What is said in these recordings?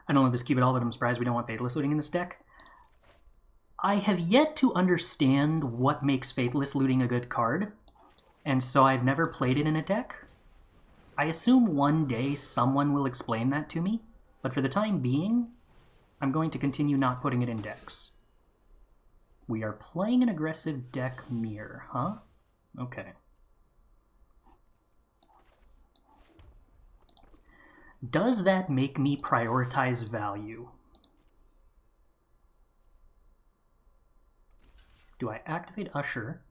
I don't know this cube at all, but I'm surprised we don't want Fatalist looting in this deck. I have yet to understand what makes Fatalist looting a good card, and so I've never played it in a deck. I assume one day someone will explain that to me, but for the time being, I'm going to continue not putting it in decks. We are playing an aggressive deck mirror, huh? Okay. Does that make me prioritize value? Do I activate Usher?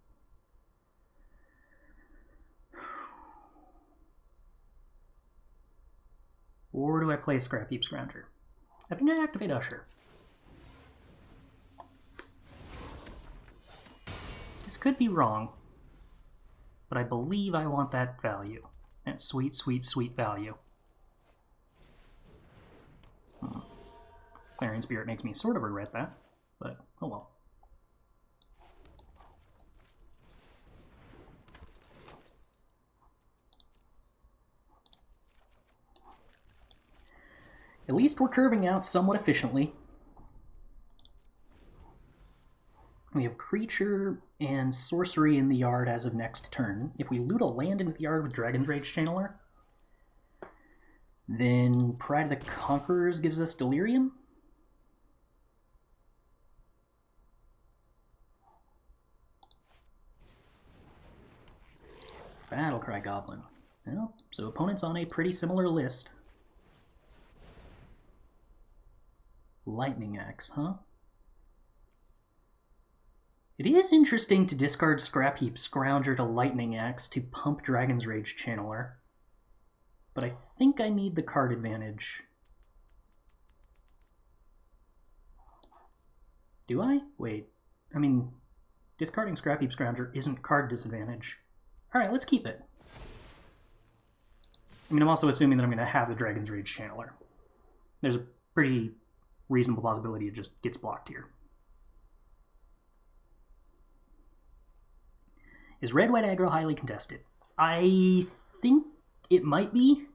Or do I play Scrap Heap Scrounger? I think I activate Usher. This could be wrong, but I believe I want that value. That sweet, sweet, sweet value. Clarion Spirit makes me sort of regret that, but oh well. At least we're curving out somewhat efficiently. We have creature and sorcery in the yard as of next turn. If we loot a land into the yard with Dragon's Rage Channeler, then Pride of the Conquerors gives us Delirium. Battlecry Goblin. Well, so opponent's on a pretty similar list. Lightning Axe, huh? It is interesting to discard Scrap Heap Scrounger to Lightning Axe to pump Dragon's Rage Channeler, but I think I need the card advantage. Do I? Wait. I mean, discarding Scrap Heap Scrounger isn't card disadvantage. Alright, let's keep it. I mean, I'm also assuming that I'm going to have the Dragon's Rage Channeler. There's a pretty reasonable possibility it just gets blocked here. Is red-white aggro highly contested? I think it might be.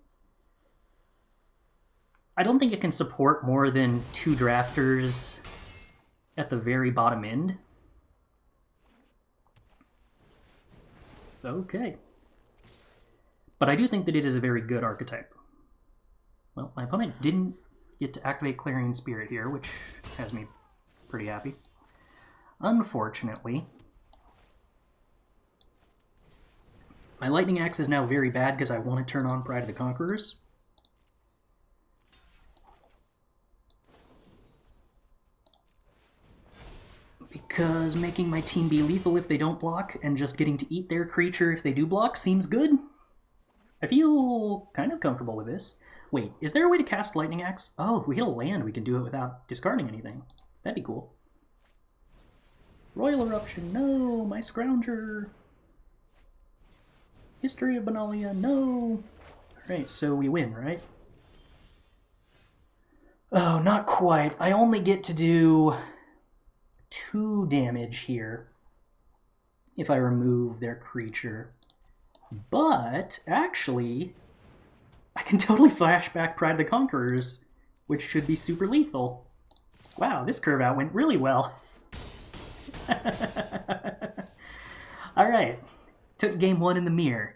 I don't think it can support more than 2 drafters at the very bottom end. Okay. But I do think that it is a very good archetype. Well, my opponent didn't get to activate Clarion Spirit here, which has me pretty happy. Unfortunately, my Lightning Axe is now very bad because I want to turn on Pride of the Conquerors. Because making my team be lethal if they don't block and just getting to eat their creature if they do block seems good. I feel kind of comfortable with this. Wait, is there a way to cast Lightning Axe? Oh, if we hit a land, we can do it without discarding anything. That'd be cool. Royal Eruption, no! My Scrounger! History of Benalia, no! Alright, so we win, right? Oh, not quite. I only get to do 2 damage here if I remove their creature. But, actually, I can totally flashback Pride of the Conquerors, which should be super lethal. Wow, this curve out went really well. Alright, took game 1 in the mirror.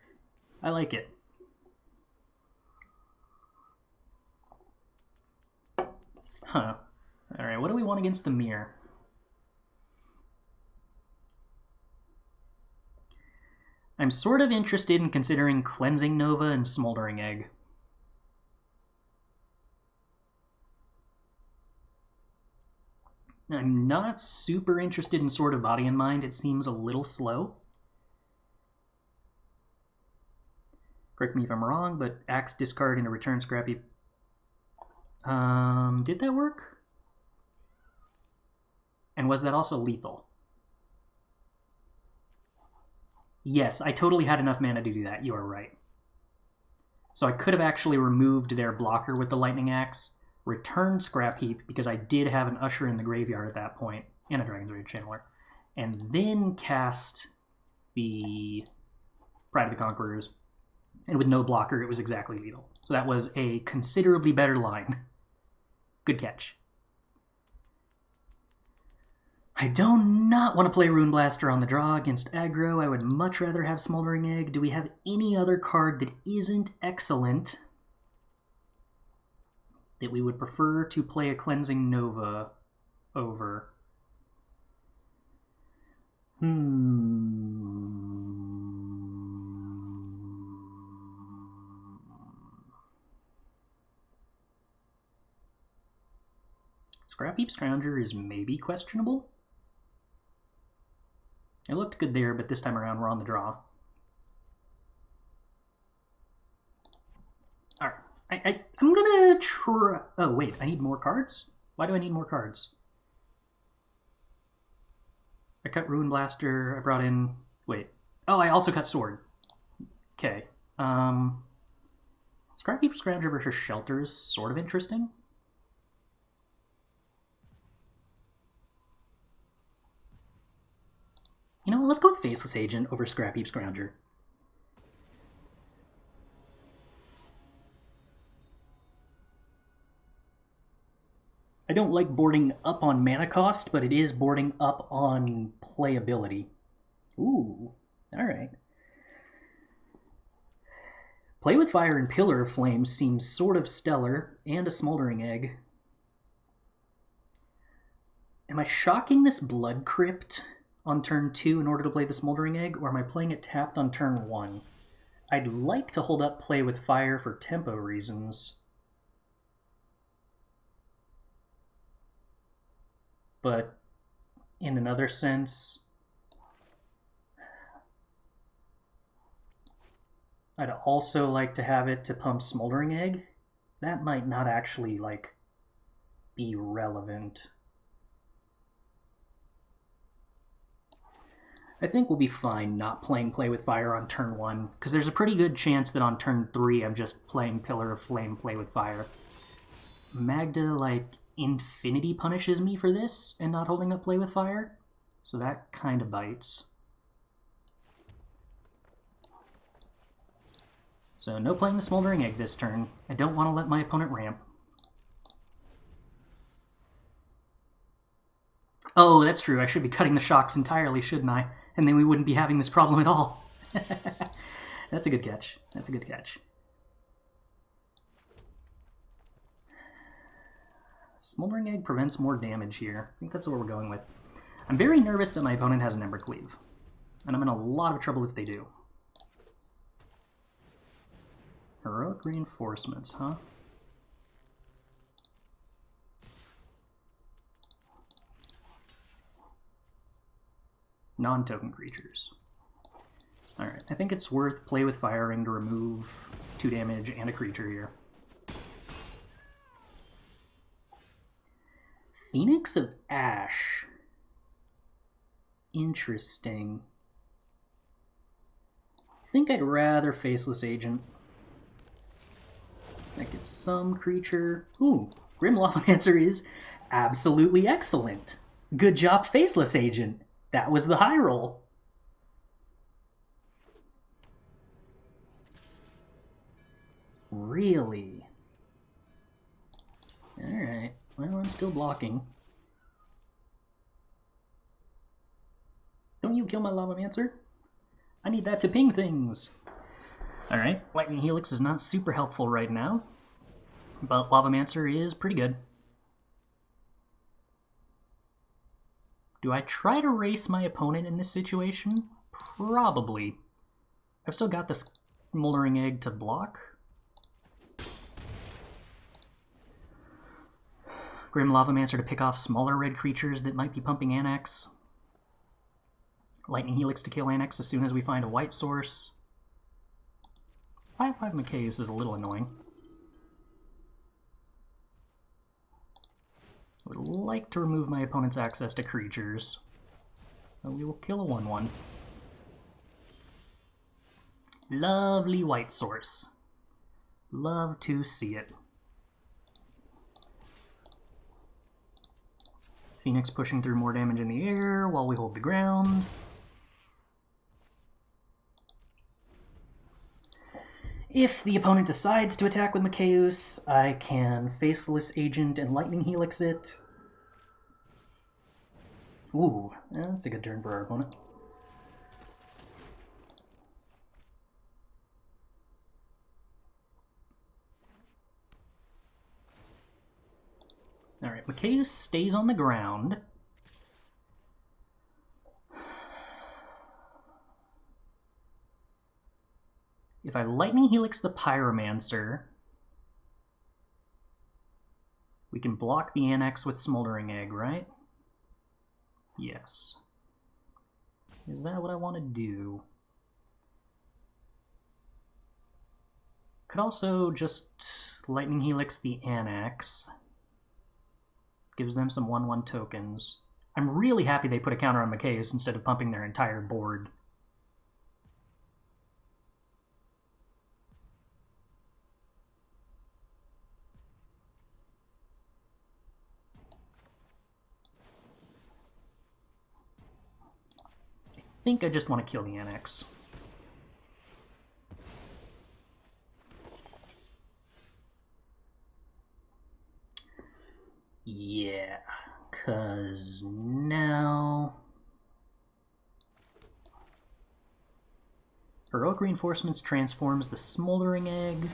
I like it. Huh. Alright, what do we want against the mirror? I'm sort of interested in considering Cleansing Nova and Smoldering Egg. I'm not super interested in Sword of Body and Mind. It seems a little slow. Correct me if I'm wrong, but Axe discard and a return Scrappy. Did that work? And was that also lethal? Yes, I totally had enough mana to do that. You are right. So I could have actually removed their blocker with the Lightning Axe, returned Scrap Heap, because I did have an Usher in the graveyard at that point, and a Dragon's Rage Channeler, and then cast the Pride of the Conquerors, and with no blocker, it was exactly lethal. So that was a considerably better line. Good catch. I do not want to play Rune Blaster on the draw against aggro. I would much rather have Smoldering Egg. Do we have any other card that isn't excellent that we would prefer to play a Cleansing Nova over? Scrapheap Scrounger is maybe questionable. It looked good there, but this time around we're on the draw. Alright, I'm gonna try... Oh, wait, I need more cards? Why do I need more cards? I cut Ruin Blaster, I brought in... Wait. Oh, I also cut Sword. Okay. Scrapheap Scrounger versus Shelter is sort of interesting. You know what, let's go with Faceless Agent over Scrapheap Scrounger. I don't like boarding up on mana cost, but it is boarding up on playability. Ooh, alright. Play with Fire and Pillar of Flame seems sort of stellar, and a Smoldering Egg. Am I shocking this Blood Crypt on turn 2 in order to play the Smoldering Egg, or am I playing it tapped on turn 1? I'd like to hold up Play with Fire for tempo reasons. But in another sense, I'd also like to have it to pump Smoldering Egg. That might not actually, like, be relevant. I think we'll be fine not playing Play with Fire on turn 1, because there's a pretty good chance that on turn 3 I'm just playing Pillar of Flame, Play with Fire. Magda, like, Infinity punishes me for this and not holding up Play with Fire, so that kind of bites. So no playing the Smoldering Egg this turn. I don't want to let my opponent ramp. Oh, that's true. I should be cutting the shocks entirely, shouldn't I? And then we wouldn't be having this problem at all. That's a good catch. That's a good catch. Smoldering Egg prevents more damage here. I think that's what we're going with. I'm very nervous that my opponent has an Embercleave. And I'm in a lot of trouble if they do. Heroic Reinforcements, huh? Non-token creatures. Alright, I think it's worth Play with Fire Ring to remove 2 damage and a creature here. Phoenix of Ash. Interesting. I think I'd rather Faceless Agent. I get some creature. Ooh, Grim Lavamancer is absolutely excellent. Good job, Faceless Agent. That was the high roll. Really? Alright. Well, I'm still blocking. Don't you kill my Lavamancer? I need that to ping things. Alright, Lightning Helix is not super helpful right now, but Lavamancer is pretty good. Do I try to race my opponent in this situation? Probably. I've still got this Smoldering Egg to block. Grim Lavamancer to pick off smaller red creatures that might be pumping Annex. Lightning Helix to kill Annex as soon as we find a white source. 5/5 Macaeus is a little annoying. I would like to remove my opponent's access to creatures. So we will kill a 1/1. Lovely white source. Love to see it. Phoenix pushing through more damage in the air while we hold the ground. If the opponent decides to attack with Macaeus, I can Faceless Agent and Lightning Helix it. Ooh, that's a good turn for our opponent. Alright, Macaeus stays on the ground. If I Lightning Helix the Pyromancer, we can block the Annex with Smoldering Egg, right? Yes. Is that what I want to do? Could also just Lightning Helix the Annex. Gives them some 1/1 tokens. I'm really happy they put a counter on Macaeus instead of pumping their entire board. I think I just want to kill the Annex. Yeah, because now Heroic Reinforcements transforms the Smoldering Egg.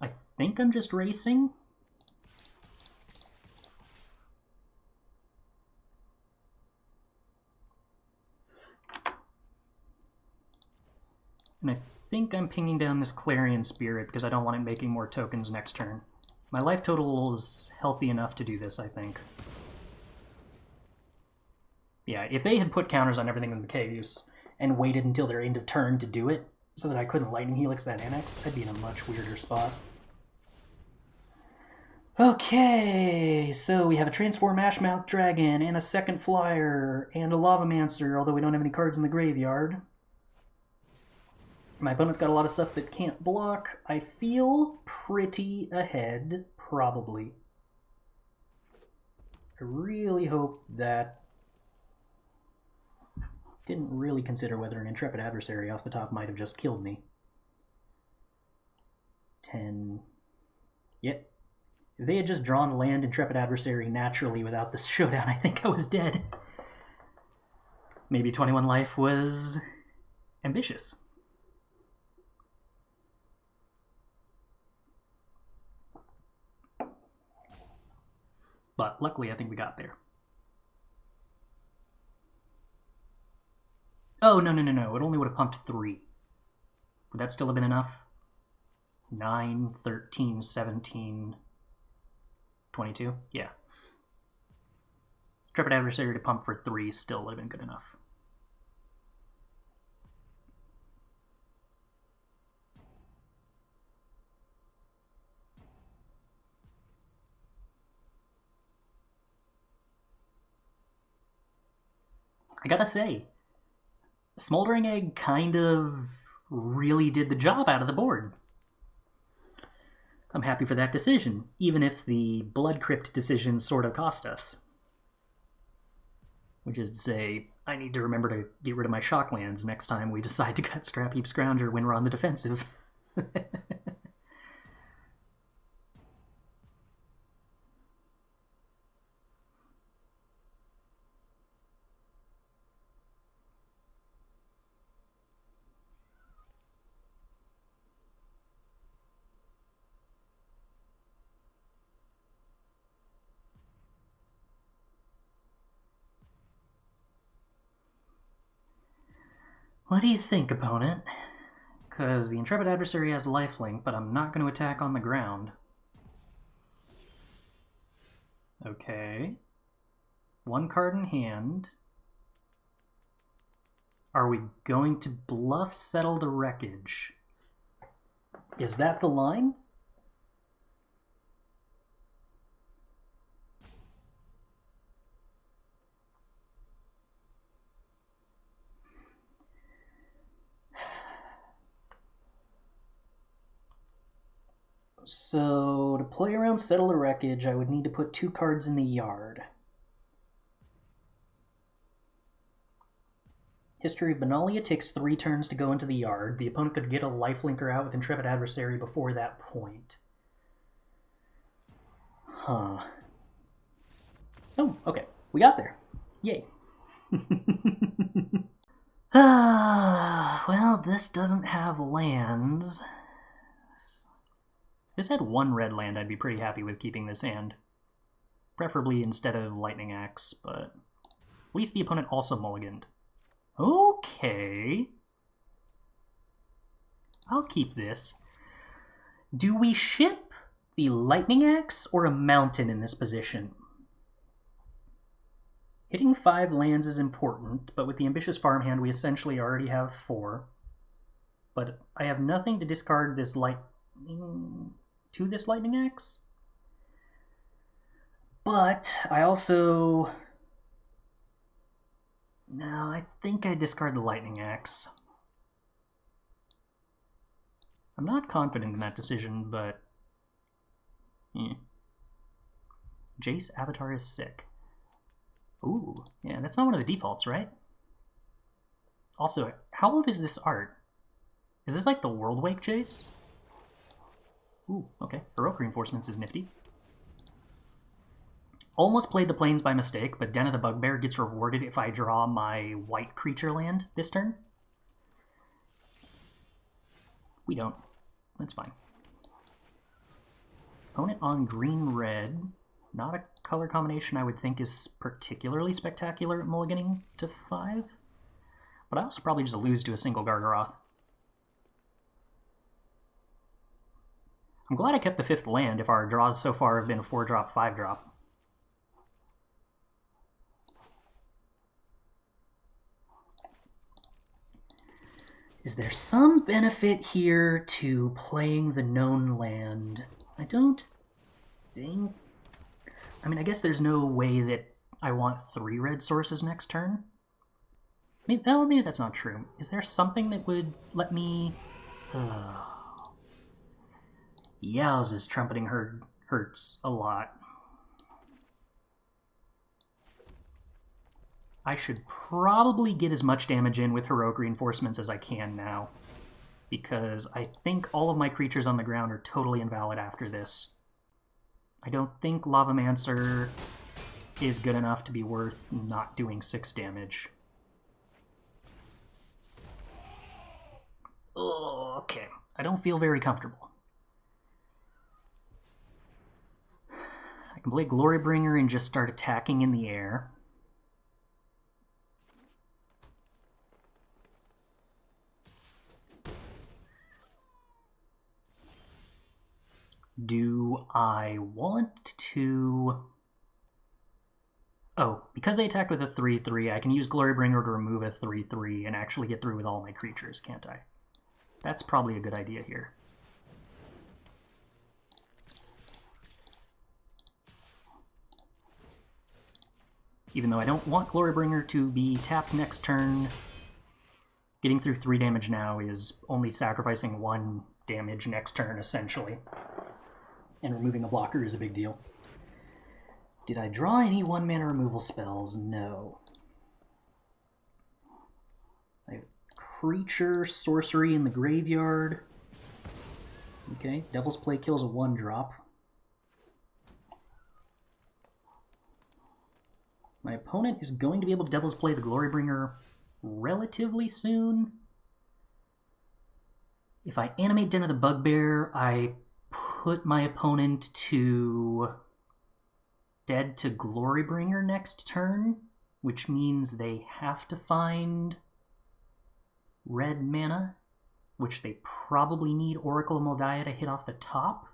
I think I'm just racing. And I think I'm pinging down this Clarion Spirit because I don't want it making more tokens next turn. My life total is healthy enough to do this, I think. Yeah, if they had put counters on everything in Macaeus and waited until their end of turn to do it so that I couldn't Lightning Helix that Annex, I'd be in a much weirder spot. Okay, so we have a Transform Ashmouth Dragon and a second Flyer and a Lavamancer, although we don't have any cards in the graveyard. My opponent's got a lot of stuff that can't block. I feel pretty ahead, probably. I really hope that... Didn't really consider whether an Intrepid Adversary off the top might have just killed me. 10... Yep. If they had just drawn land Intrepid Adversary naturally without this showdown, I think I was dead. Maybe 21 life was ambitious. But luckily, I think we got there. Oh, no. It only would have pumped 3. Would that still have been enough? 9, 13, 17, 22? Yeah. Intrepid Adversary to pump for 3 still would have been good enough. I gotta say, Smoldering Egg kind of really did the job out of the board. I'm happy for that decision, even if the Blood Crypt decision sort of cost us. Which is to say, I need to remember to get rid of my Shocklands next time we decide to cut Scrapheap Scrounger when we're on the defensive. What do you think, opponent? Because the Intrepid Adversary has lifelink, but I'm not going to attack on the ground. Okay. 1 card in hand. Are we going to bluff Settle the Wreckage? Is that the line? So, to play around Settle the Wreckage, I would need to put 2 cards in the yard. History of Benalia takes 3 turns to go into the yard. The opponent could get a lifelinker out with Intrepid Adversary before that point. Huh. Oh, okay. We got there. Yay. Well, this doesn't have lands. If this had 1 red land, I'd be pretty happy with keeping this hand. Preferably instead of Lightning Axe, but at least the opponent also mulliganed. Okay. I'll keep this. Do we ship the Lightning Axe or a Mountain in this position? Hitting 5 lands is important, but with the Ambitious Farmhand, we essentially already have 4. But I have nothing to discard this Lightning Axe. But I also... No, I think I discard the Lightning Axe. I'm not confident in that decision, but... Jace Avatar is sick. Ooh, yeah, that's not one of the defaults, right? Also, how old is this art? Is this like the World Wake Jace? Ooh, okay. Heroic Reinforcements is nifty. Almost played the Plains by mistake, but Den of the Bugbear gets rewarded if I draw my white creature land this turn. We don't. That's fine. Opponent on green-red. Not a color combination I would think is particularly spectacular at mulliganing to 5. But I also probably just lose to a single Gargaroth. I'm glad I kept the 5th land if our draws so far have been a 4-drop, 5-drop. Is there some benefit here to playing the known land? I don't think... I mean, I guess there's no way that I want 3 red sources next turn. Maybe that's not true. Is there something that would let me... Yowz's Trumpeting Herd hurts a lot. I should probably get as much damage in with Heroic Reinforcements as I can now, because I think all of my creatures on the ground are totally invalid after this. I don't think Lavamancer is good enough to be worth not doing 6 damage. Oh, okay. I don't feel very comfortable. I can play Glorybringer and just start attacking in the air. Do I want to... Oh, because they attacked with a 3-3, I can use Glorybringer to remove a 3-3 and actually get through with all my creatures, can't I? That's probably a good idea here. Even though I don't want Glorybringer to be tapped next turn, getting through 3 damage now is only sacrificing 1 damage next turn, essentially. And removing a blocker is a big deal. Did I draw any 1-mana removal spells? No. I have creature, sorcery in the graveyard. Okay, Devil's Play kills a 1-drop. My opponent is going to be able to Devil's Play the Glorybringer relatively soon. If I animate Den of the Bugbear, I put my opponent to dead to Glorybringer next turn, which means they have to find red mana, which they probably need Oracle of Moldiah to hit off the top.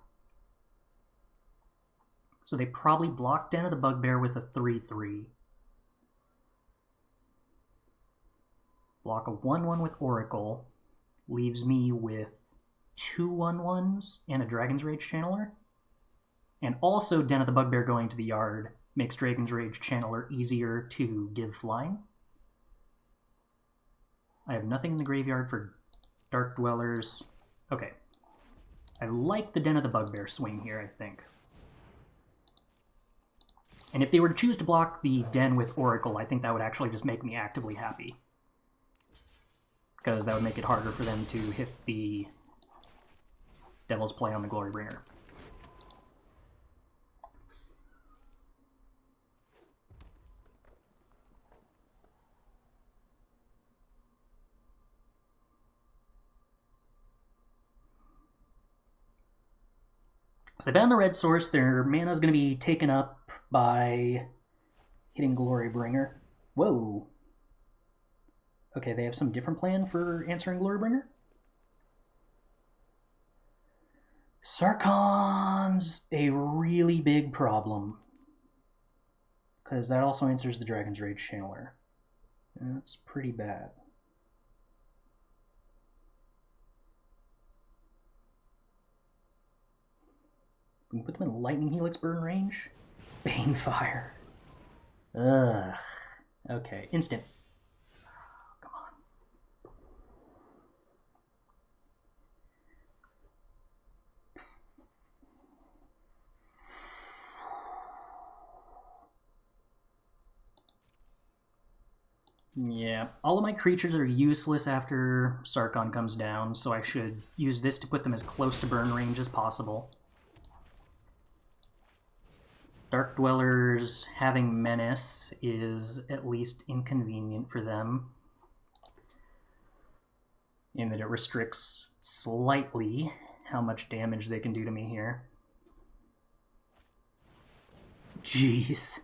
So they probably block Den of the Bugbear with a 3-3. Block a 1-1 with Oracle, leaves me with 2 1-1s and a Dragon's Rage Channeler. And also Den of the Bugbear going to the yard makes Dragon's Rage Channeler easier to give flying. I have nothing in the graveyard for Dark Dwellers. Okay. I like the Den of the Bugbear swing here, I think. And if they were to choose to block the Den with Oracle, I think that would actually just make me actively happy. because that would make it harder for them to hit the Devil's Play on the Glorybringer. So they ban the red source. Their mana is going to be taken up by hitting Glorybringer. Whoa. Okay, they have some different plan for answering Glorybringer? Sarkhan's a really big problem, because that also answers the Dragon's Rage Channeler. That's pretty bad. We can put them in Lightning Helix burn range. Banefire. Ugh. Okay, instant. Come on. Yeah, all of my creatures are useless after Sarkhan comes down, so I should use this to put them as close to burn range as possible. Dark Dwellers having Menace is at least inconvenient for them, in that it restricts slightly how much damage they can do to me here. Jeez.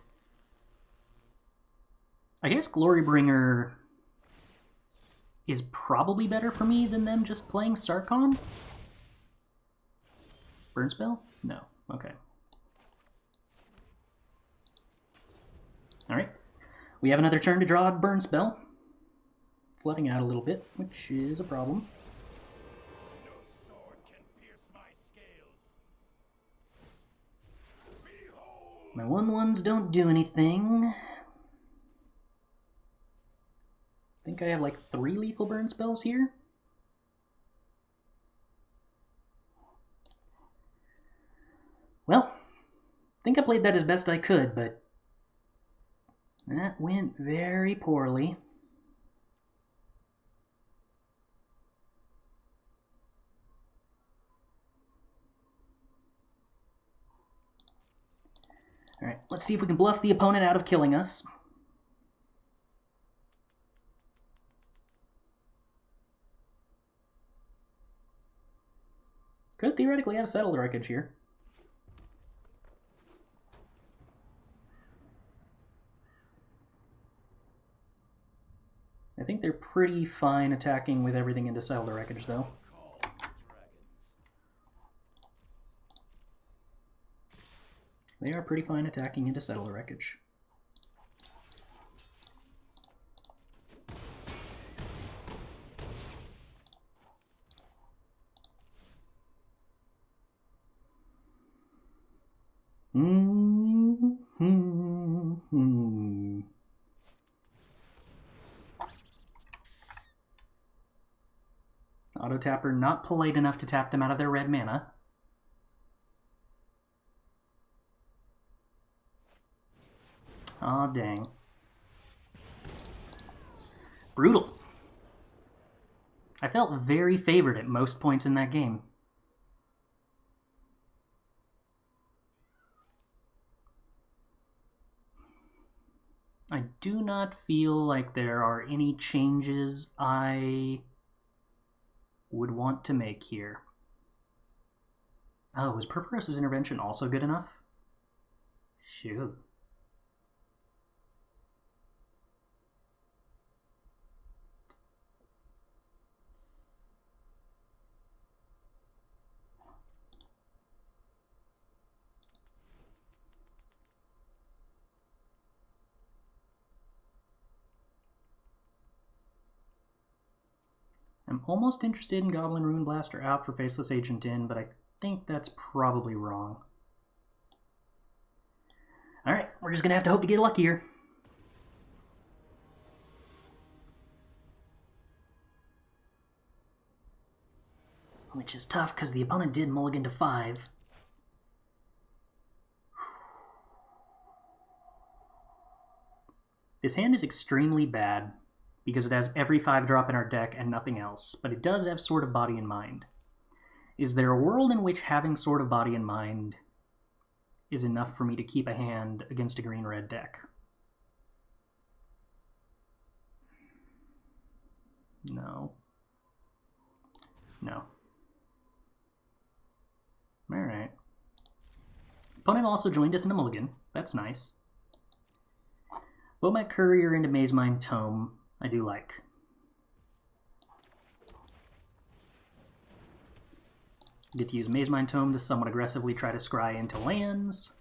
I guess Glorybringer is probably better for me than them just playing Sarkhan? Burn spell? No. Okay. Alright. We have another turn to draw a burn spell. Flooding out a little bit, which is a problem. No sword can pierce my scales. Behold! My 1/1s don't do anything. I think I have like 3 lethal burn spells here. Well, I think I played that as best I could, but that went very poorly. Alright, let's see if we can bluff the opponent out of killing us. Could theoretically have settled the wreckage here. I think they're pretty fine attacking with everything into Settle the Wreckage, though. They are pretty fine attacking into Settle the Wreckage. Auto-tapper not polite enough to tap them out of their red mana. Aw, dang. Brutal. I felt very favored at most points in that game. I do not feel like there are any changes I would want to make here. Oh, was Purpurous' intervention also good enough? Shoot. I'm almost interested in Goblin Rune Blaster out for Faceless Agent in, but I think that's probably wrong. Alright, we're just going to have to hope to get luckier. Which is tough because the opponent did mulligan to 5. This hand is extremely bad because it has every 5-drop in our deck and nothing else, but it does have Sword of Body and Mind. Is there a world in which having Sword of Body and Mind is enough for me to keep a hand against a green-red deck? No. No. Alright. Opponent also joined us in a mulligan. That's nice. Bomat Courier into Maze Mind Tome, I do like. Get to use Maze Mind Tome to somewhat aggressively try to scry into lands.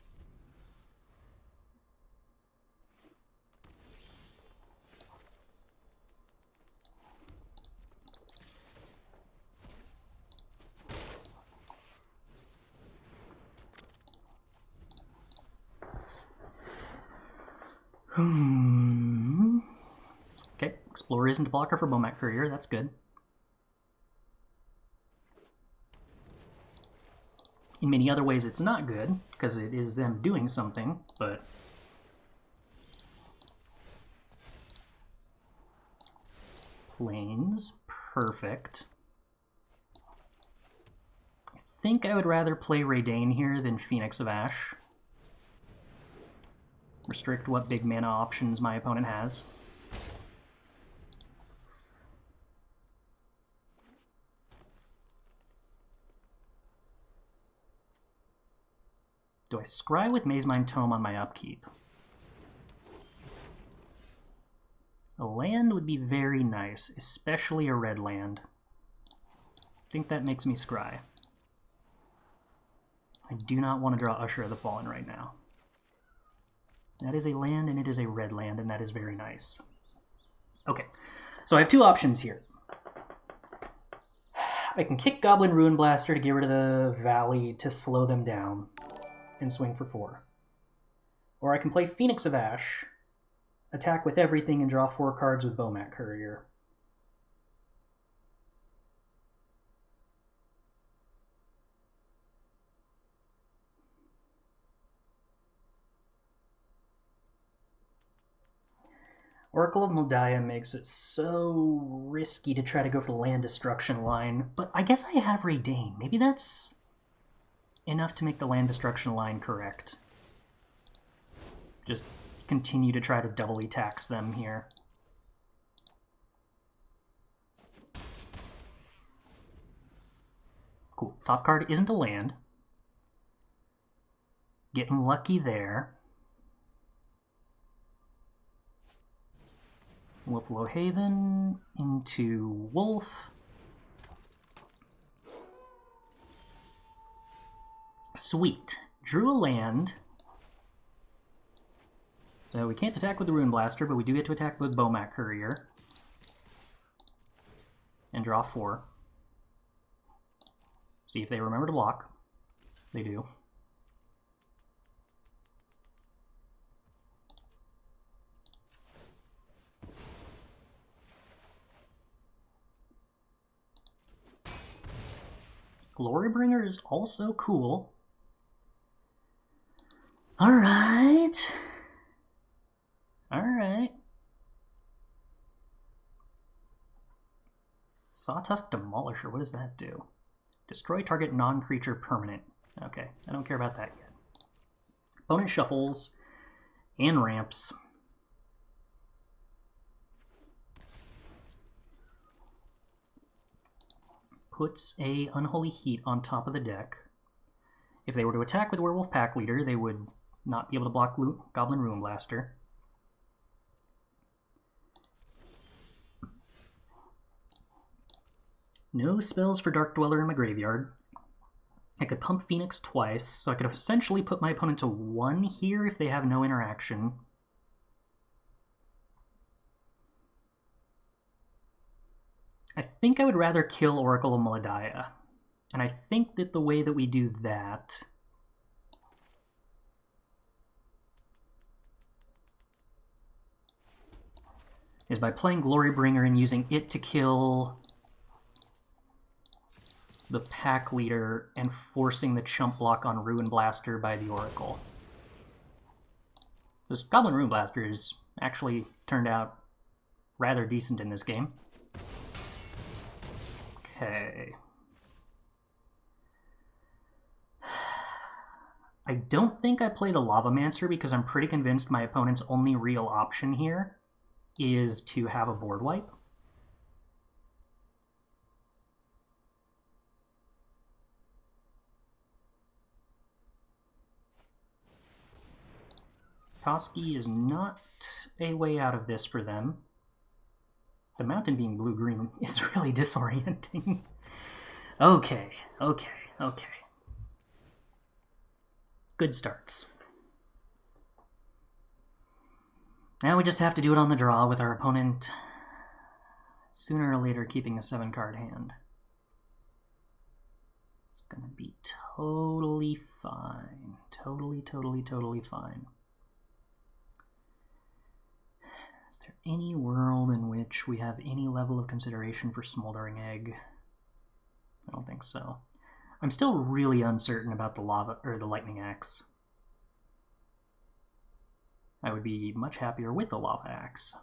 Okay, Explorer isn't a blocker for Bomat Courier, that's good. In many other ways it's not good, because it is them doing something, but... Plains, perfect. I think I would rather play Raidane here than Phoenix of Ash. Restrict what big mana options my opponent has. Do I scry with Maze Mind Tome on my upkeep? A land would be very nice, especially a red land. I think that makes me scry. I do not want to draw Usher of the Fallen right now. That is a land, and it is a red land, and that is very nice. Okay, so I have two options here. I can kick Goblin Ruin Blaster to get rid of the Valley to slow them down and swing for 4. Or I can play Phoenix of Ash, attack with everything, and draw 4 cards with Bomat Courier. Oracle of Moldiah makes it so risky to try to go for the land destruction line, but I guess I have Raidane. Maybe that's enough to make the land destruction line correct. Just continue to try to doubly tax them here. Cool. Top card isn't a land. Getting lucky there. Wolf Haven into Wolf. Sweet. Drew a land. So we can't attack with the Ruin Blaster, but we do get to attack with Bomat Courier. And draw 4. See if they remember to block. They do. Glorybringer is also cool. Alright. Alright. Sawtusk Demolisher, what does that do? Destroy target non-creature permanent. Okay, I don't care about that yet. Opponent shuffles and ramps. Puts a Unholy Heat on top of the deck. If they were to attack with Werewolf Pack Leader, they would not be able to block Goblin Ruin Blaster. No spells for Dark Dweller in my graveyard. I could pump Phoenix twice, so I could essentially put my opponent to 1 here if they have no interaction. I think I would rather kill Oracle of Moldiah. And I think that the way that we do that is by playing Glorybringer and using it to kill the Pack Leader and forcing the chump block on Ruin Blaster by the Oracle. This Goblin Ruin Blaster has actually turned out rather decent in this game. Okay. I don't think I play the Lavamancer because I'm pretty convinced my opponent's only real option here is to have a board wipe. Koski is not a way out of this for them. The mountain being blue-green is really disorienting. Okay. Good starts. Now we just have to do it on the draw with our opponent sooner or later keeping a 7-card hand. It's gonna be totally fine. Totally fine. Is there any world in which we have any level of consideration for Smoldering Egg? I don't think so. I'm still really uncertain about the lava or the lightning axe. I would be much happier with the lava axe.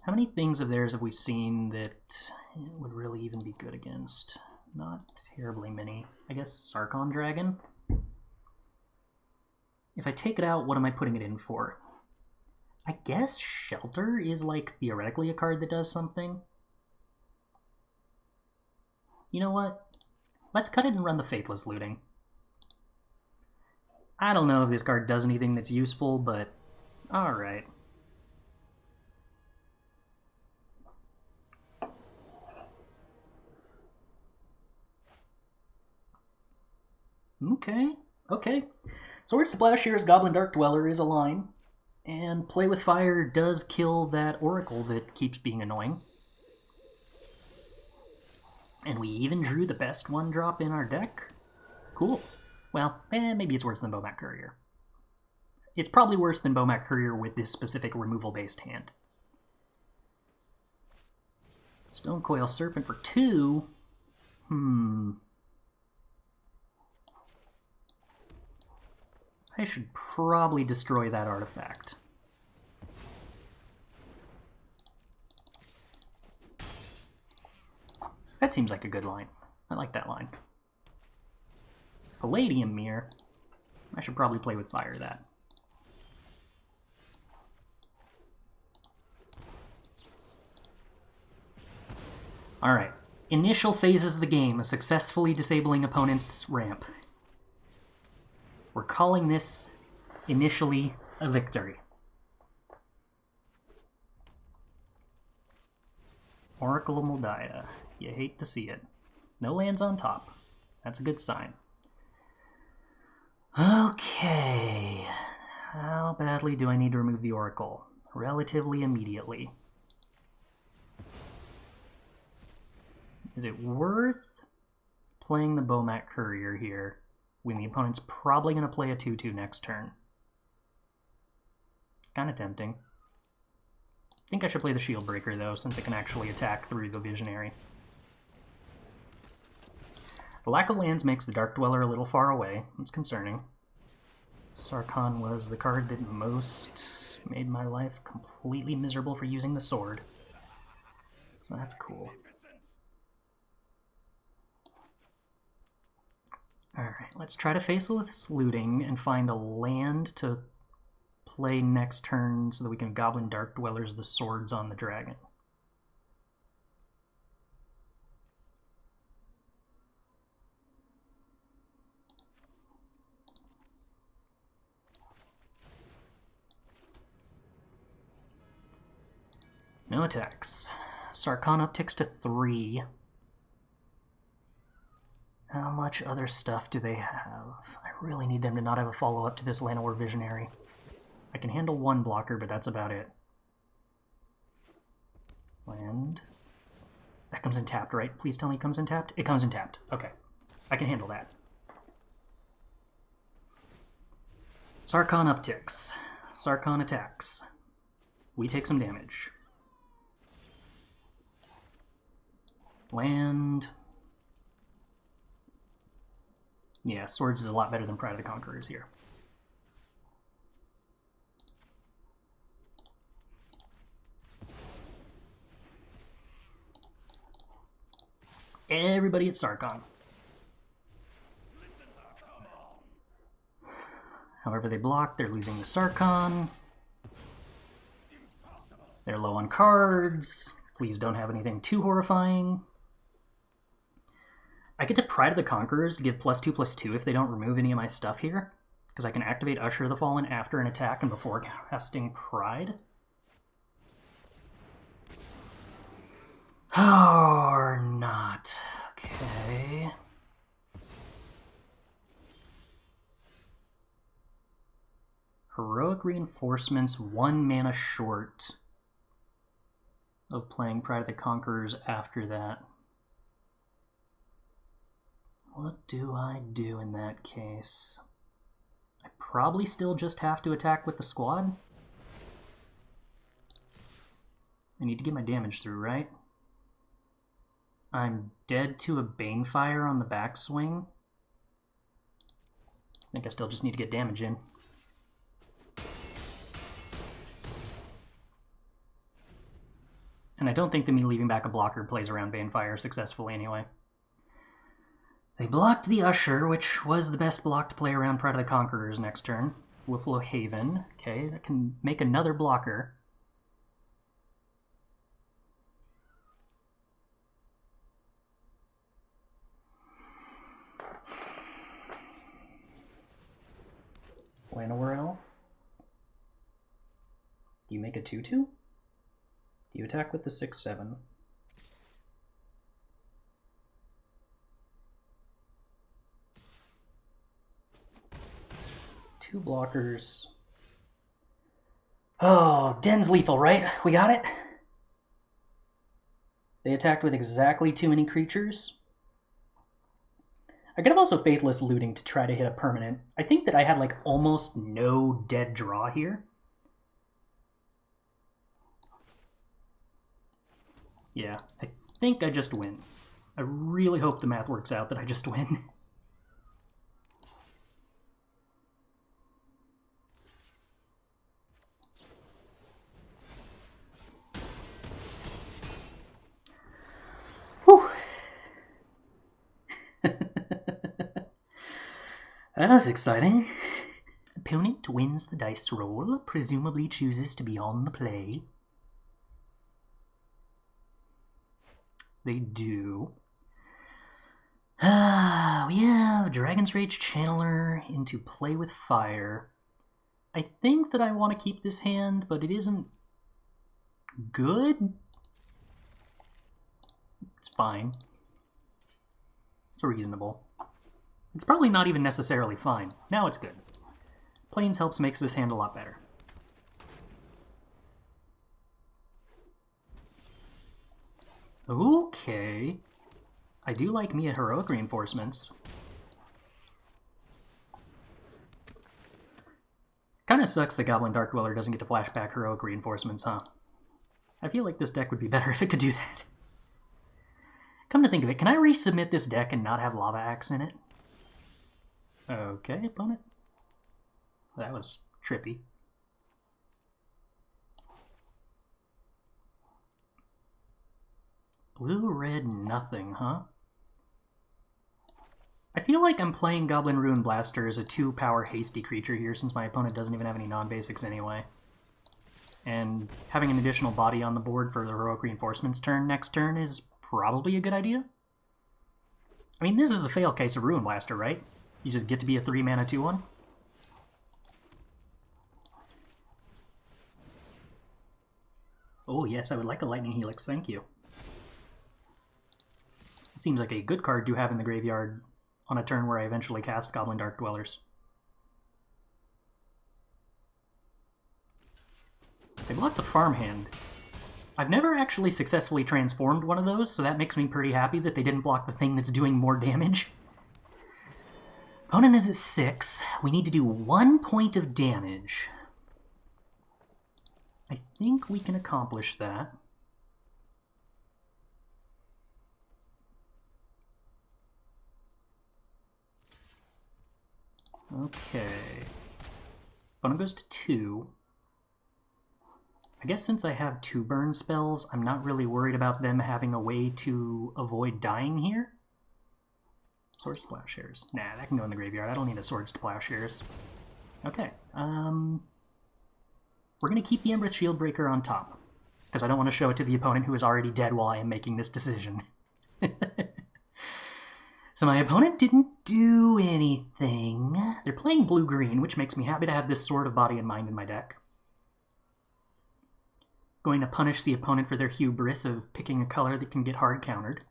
How many things of theirs have we seen that would really even be good against? Not terribly many. I guess Sarkon Dragon? If I take it out, what am I putting it in for? I guess Shelter is like theoretically a card that does something. You know what? Let's cut it and run the Faithless Looting. I don't know if this card does anything that's useful, but alright. Okay. Sword Splashier's Goblin Dark Dweller is a line, and Play with Fire does kill that Oracle that keeps being annoying. And we even drew the best 1-drop in our deck. Cool. Well, maybe it's worse than Bomat Courier. It's probably worse than Bomat Courier with this specific removal-based hand. Stonecoil Serpent for 2? I should probably destroy that artifact. That seems like a good line. I like that line. Palladium Mirror. I should probably play with fire that. Alright. Initial phases of the game of successfully disabling opponent's ramp. We're calling this initially a victory. Oracle of Moldiah. You hate to see it. No lands on top. That's a good sign. Okay. How badly do I need to remove the Oracle? Relatively immediately. Is it worth playing the Bomat Courier here when the opponent's probably going to play a 2-2 next turn? It's kind of tempting. I think I should play the Shield Breaker, though, since it can actually attack through the Visionary. The lack of lands makes the Dark Dweller a little far away. It's concerning. Sarkon was the card that most made my life completely miserable for using the sword. So that's cool. Alright, let's try to Faceless Looting and find a land to play next turn so that we can Goblin Dark Dwellers the swords on the dragon. No attacks. Sarkon upticks to 3. How much other stuff do they have? I really need them to not have a follow-up to this Llanowar Visionary. I can handle 1 blocker, but that's about it. Land. That comes in tapped, right? Please tell me it comes in tapped. It comes in tapped. Okay. I can handle that. Sarkon upticks. Sarkon attacks. We take some damage. Land. Yeah, Swords is a lot better than Pride of the Conquerors here. everybody at Sarkon. However they block, they're losing the Sarkon. They're low on cards. Please don't have anything too horrifying. I get to Pride of the Conquerors to give +2/+2 if they don't remove any of my stuff here, because I can activate Usher of the Fallen after an attack and before casting Pride. Or not. Okay. Heroic Reinforcements, 1 mana short of playing Pride of the Conquerors after that. What do I do in that case? I probably still just have to attack with the squad. I need to get my damage through, right? I'm dead to a Banefire on the backswing. I think I still just need to get damage in. And I don't think that me leaving back a blocker plays around Banefire successfully anyway. They blocked the Usher, which was the best block to play around Pride of the Conquerors next turn. Wifflo Haven. Okay, that can make another blocker. Llanowar. Do you make a 2/2? Do you attack with the 6/7? Two blockers. Oh, Den's lethal, right? We got it? They attacked with exactly too many creatures. I could have also Faithless Looting to try to hit a permanent. I think that I had like almost no dead draw here. Yeah, I think I just win. I really hope the math works out that I just win. Whew. That was exciting. Opponent wins the dice roll, presumably chooses to be on the play. They do. We have Dragon's Rage Channeler into Play with Fire. I think that I want to keep this hand, but it isn't good. It's fine. It's reasonable. It's probably not even necessarily fine. Now it's good. Plains helps makes this hand a lot better. Okay. I do like me at Heroic Reinforcements. Kinda sucks that Goblin Dark Dweller doesn't get to flashback Heroic Reinforcements, huh? I feel like this deck would be better if it could do that. Come to think of it, can I resubmit this deck and not have Lava Axe in it? Okay, opponent. That was trippy. Blue, red, nothing, huh? I feel like I'm playing Goblin Ruin Blaster as a 2-power hasty creature here since my opponent doesn't even have any non-basics anyway. And having an additional body on the board for the Heroic Reinforcements turn next turn is probably a good idea. I mean, this is the fail case of Ruin Blaster, right? You just get to be a 3-mana 2/1? Oh yes, I would like a Lightning Helix, thank you. It seems like a good card to have in the graveyard on a turn where I eventually cast Goblin Dark Dwellers. They blocked the farmhand. I've never actually successfully transformed one of those, so that makes me pretty happy that they didn't block the thing that's doing more damage. Opponent is at 6. We need to do 1 point of damage. I think we can accomplish that. Okay. Opponent goes to 2. I guess since I have 2 burn spells, I'm not really worried about them having a way to avoid dying here. Swords to Plowshares. Nah, that can go in the graveyard. I don't need a Swords to Plowshares. Okay, we're going to keep the Embereth Shieldbreaker on top, because I don't want to show it to the opponent who is already dead while I am making this decision. So my opponent didn't do anything. They're playing blue-green, which makes me happy to have this Sword of Body and Mind in my deck. Going to punish the opponent for their hubris of picking a color that can get hard countered.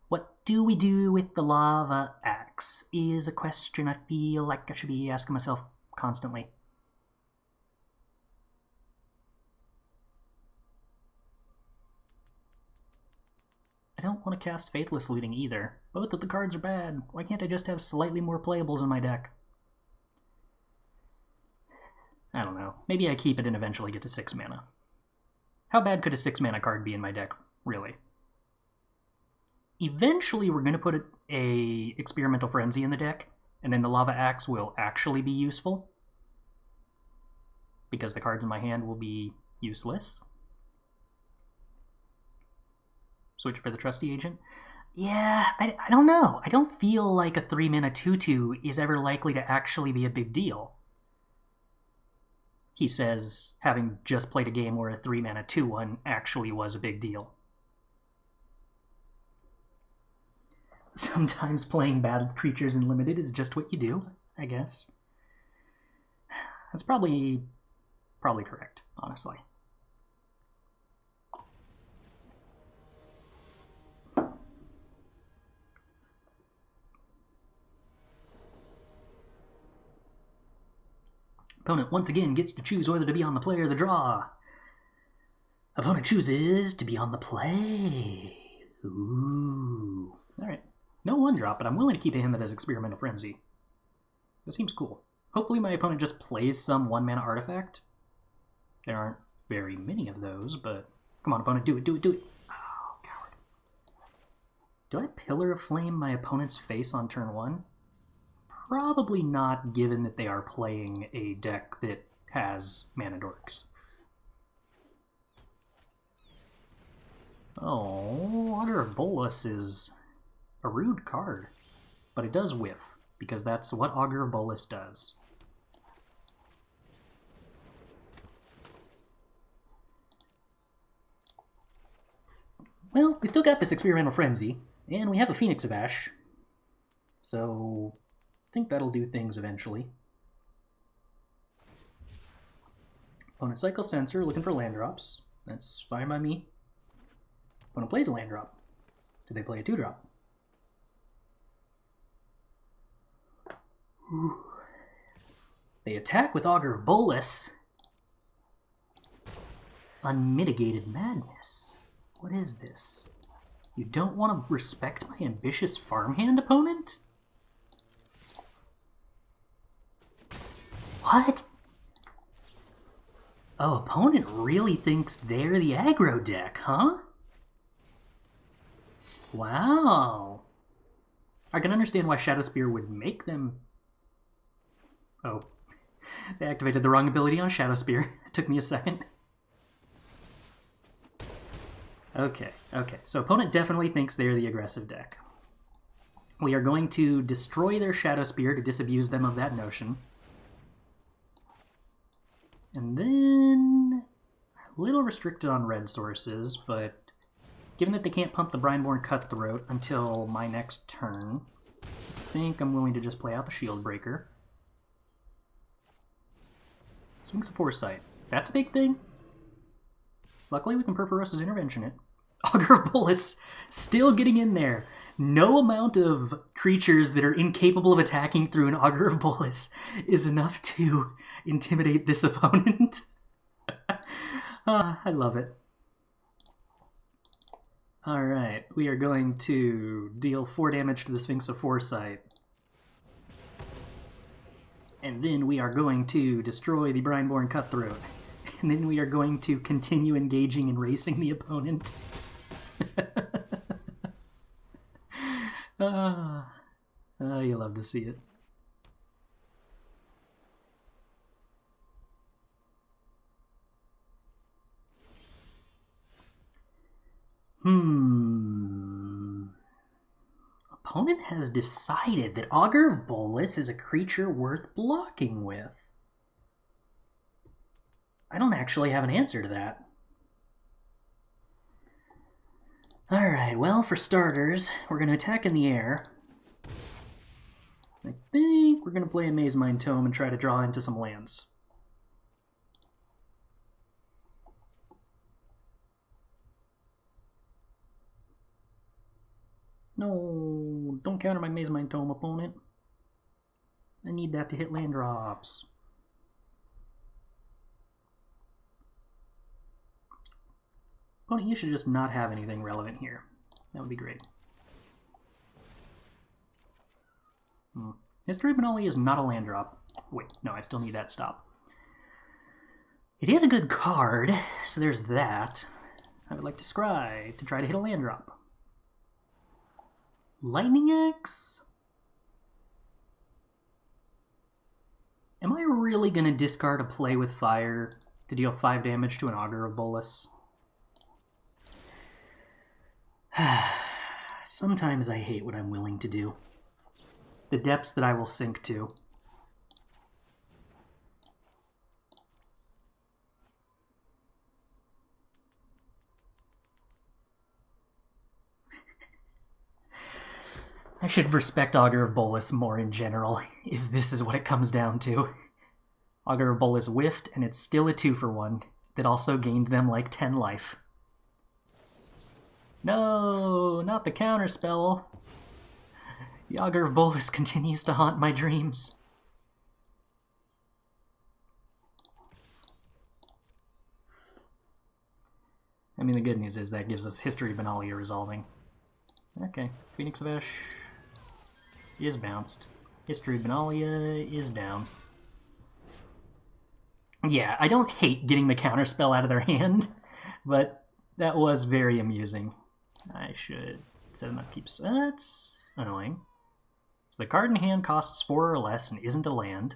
What do we do with the Lava Axe is a question I feel like I should be asking myself constantly. I don't want to cast Faithless Looting either. Both of the cards are bad. Why can't I just have slightly more playables in my deck? I don't know. Maybe I keep it and eventually get to 6 mana. How bad could a 6 mana card be in my deck, really? Eventually we're going to put a Experimental Frenzy in the deck, and then the Lava Axe will actually be useful, because the cards in my hand will be useless. Switch for the Trusty Agent. Yeah, I don't know. I don't feel like a 3-mana 2/2 is ever likely to actually be a big deal. He says, having just played a game where a 3-mana 2/1 actually was a big deal. Sometimes playing bad creatures in Limited is just what you do, I guess. That's probably correct, honestly. Opponent once again gets to choose whether to be on the play or the draw. Opponent chooses to be on the play. Ooh. Alright. No 1-drop, but I'm willing to keep him as Experimental Frenzy. That seems cool. Hopefully my opponent just plays some 1-mana artifact. There aren't very many of those, but... Come on, opponent, do it, do it, do it! Oh, coward. Do I Pillar of Flame my opponent's face on turn 1? Probably not, given that they are playing a deck that has Mana Dorks. Oh, Augur of Bolas is a rude card, but it does whiff, because that's what Augur of Bolas does. Well, we still got this Experimental Frenzy, and we have a Phoenix of Ash, so I think that'll do things eventually. Opponent Cycle Sensor, looking for land drops. That's fine by me. Opponent plays a land drop. Do they play a 2-drop? They attack with Augur of Bolas. Unmitigated Madness. What is this? You don't want to respect my ambitious farmhand, opponent? What? Oh, opponent really thinks they're the aggro deck, huh? Wow. I can understand why Shadowspear would make them... Oh. They activated the wrong ability on Shadowspear. It took me a second. Okay. So opponent definitely thinks they're the aggressive deck. We are going to destroy their Shadowspear to disabuse them of that notion. And then... a little restricted on red sources, but given that they can't pump the Brineborn Cutthroat until my next turn, I think I'm willing to just play out the Shieldbreaker. Sphinx of Foresight. That's a big thing. Luckily, we can Purphoros' Intervention it. Augur of Bolas still getting in there. No amount of creatures that are incapable of attacking through an Augur of Bolas is enough to intimidate this opponent. I love it. Alright, we are going to deal 4 damage to the Sphinx of Foresight. And then we are going to destroy the Brineborn Cutthroat. And then we are going to continue engaging and racing the opponent. You love to see it. Opponent has decided that Augur of Bolas is a creature worth blocking with. I don't actually have an answer to that. Alright, well, for starters, we're going to attack in the air. I think we're going to play a Maze Mind Tome and try to draw into some lands. No, don't counter my Maze Mind Tome, opponent. I need that to hit land drops. Opponent, you should just not have anything relevant here. That would be great. History Benalia is not a land drop. Wait, no, I still need that stop. It is a good card, so there's that. I would like to scry to try to hit a land drop. Lightning Axe? Am I really going to discard a Play with Fire to deal 5 damage to an Augur of Bolas? Sometimes I hate what I'm willing to do. The depths that I will sink to. I should respect Augur of Bolas more in general, if this is what it comes down to. Augur of Bolas whiffed, and it's still a 2-for-1 that also gained them like 10 life. No, not the counterspell. The Augur of Bolas continues to haunt my dreams. I mean, the good news is that gives us History Benalia resolving. Okay, Phoenix of Ash is bounced. History Benalia is down. Yeah, I don't hate getting the counterspell out of their hand, but that was very amusing. I should set them up keeps. That's annoying. So the card in hand costs 4 or less and isn't a land.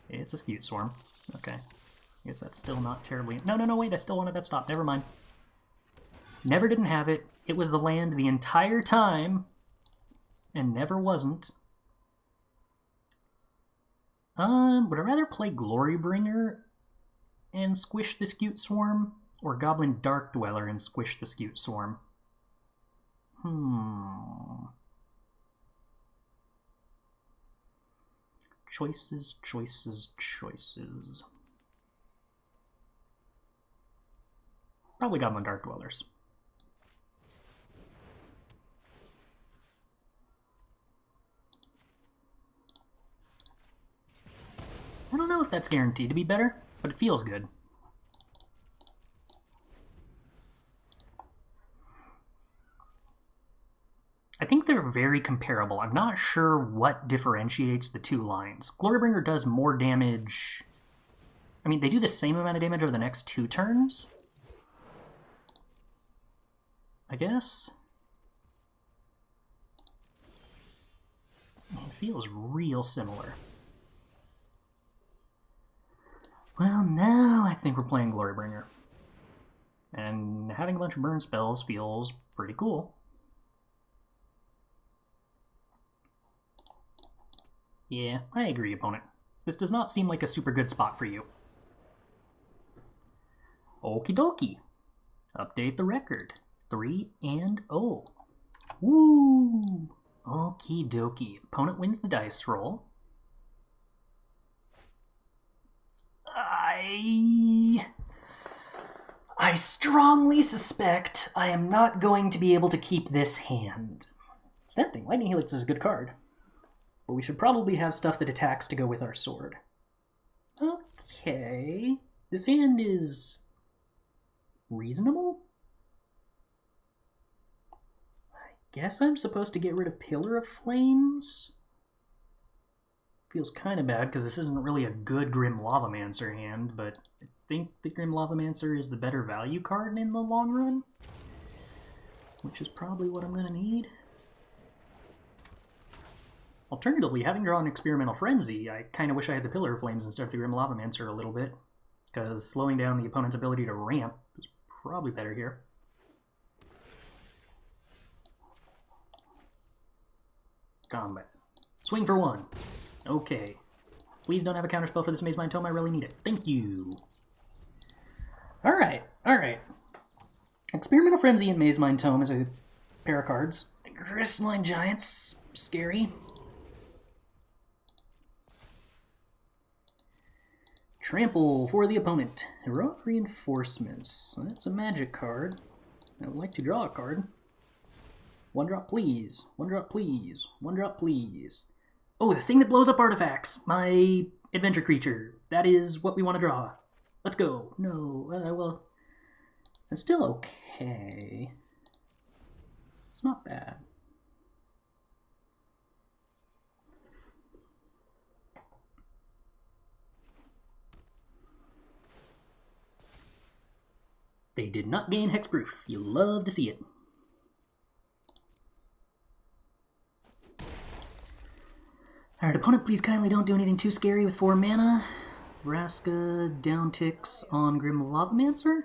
It's a Scute Swarm. Okay. I guess that's still not terribly... No, wait, I still wanted that stop. Never mind. Never didn't have it. It was the land the entire time, and never wasn't. Would I rather play Glorybringer and squish the Scute Swarm, or Goblin Dark Dweller and squish the Scute Swarm? Choices, choices, choices. Probably Goblin Dark Dwellers. I don't know if that's guaranteed to be better, but it feels good. I think they're very comparable. I'm not sure what differentiates the two lines. Glorybringer does more damage. I mean, they do the same amount of damage over the next 2 turns, I guess. It feels real similar. Well, now I think we're playing Glorybringer. And having a bunch of burn spells feels pretty cool. Yeah, I agree, opponent. This does not seem like a super good spot for you. Okie dokie. Update the record. 3-0. Woo! Okie dokie. Opponent wins the dice roll. I strongly suspect I am not going to be able to keep this hand. It's tempting. Lightning Helix is a good card. But we should probably have stuff that attacks to go with our sword. Okay. This hand is reasonable? I guess I'm supposed to get rid of Pillar of Flames? Feels kind of bad because this isn't really a good Grim Lavamancer hand, but I think the Grim Lavamancer is the better value card in the long run, which is probably what I'm going to need. Alternatively, having drawn Experimental Frenzy, I kind of wish I had the Pillar of Flames instead of the Grim Lavamancer a little bit, because slowing down the opponent's ability to ramp is probably better here. Combat. Swing for 1. Okay. Please don't have a counterspell for this Maze Mind Tome. I really need it. Thank you. Alright, alright. Experimental Frenzy and Maze Mind Tome is a pair of cards. Crystalline Giants. Scary. Trample for the opponent. Heroic Reinforcements. That's a magic card. I would like to draw a card. 1 drop, please. 1 drop, please. 1 drop, please. Oh, the thing that blows up artifacts. My adventure creature. That is what we want to draw. Let's go. No, well, it's still okay. It's not bad. They did not gain hexproof. You love to see it. Alright, opponent, please kindly don't do anything too scary with 4 mana. Vraska downticks on Grim Lavamancer?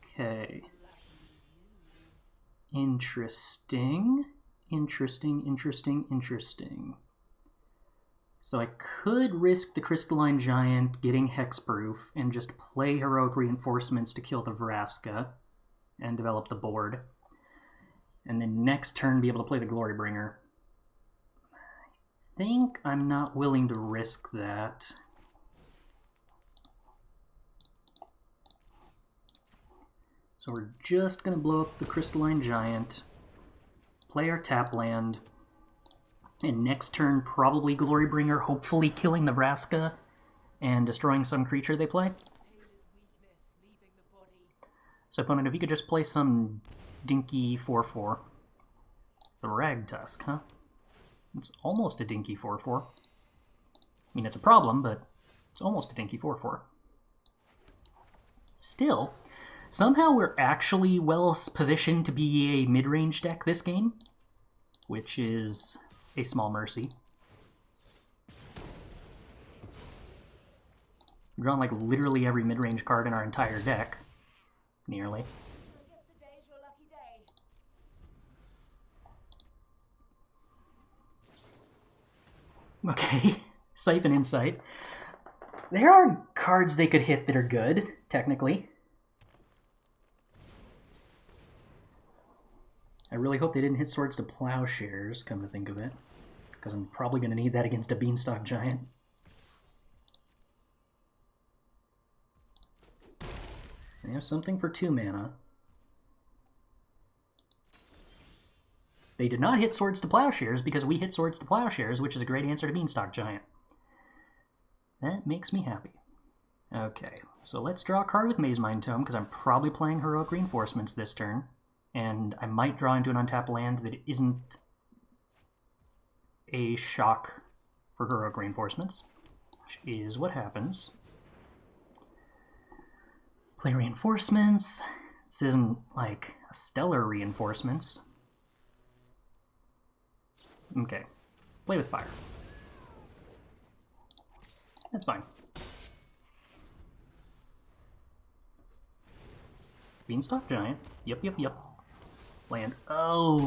Okay. Interesting. Interesting. So I could risk the Crystalline Giant getting hexproof and just play Heroic Reinforcements to kill the Vraska and develop the board. And then next turn be able to play the Glorybringer. I think I'm not willing to risk that. So we're just going to blow up the Crystalline Giant, play our tap land, and next turn probably Glorybringer, hopefully killing the Vraska and destroying some creature they play. So opponent, if you could just play some dinky 4/4. The Ragtusk, huh? It's almost a dinky 4/4. I mean, it's a problem, but it's almost a dinky 4/4. Still, somehow we're actually well positioned to be a mid-range deck this game, which is a small mercy. We've drawn like literally every mid-range card in our entire deck. Nearly. Okay, Siphon Insight. There are cards they could hit that are good, technically. I really hope they didn't hit Swords to Plowshares, come to think of it. Because I'm probably going to need that against a Beanstalk Giant. They have something for 2 mana. They did not hit Swords to Plowshares because we hit Swords to Plowshares, which is a great answer to Beanstalk Giant. That makes me happy. Okay, so let's draw a card with Maze Mind Tome, because I'm probably playing Heroic Reinforcements this turn. And I might draw into an untapped land that isn't a shock for Heroic Reinforcements, which is what happens. Play Reinforcements. This isn't like a stellar Reinforcements. Okay, play with fire. That's fine. Beanstalk Giant. Yep. Land. Oh,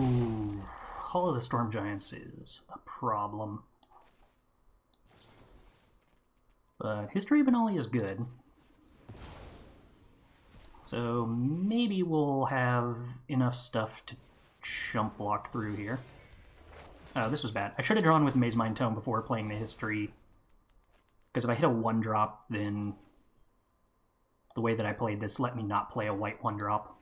Hall of the Storm Giants is a problem. But History of Benali is good. So maybe we'll have enough stuff to jump block through here. Oh, this was bad. I should have drawn with Maze Mind Tome before playing the History. Because if I hit a 1-drop, then the way that I played this let me not play a white 1-drop.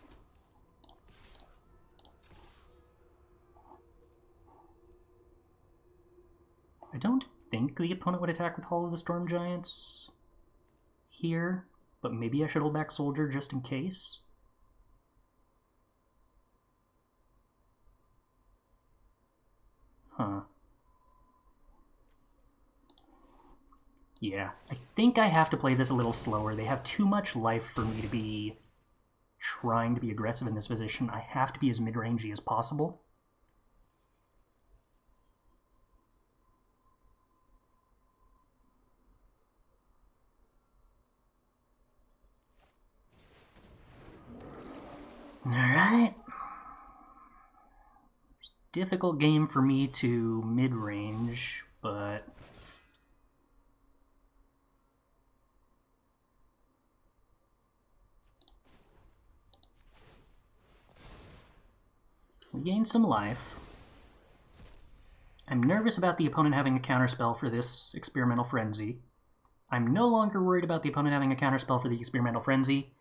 I don't think the opponent would attack with Hall of the Storm Giants here, but maybe I should hold back Soldier just in case. Huh. Yeah, I think I have to play this a little slower. They have too much life for me to be trying to be aggressive in this position. I have to be as mid-rangey as possible. Alright. difficult game for me to mid-range, but... we gained some life. I'm nervous about the opponent having a counterspell for this Experimental Frenzy. I'm no longer worried about the opponent having a counterspell for the Experimental Frenzy.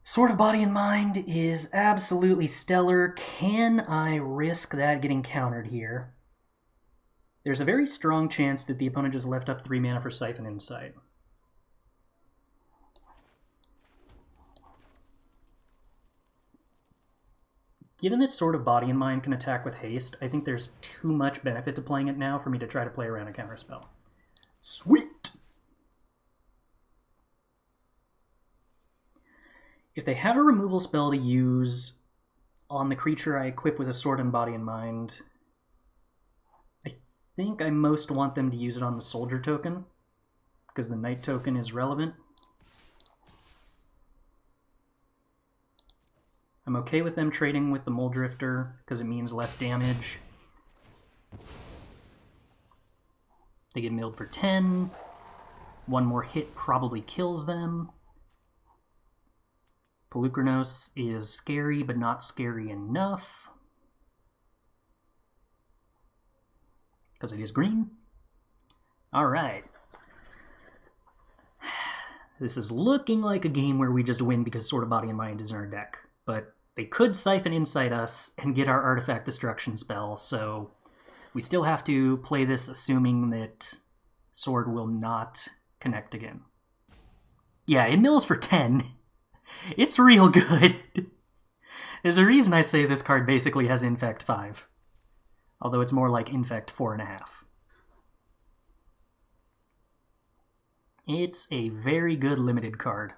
Sword of Body and Mind is absolutely stellar. Can I risk that getting countered here? There's a very strong chance that the opponent just left up 3 mana for Siphon Insight. Given that Sword of Body and Mind can attack with haste, I think there's too much benefit to playing it now for me to try to play around a counterspell. Sweet! If they have a removal spell to use on the creature I equip with a Sword and Body and Mind, I think I most want them to use it on the Soldier token, because the Knight token is relevant. I'm okay with them trading with the Mole Drifter, because it means less damage. They get milled for 10. 1 more hit probably kills them. Pelucranos is scary, but not scary enough. Because it is green. Alright. This is looking like a game where we just win because Sword of Body and Mind is in our deck. But they could Siphon Insight us and get our Artifact Destruction spell, so we still have to play this assuming that Sword will not connect again. Yeah, it mills for 10. It's real good. There's a reason I say this card basically has Infect 5. Although it's more like Infect 4.5. It's a very good limited card.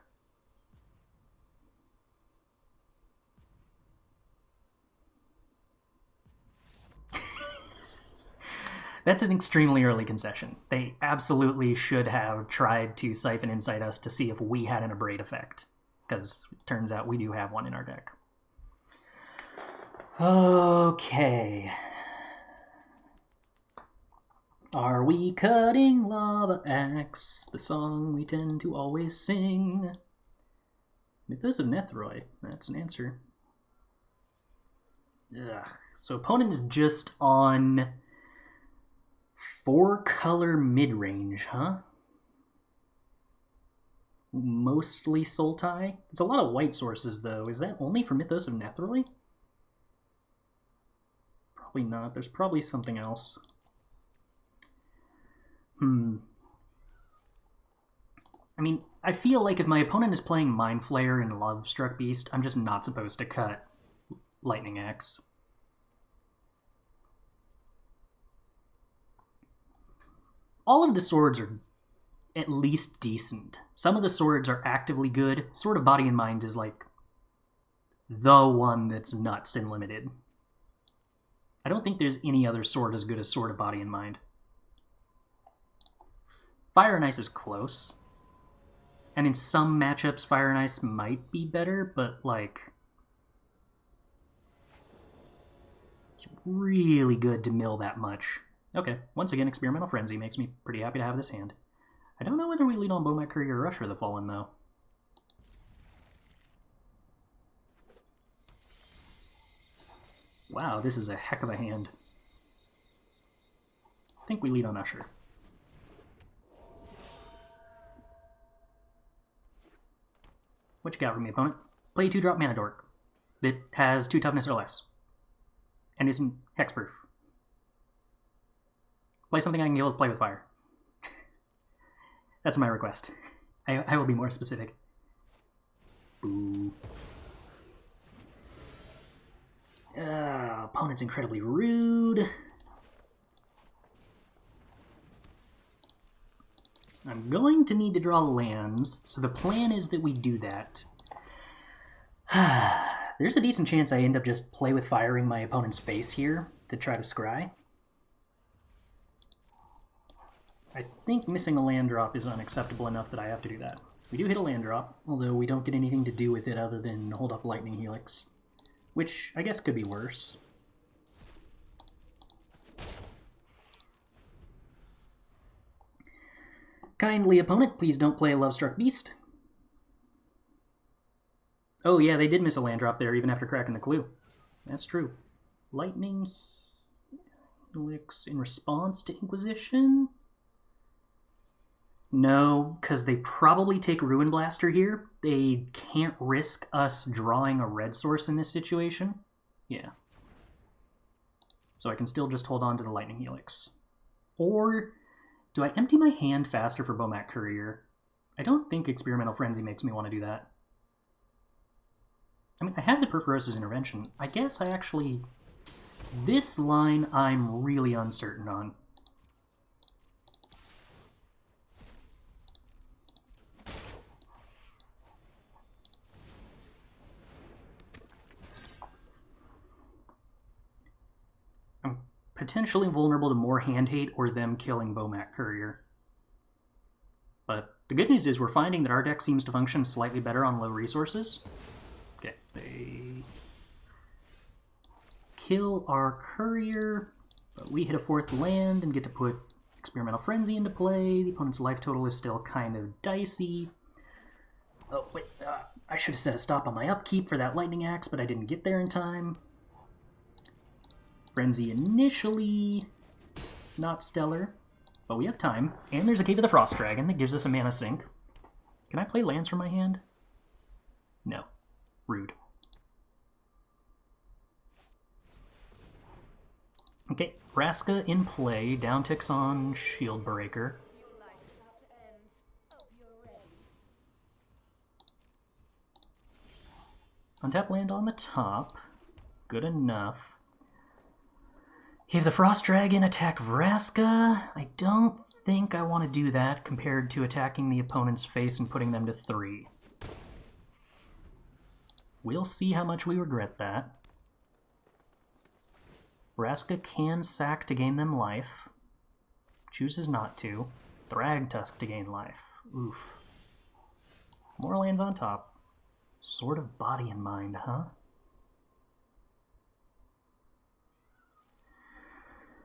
That's an extremely early concession. They absolutely should have tried to Siphon Insight us to see if we had an Abrade effect. Because it turns out we do have one in our deck. Okay. Are we cutting Lava Axe? The song we tend to always sing. Mythos of Nethroi. That's an answer. Ugh. So opponent is just on 4-color mid-range, huh? Mostly Sultai. It's a lot of white sources, though. Is that only for Mythos of Nethroi? Probably not. There's probably something else. I mean, I feel like if my opponent is playing Mind Flayer and Lovestruck Beast, I'm just not supposed to cut Lightning Axe. All of the swords are at least decent. Some of the swords are actively good. Sword of Body and Mind is like the one that's nuts and limited. I don't think there's any other sword as good as Sword of Body and Mind. Fire and Ice is close. And in some matchups, Fire and Ice might be better, but like... it's really good to mill that much. Okay, once again, Experimental Frenzy makes me pretty happy to have this hand. I don't know whether we lead on Bomat Courier or Usher the Fallen, though. Wow, this is a heck of a hand. I think we lead on Usher. What you got from me, opponent? Play a 2-drop Mana Dork that has 2 toughness or less. And isn't hexproof. Play something I can kill with Play with Fire. That's my request. I will be more specific. Boo. Opponent's incredibly rude. I'm going to need to draw lands, so the plan is that we do that. There's a decent chance I end up just Play with Firing my opponent's face here to try to scry. I think missing a land drop is unacceptable enough that I have to do that. We do hit a land drop, although we don't get anything to do with it other than hold up Lightning Helix, which I guess could be worse. Kindly opponent, please don't play a Love-Struck Beast. Oh yeah, they did miss a land drop there even after cracking the clue. That's true. Lightning Helix in response to Inquisition? No, because they probably take Ruin Blaster here. They can't risk us drawing a red source in this situation. Yeah. So I can still just hold on to the Lightning Helix. Or do I empty my hand faster for Bomat Courier? I don't think Experimental Frenzy makes me want to do that. I mean, I have the Perforos's Intervention. I guess I actually... This line I'm really uncertain on. I'm potentially vulnerable to more hand hate or them killing Bomat Courier. But the good news is we're finding that our deck seems to function slightly better on low resources. Okay, they kill our Courier, but we hit a 4th land and get to put Experimental Frenzy into play. The opponent's life total is still kind of dicey. Oh, wait, I should have set a stop on my upkeep for that Lightning Axe, but I didn't get there in time. Frenzy initially not stellar, but we have time. And there's a Cave of the Frost Dragon that gives us a mana sink. Can I play lands from my hand? No. Rude. Okay, Vraska in play. Down ticks on Shield Breaker. Untap land on the top. Good enough. Have the Frost Dragon attack Vraska. I don't think I want to do that compared to attacking the opponent's face and putting them to 3. We'll see how much we regret that. Vraska can sack to gain them life. Chooses not to. Thragtusk to gain life. Oof. More lands on top. Sword of Body and Mind, huh?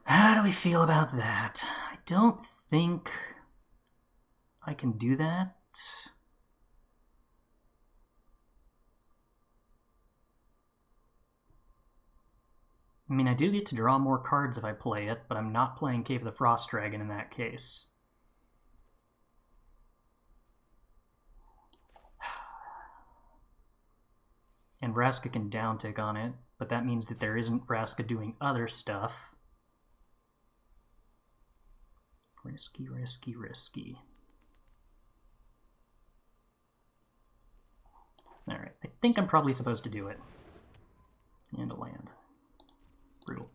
How do we feel about that? I don't think I can do that. I mean, I do get to draw more cards if I play it, but I'm not playing Cave of the Frost Dragon in that case. And Vraska can downtick on it, but that means that there isn't Vraska doing other stuff. Risky, risky, risky. Alright, I think I'm probably supposed to do it. And a land. Brutal.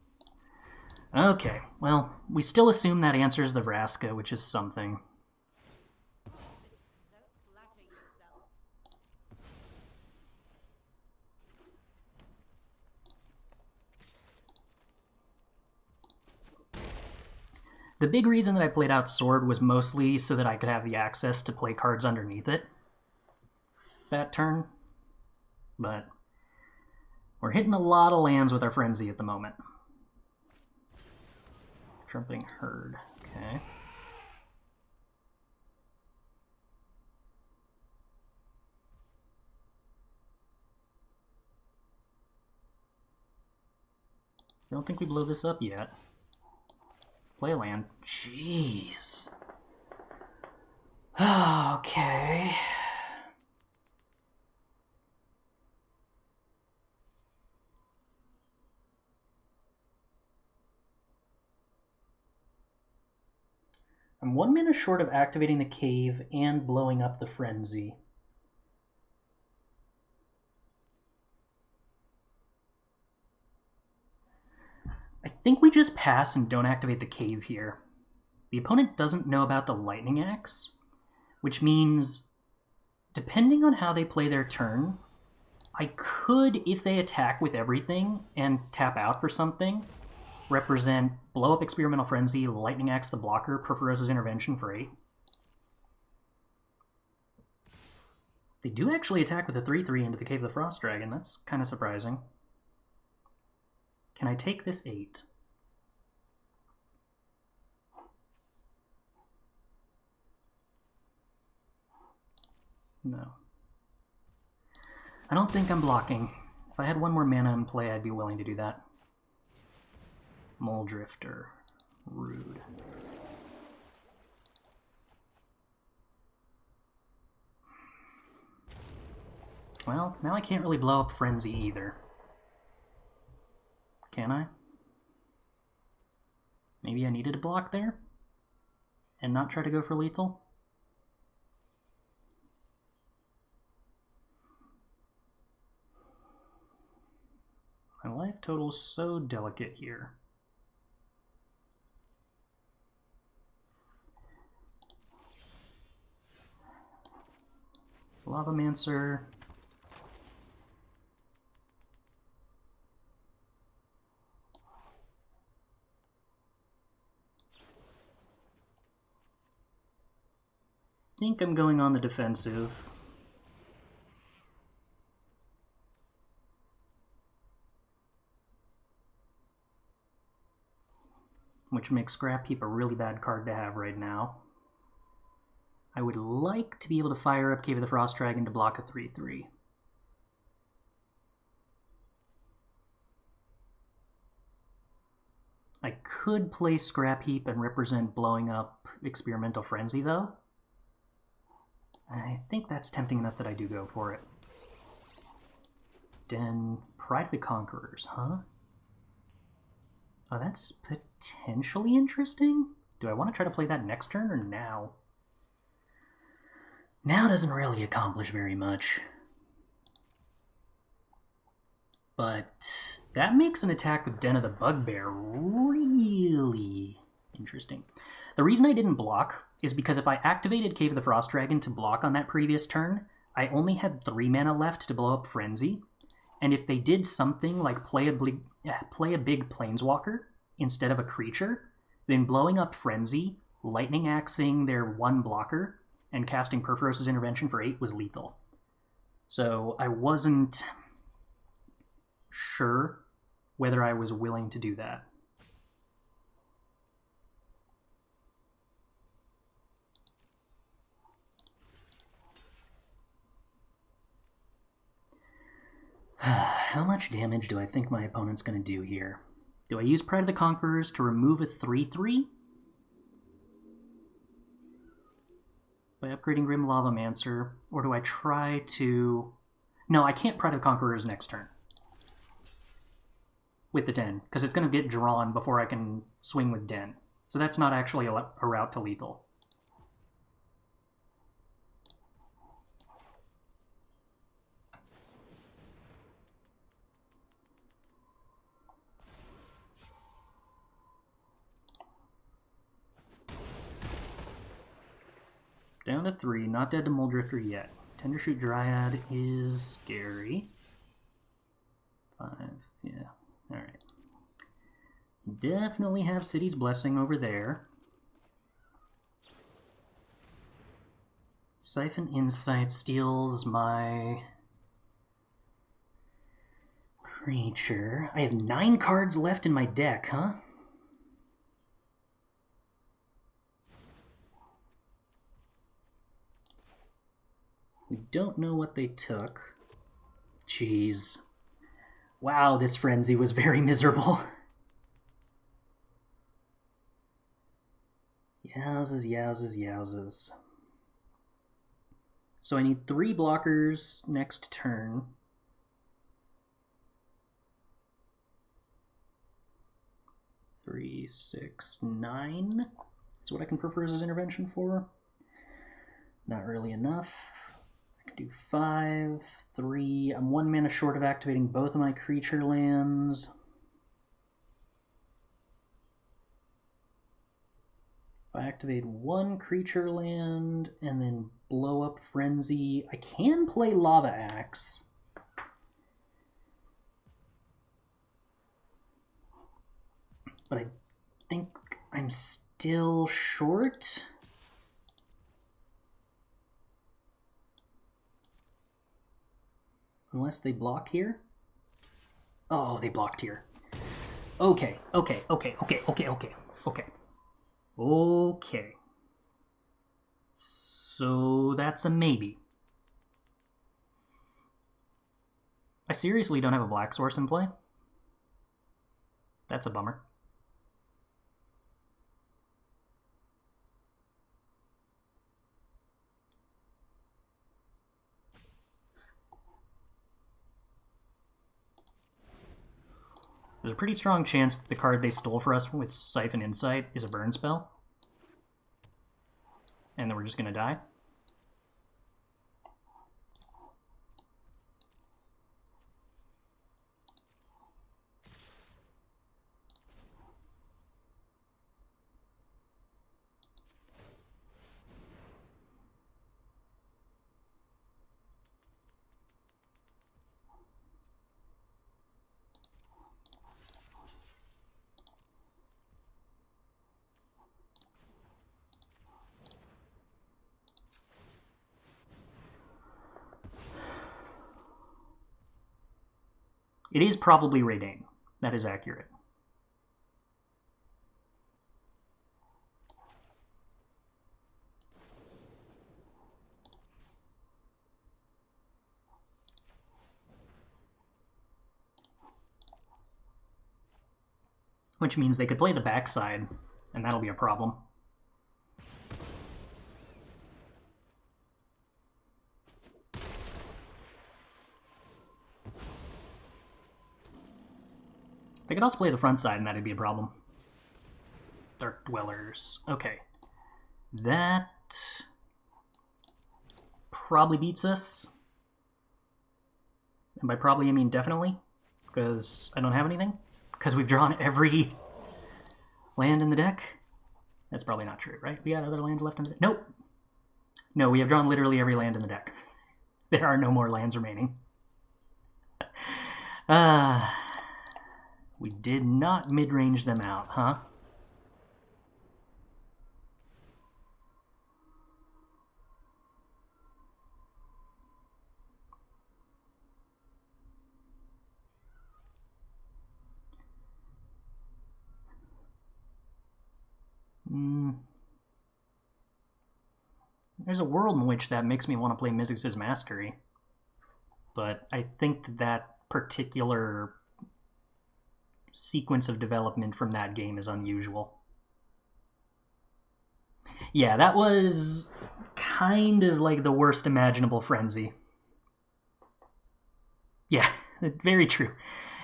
Okay, well, we still assume that answers the Vraska, which is something. The big reason that I played out Sword was mostly so that I could have the access to play cards underneath it that turn. But we're hitting a lot of lands with our Frenzy at the moment. Trumpeting Herd, okay. I don't think we blow this up yet. Play a land. Jeez. Okay. I'm 1 mana short of activating the cave and blowing up the Frenzy. I think we just pass and don't activate the cave here. The opponent doesn't know about the Lightning Axe, which means, depending on how they play their turn, I could, if they attack with everything and tap out for something, represent Blow Up Experimental Frenzy, Lightning Axe the blocker, Perforos's Intervention for 8. They do actually attack with a 3/3 into the Cave of the Frost Dragon. That's kind of surprising. Can I take this 8? No. I don't think I'm blocking. If I had one more mana in play, I'd be willing to do that. Mole Drifter. Rude. Well, now I can't really blow up Frenzy either. Can I? Maybe I needed a block there? And not try to go for lethal? My life total's so delicate here. Lavamancer. I think I'm going on the defensive. Which makes Scrap Heap a really bad card to have right now. I would like to be able to fire up Cave of the Frost Dragon to block a 3/3. I could play Scrap Heap and represent blowing up Experimental Frenzy, though. I think that's tempting enough that I do go for it. Den, Pride of the Conquerors, huh? Oh, that's potentially interesting. Do I want to try to play that next turn or now? Now doesn't really accomplish very much. But that makes an attack with Den of the Bugbear really interesting. The reason I didn't block is because if I activated Cave of the Frost Dragon to block on that previous turn, I only had 3 mana left to blow up Frenzy. And if they did something like play a big Planeswalker instead of a creature, then blowing up Frenzy, Lightning Axing their 1 blocker, and casting Perforos's Intervention for 8 was lethal. So I wasn't sure whether I was willing to do that. How much damage do I think my opponent's going to do here? Do I use Pride of the Conquerors to remove a 3/3? By upgrading Grim Lavamancer, or do I try to... No, I can't Pride of the Conquerors next turn. With the Den, because it's going to get drawn before I can swing with Den. So that's not actually a route to lethal. Down to 3, not dead to Mole Drifter yet. Tendershoot Dryad is scary. 5, yeah, alright. Definitely have City's Blessing over there. Siphon Insight steals my creature. I have 9 cards left in my deck, huh? We don't know what they took. Jeez. Wow, this Frenzy was very miserable. Yowzes, yowzes, yowzes. So I need 3 blockers next turn. Three, 6, 9. That's what I can prefer as intervention for. Not really enough. I can do 5, 3. I'm 1 mana short of activating both of my creature lands. If I activate 1 creature land and then blow up Frenzy, I can play Lava Axe. But I think I'm still short. Unless they block here. Oh, they blocked here. Okay. Okay. So that's a maybe. I seriously don't have a black source in play. That's a bummer. There's a pretty strong chance that the card they stole for us with Siphon Insight is a burn spell. And then we're just going to die. It is probably Raydane. That is accurate. Which means they could play the backside, and that'll be a problem. They could also play the front side, and that'd be a problem. Dark Dwellers. Okay. That probably beats us. And by probably, I mean definitely, because I don't have anything. Because we've drawn every land in the deck. That's probably not true, right? We got other lands left in the deck? Nope. No, we have drawn literally every land in the deck. There are no more lands remaining. We did not mid-range them out, huh? There's a world in which that makes me want to play Mizzix's Mastery. But I think that particular sequence of development from that game is unusual. Yeah, that was kind of like the worst imaginable frenzy. Yeah, very true.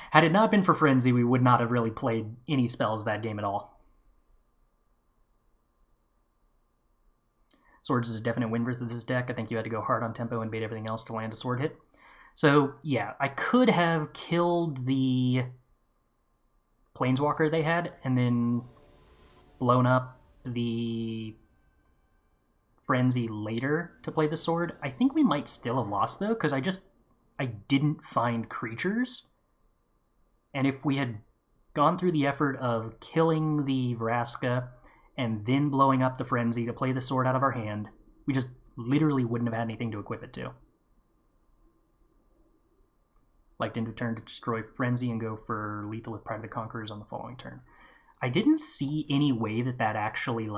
Had it not been for Frenzy, we would not have really played any spells that game at all. Swords is a definite win versus this deck. I think you had to go hard on tempo and bait everything else to land a sword hit. So, yeah, I could have killed the Planeswalker they had and then blown up the Frenzy later to play the sword. I think we might still have lost, though, because I didn't find creatures. And if we had gone through the effort of killing the Vraska and then blowing up the Frenzy to play the sword out of our hand, we just literally wouldn't have had anything to equip it to. Like to turn to destroy Frenzy and go for lethal with Pride of the Conquerors on the following turn. I didn't see any way that actually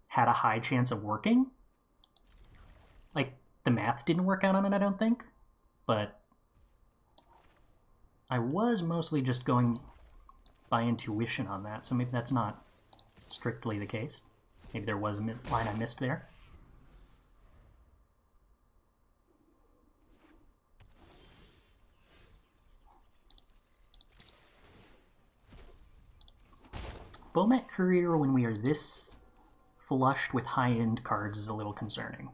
had a high chance of working. The math didn't work out on it, I don't think. But I was mostly just going by intuition on that, so maybe that's not strictly the case. Maybe there was a line I missed there. Bomet Courier, when we are this flushed with high-end cards, is a little concerning.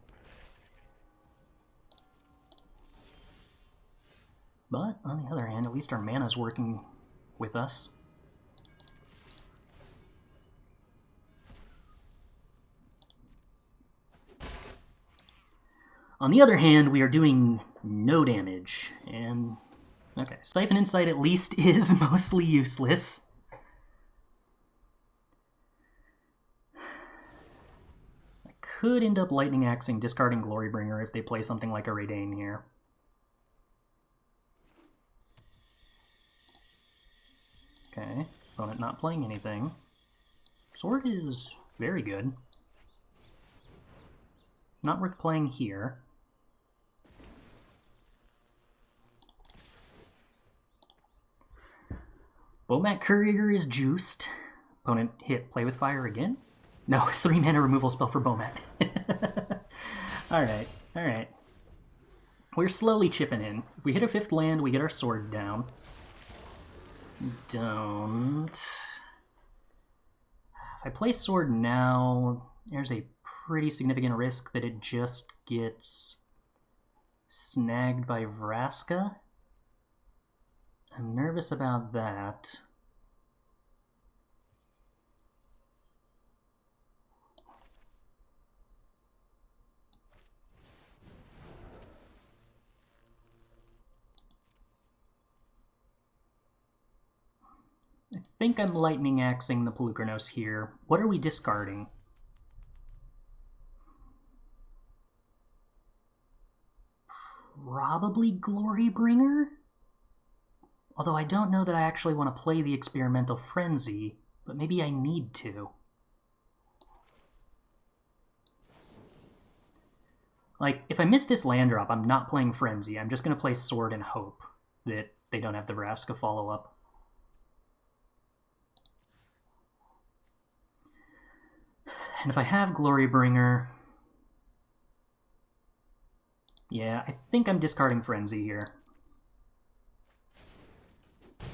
But, on the other hand, at least our mana's working with us. On the other hand, we are doing no damage, and... okay, Siphon Insight at least is mostly useless. I could end up Lightning Axing, discarding Glorybringer if they play something like a Raydane here. Okay, opponent not playing anything. Sword is very good. Not worth playing here. Bomat Courier is juiced. Opponent hit play with fire again? No, 3 mana removal spell for Bomat. Alright, alright. We're slowly chipping in. If we hit a 5th land, we get our sword down. Don't. If I play sword now, there's a pretty significant risk that it just gets snagged by Vraska. I'm nervous about that. I think I'm lightning axing the Pelucranos here. What are we discarding? Probably Glorybringer? Although I don't know that I actually want to play the Experimental Frenzy, but maybe I need to. Like, if I miss this land drop, I'm not playing Frenzy. I'm just going to play Sword and hope that they don't have the Vraska follow-up. And if I have Glorybringer... yeah, I think I'm discarding Frenzy here.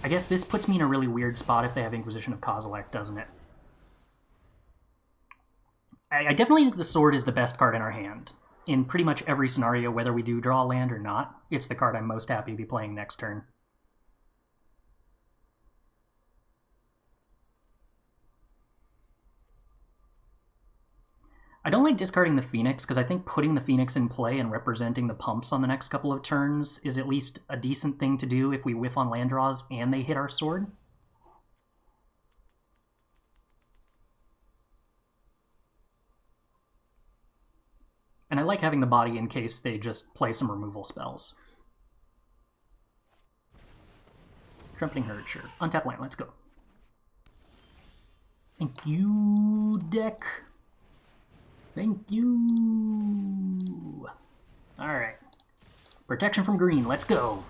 I guess this puts me in a really weird spot if they have Inquisition of Kozilek, doesn't it? I definitely think the Sword is the best card in our hand. In pretty much every scenario, whether we do draw a land or not, it's the card I'm most happy to be playing next turn. I don't like discarding the Phoenix, because I think putting the Phoenix in play and representing the pumps on the next couple of turns is at least a decent thing to do if we whiff on land draws and they hit our sword. And I like having the body in case they just play some removal spells. Trumpeting Herd, sure. Untap land, let's go. Thank you, deck. Thank you. Alright. Protection from green, let's go.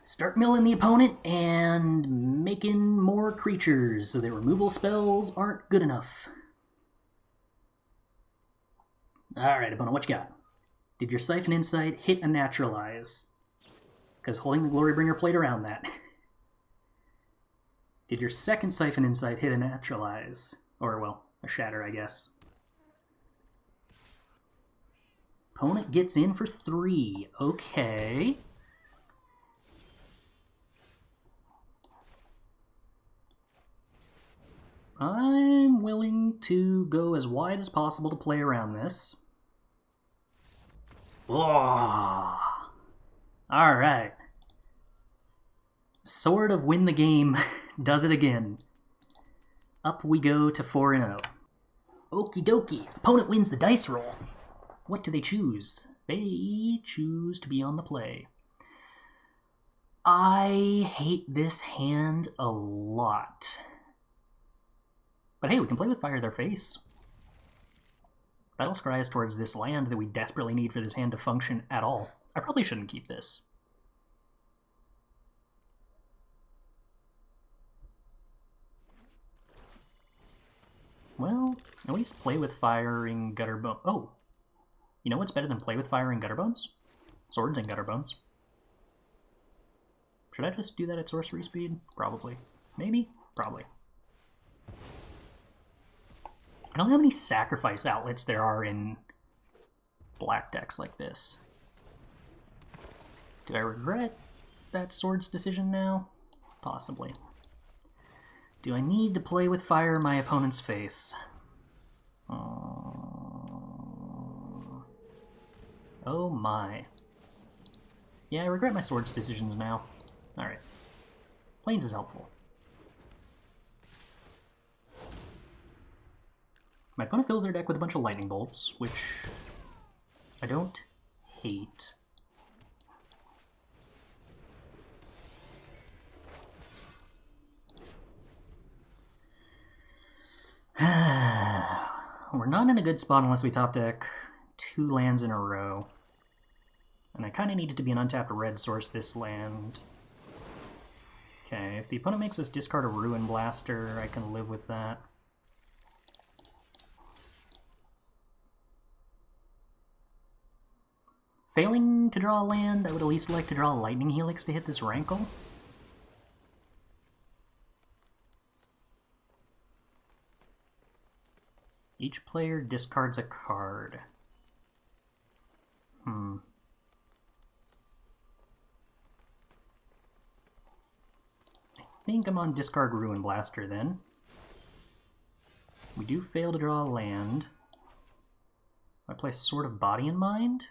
Start milling the opponent and making more creatures so that removal spells aren't good enough. Alright, opponent, what you got? Did your Siphon Insight hit a Naturalize? Because holding the Glorybringer played around that. Did your second Siphon Insight hit a Naturalize? Or, well, a Shatter, I guess. Opponent gets in for 3. Okay. I'm willing to go as wide as possible to play around this. Oh. Alright. Sword of Win the Game does it again. Up we go to 4-0. Okie dokie. Opponent wins the dice roll. What do they choose? They choose to be on the play. I hate this hand a lot. But hey, we can play with Fire their face. Battle Scry is towards this land that we desperately need for this hand to function at all. I probably shouldn't keep this. Well, at least play with firing Gutterbones. Oh, you know what's better than play with firing Gutterbones? Swords and Gutterbones. Should I just do that at sorcery speed? Probably. Maybe? Probably. I don't know how many sacrifice outlets there are in black decks like this. Do I regret that Sword's decision now? Possibly. Do I need to play with fire in my opponent's face? Oh my. Yeah, I regret my Sword's decisions now. Alright. Plains is helpful. My opponent fills their deck with a bunch of lightning bolts, which I don't hate. We're not in a good spot unless we top deck 2 lands in a row. And I kind of need it to be an untapped red source this land. Okay, if the opponent makes us discard a Ruin Blaster, I can live with that. Failing to draw a land, I would at least like to draw a Lightning Helix to hit this Rankle. Each player discards a card. I think I'm on discard Ruin Blaster then. We do fail to draw a land. I play Sword of Body and Mind.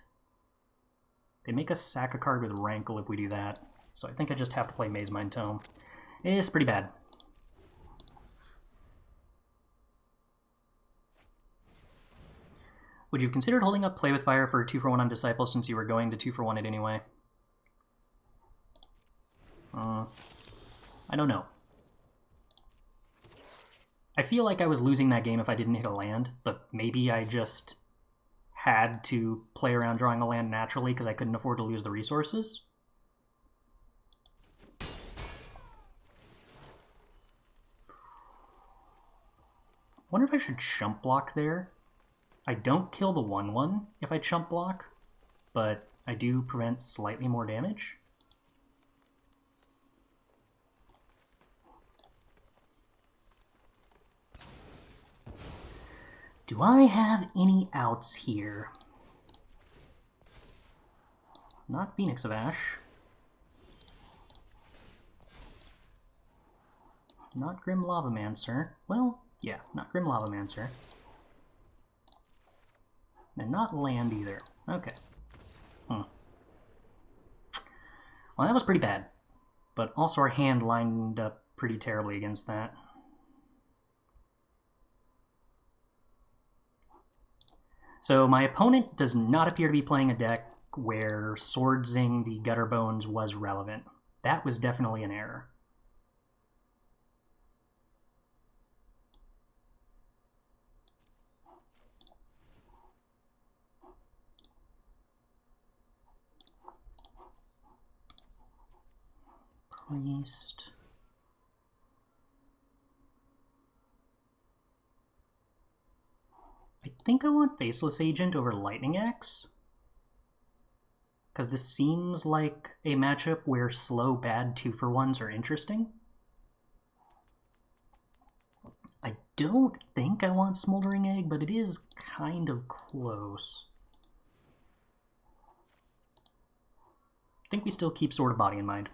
They make us sack a card with Rankle if we do that, so I think I just have to play Maze Mind Tome. It's pretty bad. Would you have considered holding up Play with Fire for a 2-for-1 on Disciple since you were going to 2-for-1 it anyway? I don't know. I feel like I was losing that game if I didn't hit a land, but maybe I just had to play around drawing a land naturally because I couldn't afford to lose the resources. Wonder if I should chump block there. I don't kill the 1/1 if I chump block, but I do prevent slightly more damage. Do I have any outs here? Not Phoenix of Ash. Not Grim Lavamancer. Well, yeah, not Grim Lavamancer. And not land either. Okay. Well, that was pretty bad. But also our hand lined up pretty terribly against that. So my opponent does not appear to be playing a deck where Swordsing the Gutter Bones was relevant. That was definitely an error. Priest. I think I want Faceless Agent over Lightning Axe. Because this seems like a matchup where slow, bad 2-for-1s are interesting. I don't think I want Smoldering Egg, but it is kind of close. I think we still keep Sword of Body in mind.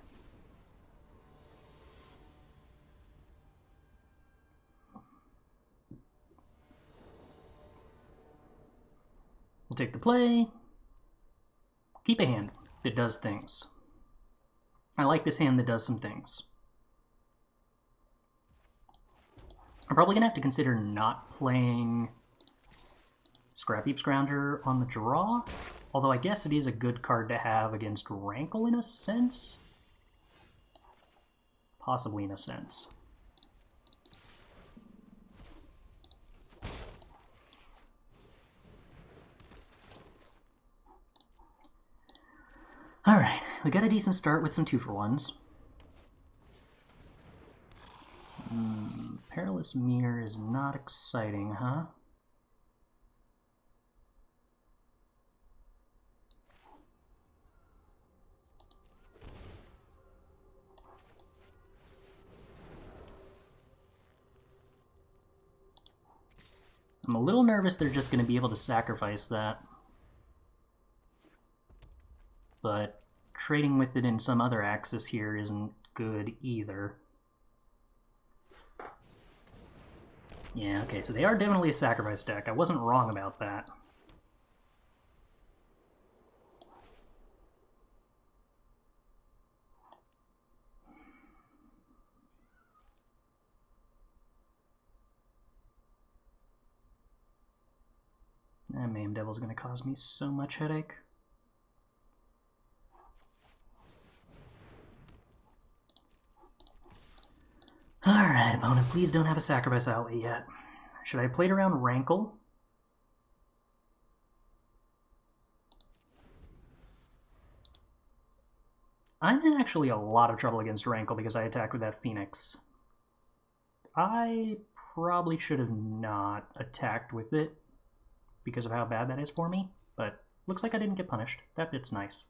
We'll take the play. Keep a hand that does things. I like this hand that does some things. I'm probably going to have to consider not playing Scrap Heap Scrounger on the draw, although I guess it is a good card to have against Rankle in a sense. Possibly in a sense. Alright, we got a decent start with some 2-for-1s. Perilous Mirror is not exciting, huh? I'm a little nervous they're just going to be able to sacrifice that. But trading with it in some other axis here isn't good either. Yeah, okay, so they are definitely a sacrifice deck. I wasn't wrong about that. That Mayhem Devil's going to cause me so much headache. Alright, opponent, please don't have a sacrifice outlay yet. Should I have played around Rankle? I'm in actually a lot of trouble against Rankle because I attacked with that Phoenix. I probably should have not attacked with it because of how bad that is for me, but looks like I didn't get punished. That bit's nice.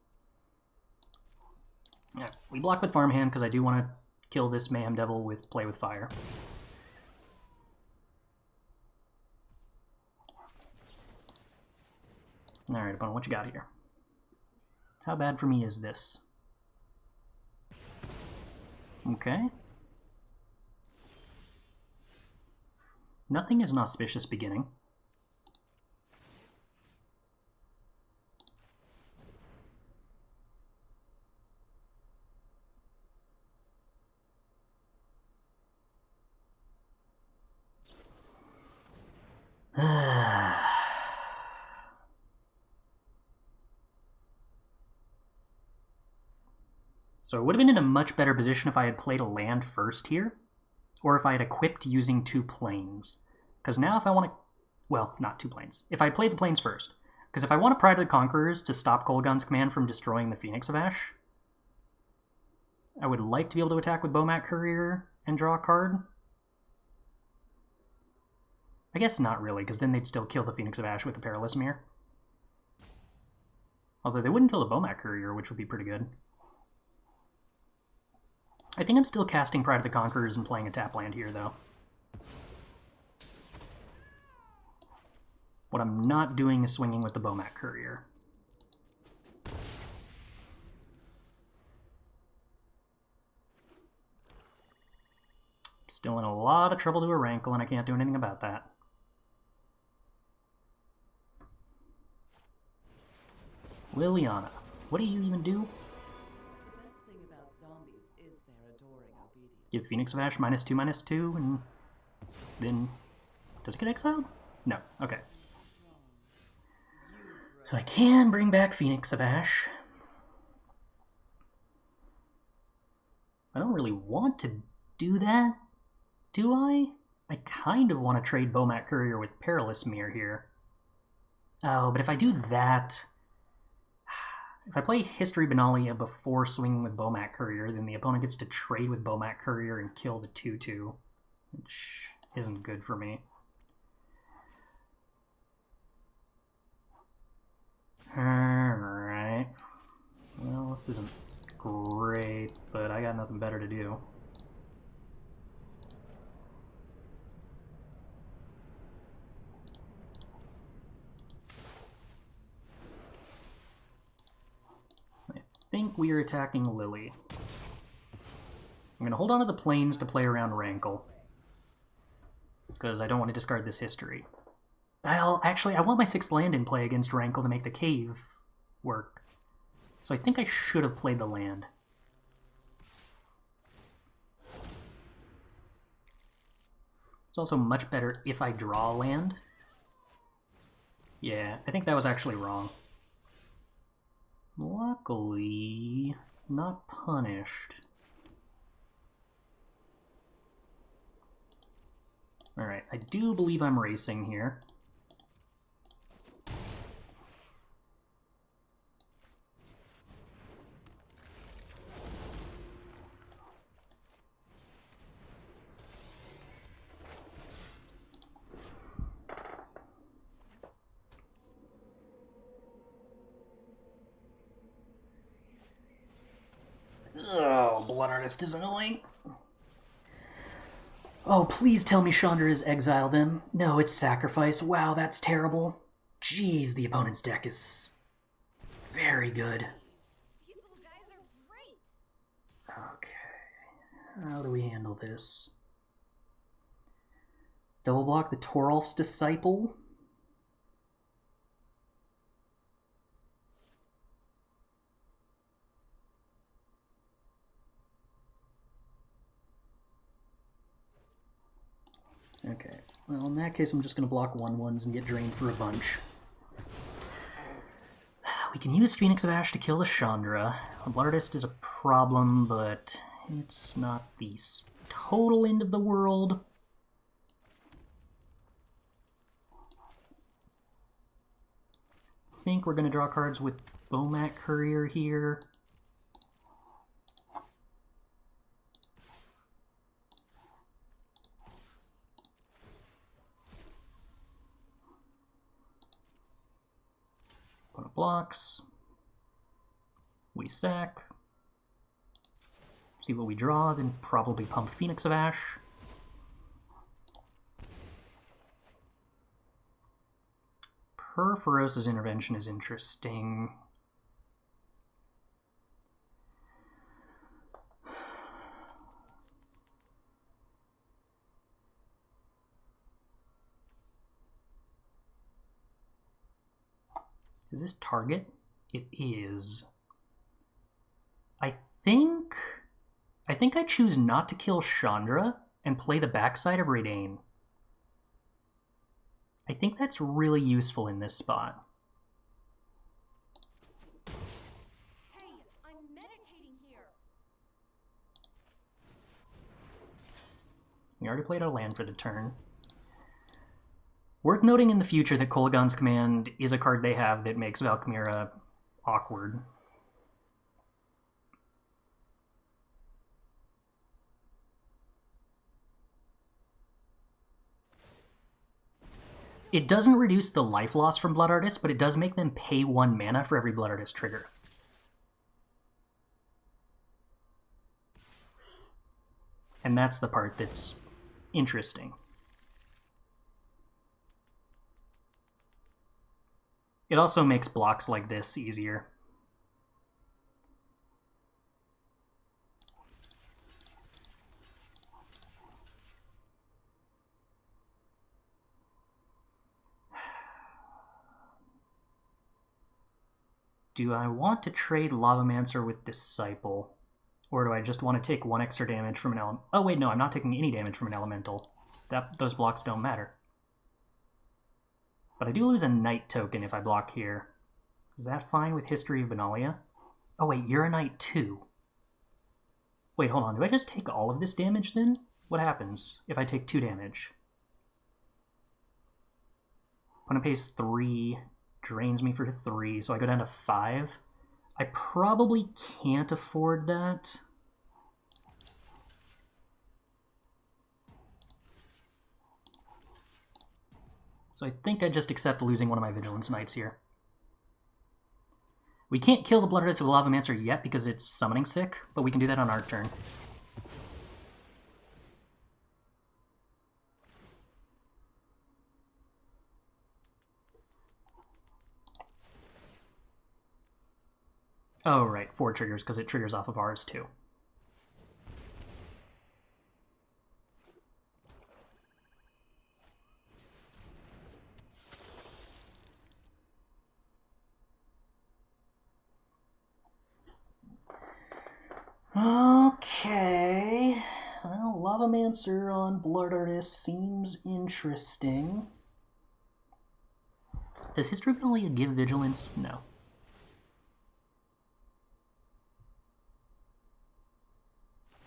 Yeah, we block with Farmhand because I do want to kill this Mayhem Devil with Play with Fire. Alright, opponent, what you got here? How bad for me is this? Okay. Nothing is an auspicious beginning. So I would have been in a much better position if I had played a land first here, or if I had equipped using 2 planes. Because now if I want to... Well, not 2 planes. If I played the planes first. Because if I want to Pride of the Conquerors to stop Kolaghan's command from destroying the Phoenix of Ash, I would like to be able to attack with Bomat Courier and draw a card. I guess not really, because then they'd still kill the Phoenix of Ash with the Perilous Mirror. Although they wouldn't kill the Bomat Courier, which would be pretty good. I think I'm still casting Pride of the Conquerors and playing a tap land here, though. What I'm not doing is swinging with the Bomat Courier. Still in a lot of trouble to a Rankle, and I can't do anything about that. Liliana, what do you even do? Give Phoenix of Ash -2/-2, and then... Does it get exiled? No. Okay. So I can bring back Phoenix of Ash. I don't really want to do that, do I? I kind of want to trade Bomat Courier with Perilous Mirror here. Oh, but if I do that... If I play History Benalia before swinging with Bomat Courier, then the opponent gets to trade with Bomat Courier and kill the 2/2, which isn't good for me. Alright. Well, this isn't great, but I got nothing better to do. I think we are attacking Lily. I'm going to hold on to the planes to play around Rankle, because I don't want to discard this history. Actually, I want my 6th land in play against Rankle to make the cave work. So I think I should have played the land. It's also much better if I draw land. Yeah, I think that was actually wrong. Luckily, not punished. Alright, I do believe I'm racing here. Oh, Blood Artist is annoying. Oh, please tell me Chandra has exiled them. No, it's Sacrifice. Wow, that's terrible. Jeez, the opponent's deck is very good. These little guys are great. Okay, how do we handle this? Double block the Torolf's Disciple. Okay, well in that case I'm just going to block 1/1s and get drained for a bunch. We can use Phoenix of Ash to kill the Chandra. A Blood Artist is a problem, but it's not the total end of the world. I think we're going to draw cards with Bomat Courier here. blocks. We sack. See what we draw, then probably pump Phoenix of Ash. Perforos' intervention is interesting. Is this target? It is. I think I choose not to kill Chandra and play the backside of Redain. I think that's really useful in this spot. Hey, I'm meditating here. We already played our land for the turn. Worth noting in the future that Kolaghan's Command is a card they have that makes Valkmira awkward. It doesn't reduce the life loss from Blood Artist, but it does make them pay 1 mana for every Blood Artist trigger. And that's the part that's interesting. It also makes blocks like this easier. Do I want to trade Lavamancer with Disciple? Or do I just want to take 1 extra damage from an element? Oh wait, no, I'm not taking any damage from an elemental. Those blocks don't matter. But I do lose a Knight token if I block here. Is that fine with History of Benalia? Oh wait, you're a Knight too. Wait, hold on, do I just take all of this damage then? What happens if I take 2 damage? Opponent pays 3, drains me for 3, so I go down to 5. I probably can't afford that. So I think I just accept losing one of my Vigilance Knights here. We can't kill the Blood Artist with Lavamancer yet because it's summoning sick, but we can do that on our turn. Oh, right, 4 triggers because it triggers off of ours too. Okay. Well, Lavamancer on Blood Artist seems interesting. Does History of Benalia give Vigilance? No.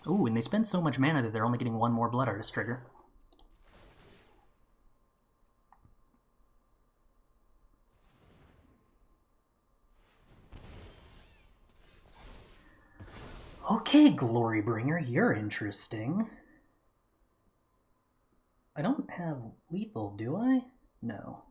Ooh, and they spend so much mana that they're only getting 1 more Blood Artist trigger. Okay, Glorybringer, you're interesting. I don't have lethal, do I? No.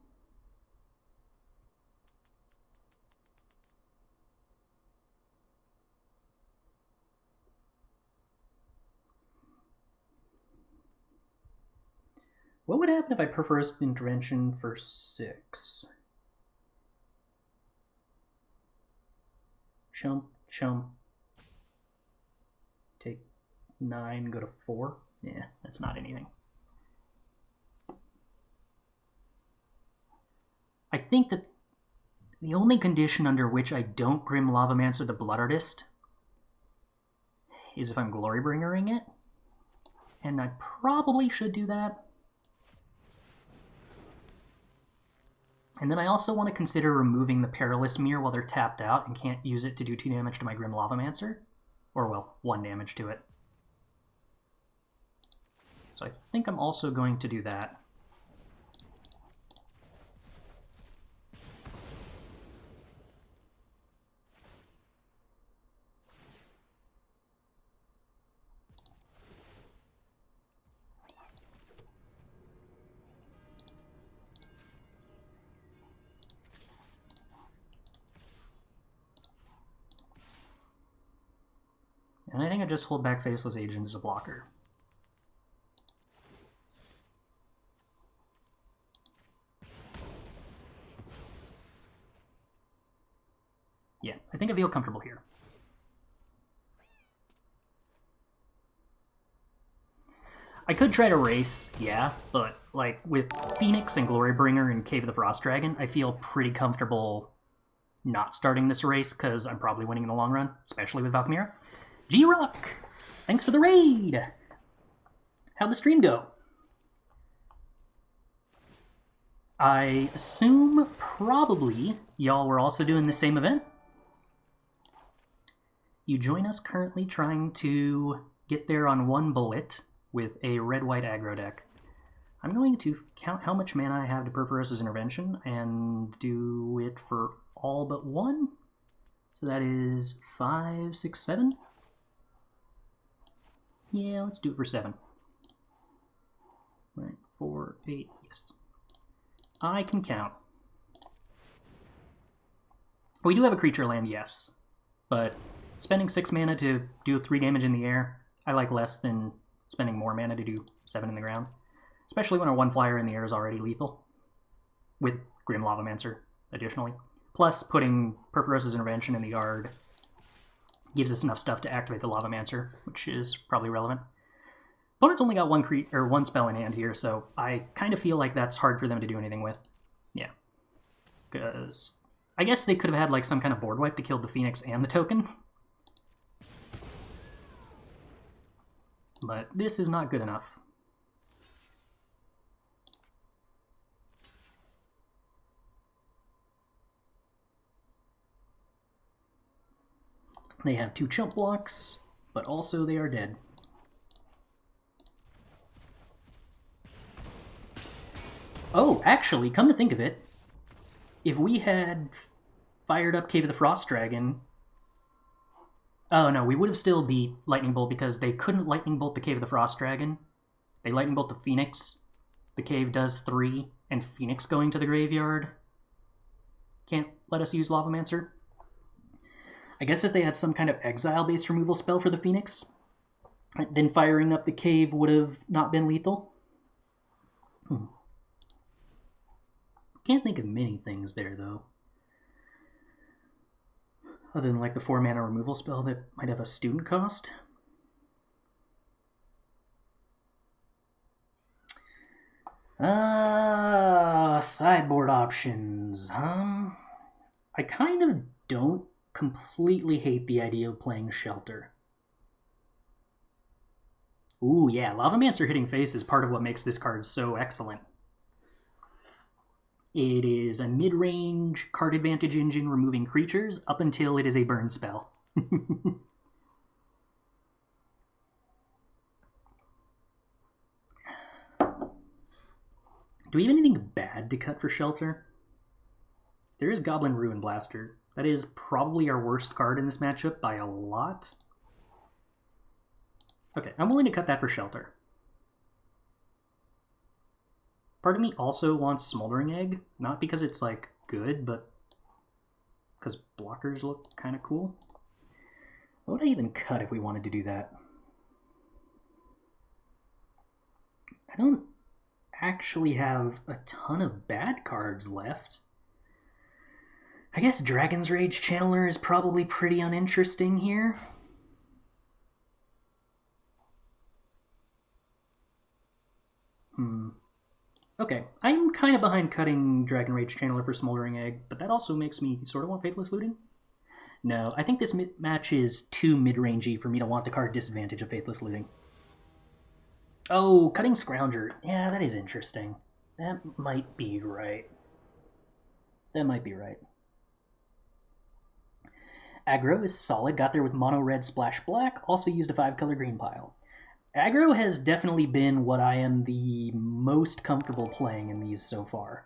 What would happen if I Perforos Intervention for 6? Chump, chump. Take 9, go to 4. Yeah, that's not anything. I think that the only condition under which I don't Grim Lavamancer the Blood Artist is if I'm Glorybringering it. And I probably should do that. And then I also want to consider removing the Perilous Mirror while they're tapped out and can't use it to do 2 damage to my Grim Lavamancer. Or, well, 1 damage to it. So I think I'm also going to do that. And I think I just hold back Faceless Agent as a blocker. Yeah, I think I feel comfortable here. I could try to race, yeah, but like with Phoenix and Glorybringer and Cave of the Frost Dragon, I feel pretty comfortable not starting this race because I'm probably winning in the long run, especially with Valkymira. G-Rock! Thanks for the raid! How'd the stream go? I assume probably y'all were also doing the same event. You join us currently trying to get there on one bullet with a red-white aggro deck. I'm going to count how much mana I have to Perforos's Intervention and do it for all but one. So that is 5, 6, 7. Yeah, let's do it for 7. Right, 4, 8, yes. I can count. We do have a creature land, yes, but spending 6 mana to do 3 damage in the air, I like less than spending more mana to do 7 in the ground. Especially when our 1-flyer in the air is already lethal. With Grim Lavamancer, additionally. Plus, putting Perforos's Intervention in the yard gives us enough stuff to activate the Lavamancer, which is probably relevant. Opponent's only got one spell in hand here, so I kind of feel like that's hard for them to do anything with. Yeah. Because I guess they could have had like some kind of board wipe that killed the Phoenix and the token. But this is not good enough. They have 2 chump blocks, but also they are dead. Oh, actually, come to think of it, if we had fired up Cave of the Frost Dragon... Oh no, we would have still beat Lightning Bolt because they couldn't Lightning Bolt the Cave of the Frost Dragon. They Lightning Bolt the Phoenix. The Cave does 3, and Phoenix going to the graveyard can't let us use Lavamancer. I guess if they had some kind of exile-based removal spell for the Phoenix, then firing up the Cave would have not been lethal. Can't think of many things there, though. Other than like the 4-mana removal spell that might have a student cost. Sideboard options. I kind of don't completely hate the idea of playing Shelter. Ooh, yeah, Lavamancer hitting face is part of what makes this card so excellent. It is a mid-range card advantage engine removing creatures up until it is a burn spell. Do we have anything bad to cut for Shelter? There is Goblin Ruin Blaster. That is probably our worst card in this matchup by a lot. Okay, I'm willing to cut that for Shelter. Part of me also wants Smoldering Egg, not because it's, like, good, but because blockers look kind of cool. What would I even cut if we wanted to do that? I don't actually have a ton of bad cards left. I guess Dragon's Rage Channeler is probably pretty uninteresting here. Okay, I'm kind of behind cutting Dragon Rage Channeler for Smoldering Egg, but that also makes me sort of want Faithless Looting. No, I think this match is too mid-rangey for me to want the card disadvantage of Faithless Looting. Oh, cutting Scrounger. Yeah, that is interesting. That might be right. That might be right. Aggro is solid, got there with mono red splash black, also used a 5-color green pile. Aggro has definitely been what I am the most comfortable playing in these so far.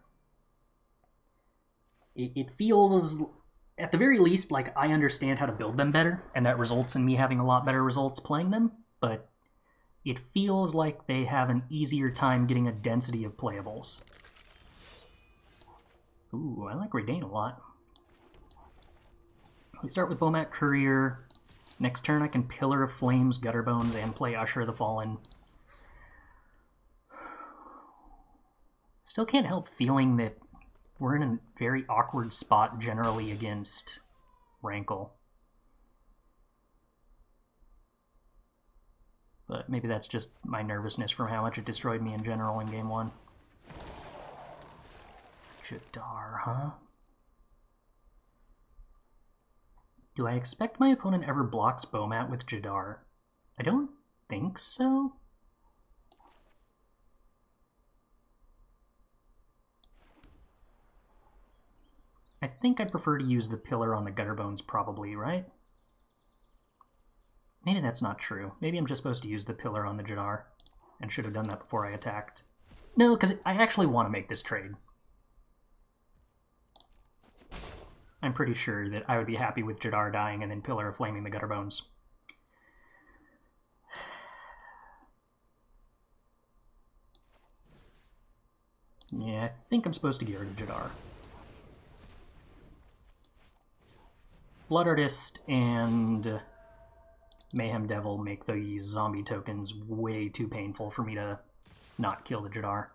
It feels, at the very least, like I understand how to build them better, and that results in me having a lot better results playing them, but it feels like they have an easier time getting a density of playables. Ooh, I like Redain a lot. We start with Bomat Courier. Next turn I can Pillar of Flames, Gutterbones, and play Usher the Fallen. Still can't help feeling that we're in a very awkward spot generally against Rankle. But maybe that's just my nervousness from how much it destroyed me in general in Game 1. Jadar, huh? Do I expect my opponent ever blocks Bomat with Jadar? I don't think so. I think I'd prefer to use the Pillar on the Gutterbones probably, right? Maybe that's not true. Maybe I'm just supposed to use the Pillar on the Jadar, and should have done that before I attacked. No, because I actually want to make this trade. I'm pretty sure that I would be happy with Jadar dying and then Pillar of Flaming the Gutterbones. Yeah, I think I'm supposed to get rid of Jadar. Blood Artist and Mayhem Devil make these zombie tokens way too painful for me to not kill the Jadar.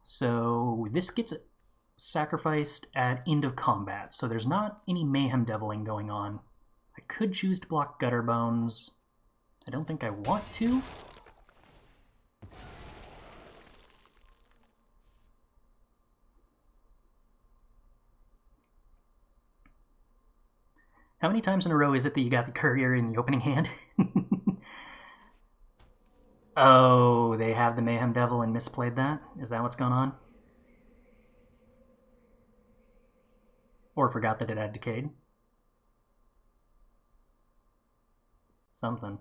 So this gets sacrificed at end of combat, so there's not any Mayhem Deviling going on. I could choose to block Gutterbones. I don't think I want to. How many times in a row is it that you got the Courier in the opening hand? Oh, they have the Mayhem Devil and misplayed that? Is that what's going on? Or forgot that it had Decayed? Something.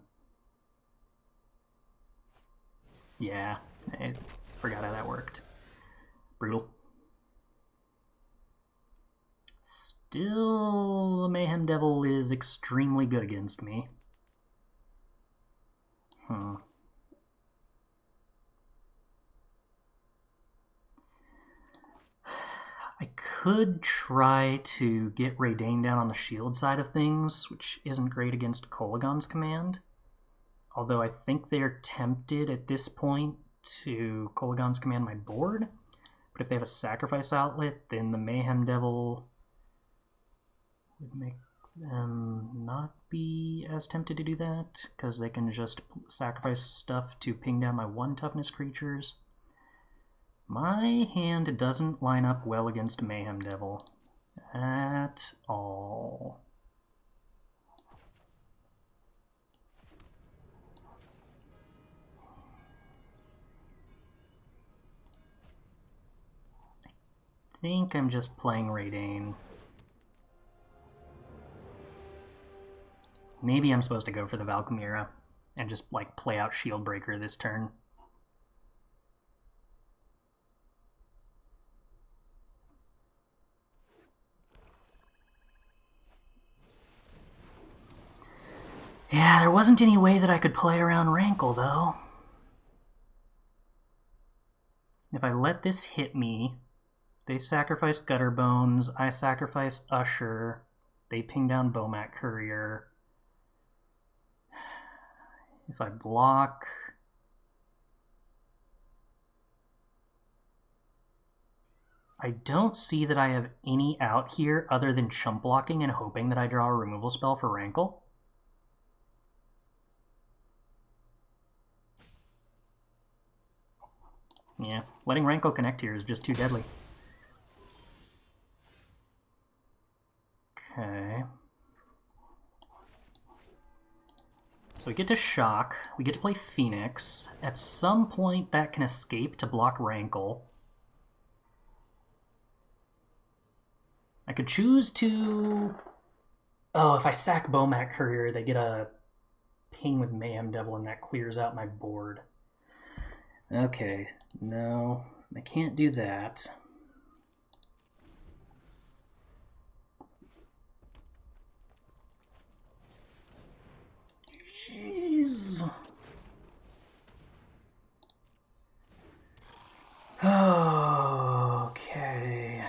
Yeah, I forgot how that worked. Brutal. Still, the Mayhem Devil is extremely good against me. I could try to get Raydane down on the shield side of things, which isn't great against Kolagon's command. Although I think they're tempted at this point to Kolagon's command my board. But if they have a sacrifice outlet, then the Mayhem Devil would make them not be as tempted to do that, because they can just sacrifice stuff to ping down my 1 toughness creatures. My hand doesn't line up well against Mayhem Devil at all. I think I'm just playing Raydane. Maybe I'm supposed to go for the Valkymira and just like play out Shieldbreaker this turn. Yeah, there wasn't any way that I could play around Rankle, though. If I let this hit me, they sacrifice Gutterbones, I sacrifice Usher, they ping down Bomat Courier. If I block... I don't see that I have any out here other than chump blocking and hoping that I draw a removal spell for Rankle. Yeah, letting Rankle connect here is just too deadly. Okay. So we get to Shock, we get to play Phoenix. At some point that can escape to block Rankle. I could choose to... Oh, if I sack Bomat Courier, they get a ping with Mayhem Devil and that clears out my board. Okay, no, I can't do that. Jeez. Okay.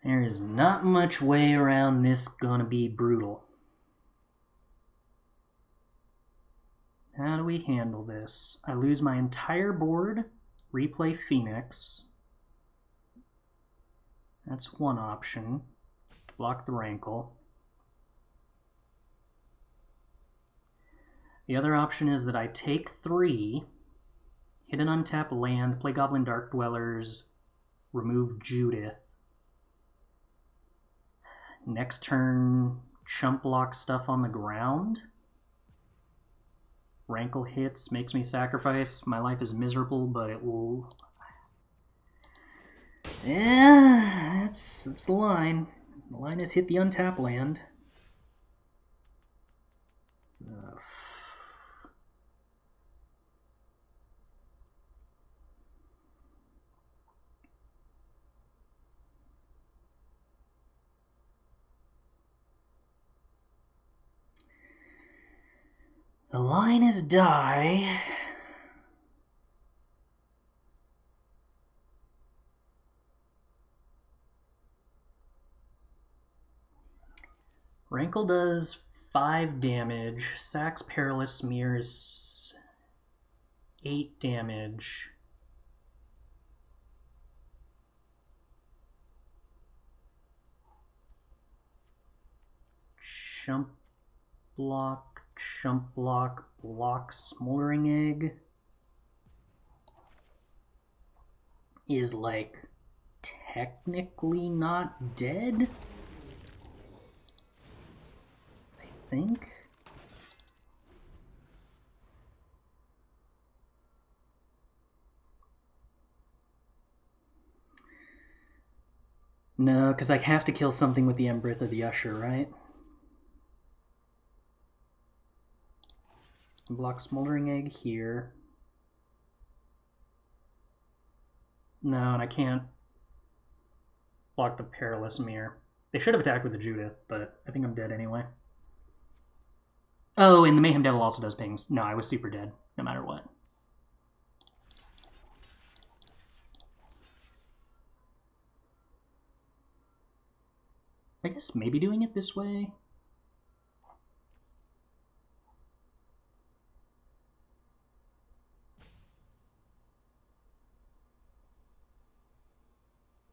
There is not much way around this gonna be brutal. How do we handle this? I lose my entire board, replay Phoenix. That's one option. Block the Rankle. The other option is that I take 3, hit an untapped land, play Goblin Dark Dwellers, remove Judith. Next turn, chump block stuff on the ground. Rankle hits, makes me sacrifice. My life is miserable, but it will... Yeah, that's the line. The line is hit the untap land. The line is die. Rankle does 5 damage. Sacks Perilous Smears 8 damage. Chump block, block Smoldering Egg is like technically not dead, I think. No, because I have to kill something with the Embrith of the Usher, right? Block Smoldering Egg here. No, and I can't block the Perilous Mirror. They should have attacked with the Judith, but I think I'm dead anyway. Oh, and the Mayhem Devil also does pings. No, I was super dead, no matter what. I guess maybe doing it this way.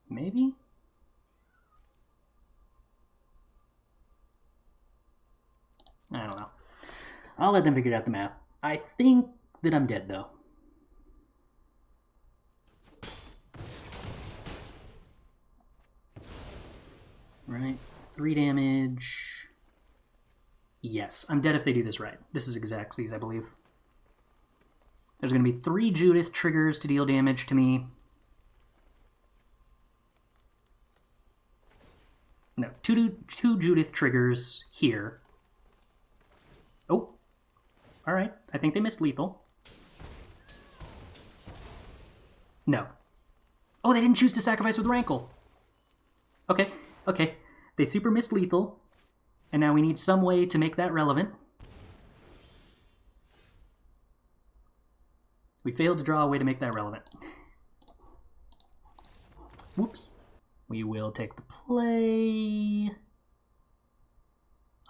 Maybe? I don't know. I'll let them figure out the math. I think that I'm dead, though. Right. 3 damage. Yes, I'm dead if they do this right. This is Exaxes, I believe. There's going to be 3 Judith triggers to deal damage to me. No, two Judith triggers here. Oh. Alright, I think they missed lethal. No. Oh, they didn't choose to sacrifice with Rankle. Okay, okay. They super missed lethal, and now we need some way to make that relevant. We failed to draw a way to make that relevant. Whoops. We will take the play.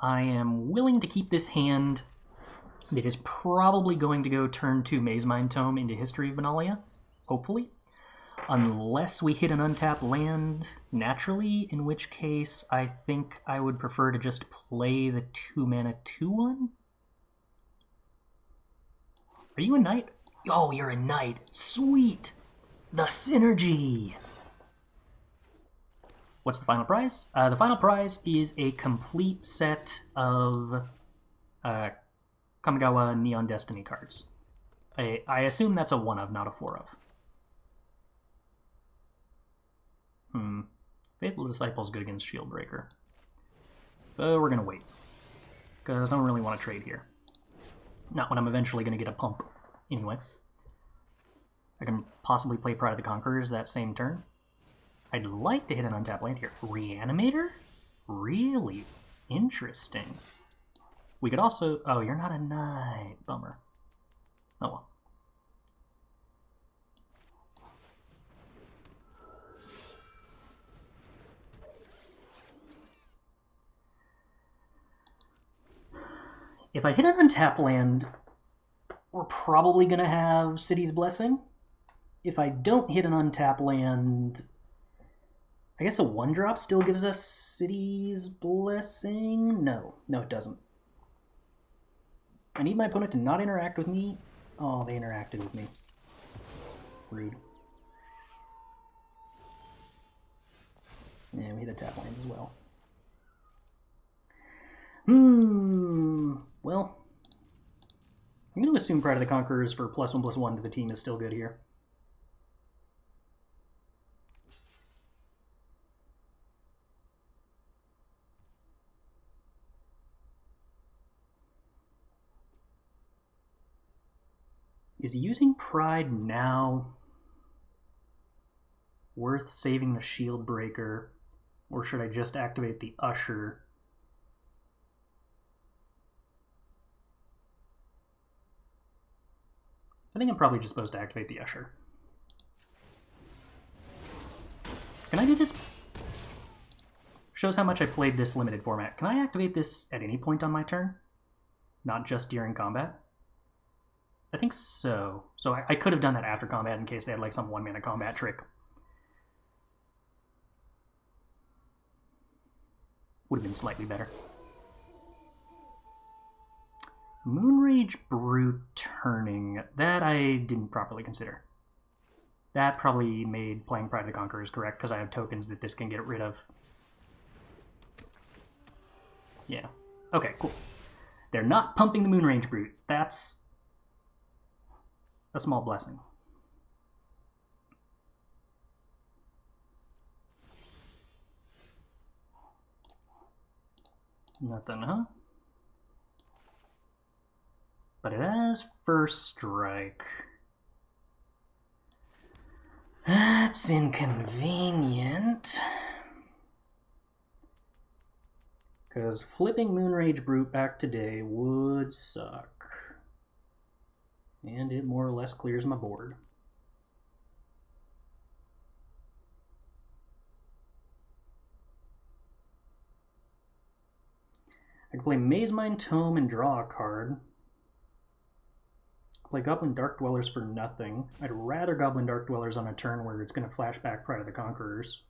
I am willing to keep this hand that is probably going to go turn 2 Maze Mind Tome into History of Benalia, hopefully. Unless we hit an untapped land naturally, in which case I think I would prefer to just play the 2-mana 2-1. Are you a knight? Oh, you're a knight. Sweet! The synergy! What's the final prize? The final prize is a complete set of Kamigawa Neon Destiny cards. I assume that's a 1 of, not a 4 of. Faithful Disciple's good against Shieldbreaker. So we're going to wait. Because I don't really want to trade here. Not when I'm eventually going to get a pump. Anyway. I can possibly play Pride of the Conquerors that same turn. I'd like to hit an untapped land here. Reanimator? Really interesting. We could also... Oh, you're not a knight. Bummer. Oh well. If I hit an untap land, we're probably going to have City's Blessing. If I don't hit an untap land, I guess a 1-drop still gives us City's Blessing? No, it doesn't. I need my opponent to not interact with me. Oh, they interacted with me. Rude. Yeah, we hit a tap land as well. Well, I'm going to assume Pride of the Conquerors for +1/+1 to the team is still good here. Is using Pride now worth saving the Shield Breaker, or should I just activate the Usher? I think I'm probably just supposed to activate the Usher. Can I do this? Shows how much I played this limited format. Can I activate this at any point on my turn? Not just during combat? I think so. So I could have done that after combat in case they had like some 1-mana combat trick. Would have been slightly better. Moonrage Brute turning. That I didn't properly consider. That probably made playing Pride of the Conquerors correct, because I have tokens that this can get rid of. Yeah. Okay, cool. They're not pumping the Moonrage Brute. That's a small blessing. Nothing, huh? But it has First Strike. That's inconvenient. Because flipping Moonrage Brute back today would suck. And it more or less clears my board. I can play Maze Mine Tome and draw a card. Play Goblin Dark Dwellers for nothing. I'd rather Goblin Dark Dwellers on a turn where it's going to flash back Pride of the Conquerors.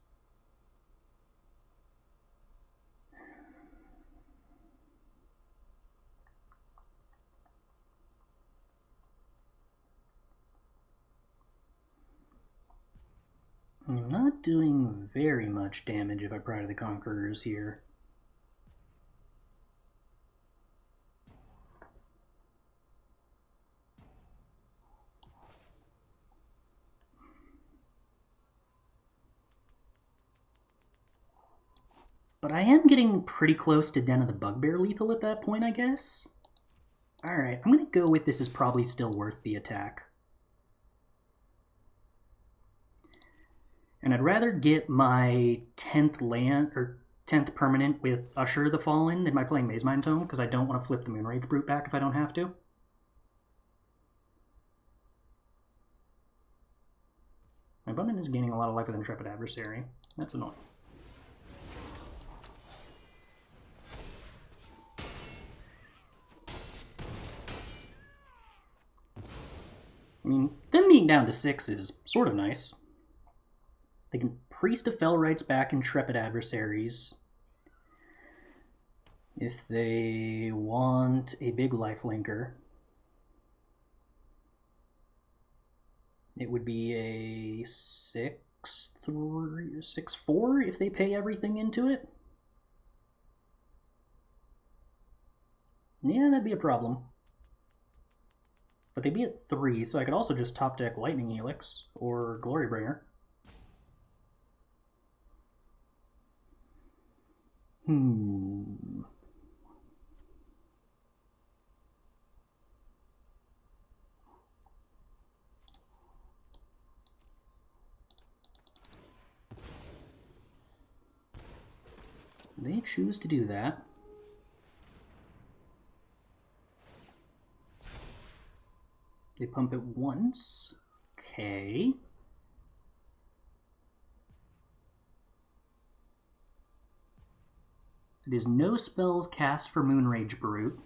I'm not doing very much damage if I Pride of the Conquerors here. But I am getting pretty close to Den of the Bugbear lethal at that point, I guess. Alright, I'm going to go with this is probably still worth the attack. And I'd rather get my 10th land, or 10th permanent with Usher the Fallen than by playing Maze Mine Tome, because I don't want to flip the Moonrage Brute back if I don't have to. My opponent is gaining a lot of life with Intrepid Adversary. That's annoying. I mean, them being down to 6 is sort of nice. They can Priest of Fellrights back Intrepid Adversaries. If they want a big lifelinker, it would be a 6/3, 6/4 if they pay everything into it. Yeah, that'd be a problem. But they'd be at 3, so I could also just top deck Lightning Helix or Glorybringer. They choose to do that. They pump it once. Okay. It is no spells cast for Moonrage Brute.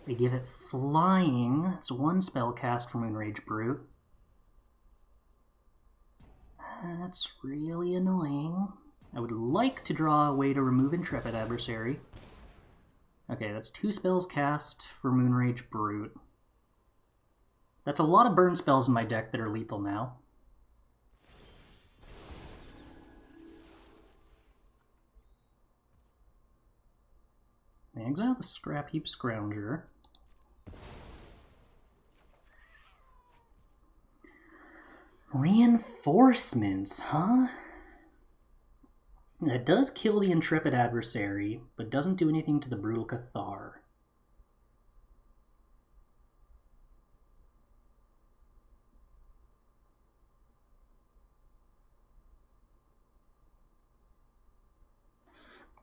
They give it flying. It's one spell cast for Moonrage Brute. That's really annoying. I would like to draw a way to remove Intrepid Adversary. Okay, that's 2 spells cast for Moonrage Brute. That's a lot of burn spells in my deck that are lethal now. Exile the Scrap Heap Scrounger. Reinforcements, huh? That does kill the Intrepid Adversary, but doesn't do anything to the Brutal Cathar.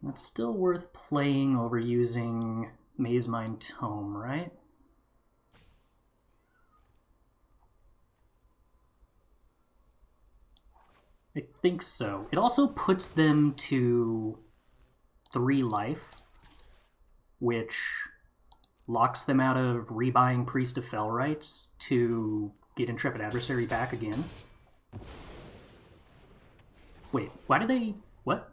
That's still worth playing over using Maze Mind Tome, right? I think so. It also puts them to 3 life, which locks them out of rebuying Priest of Fellrights to get Intrepid Adversary back again. Wait, why do they... what?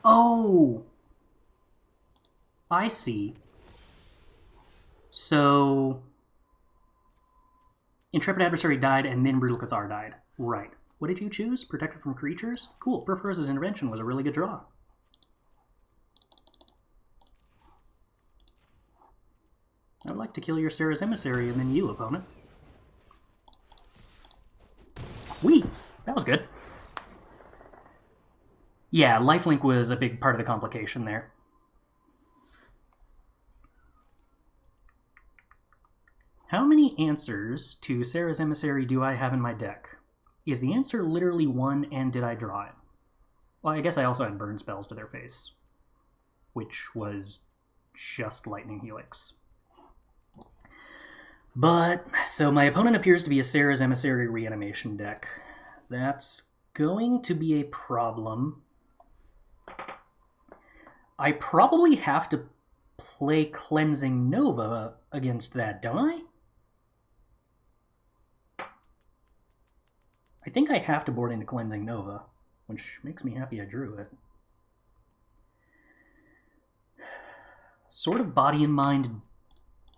Oh! I see. So... Intrepid Adversary died and then Brutal Cathar died. Right. What did you choose? Protected from creatures? Cool. Perforce's Intervention was a really good draw. I would like to kill your Sarah's Emissary and then you, opponent. Whee! That was good. Yeah, lifelink was a big part of the complication there. How many answers to Sarah's Emissary do I have in my deck? Is the answer literally 1, and did I draw it? Well, I guess I also had burn spells to their face, which was just Lightning Helix. But, so my opponent appears to be a Sarah's Emissary reanimation deck. That's going to be a problem. I probably have to play Cleansing Nova against that, don't I? I think I have to board into Cleansing Nova, which makes me happy I drew it. Sort of Body and Mind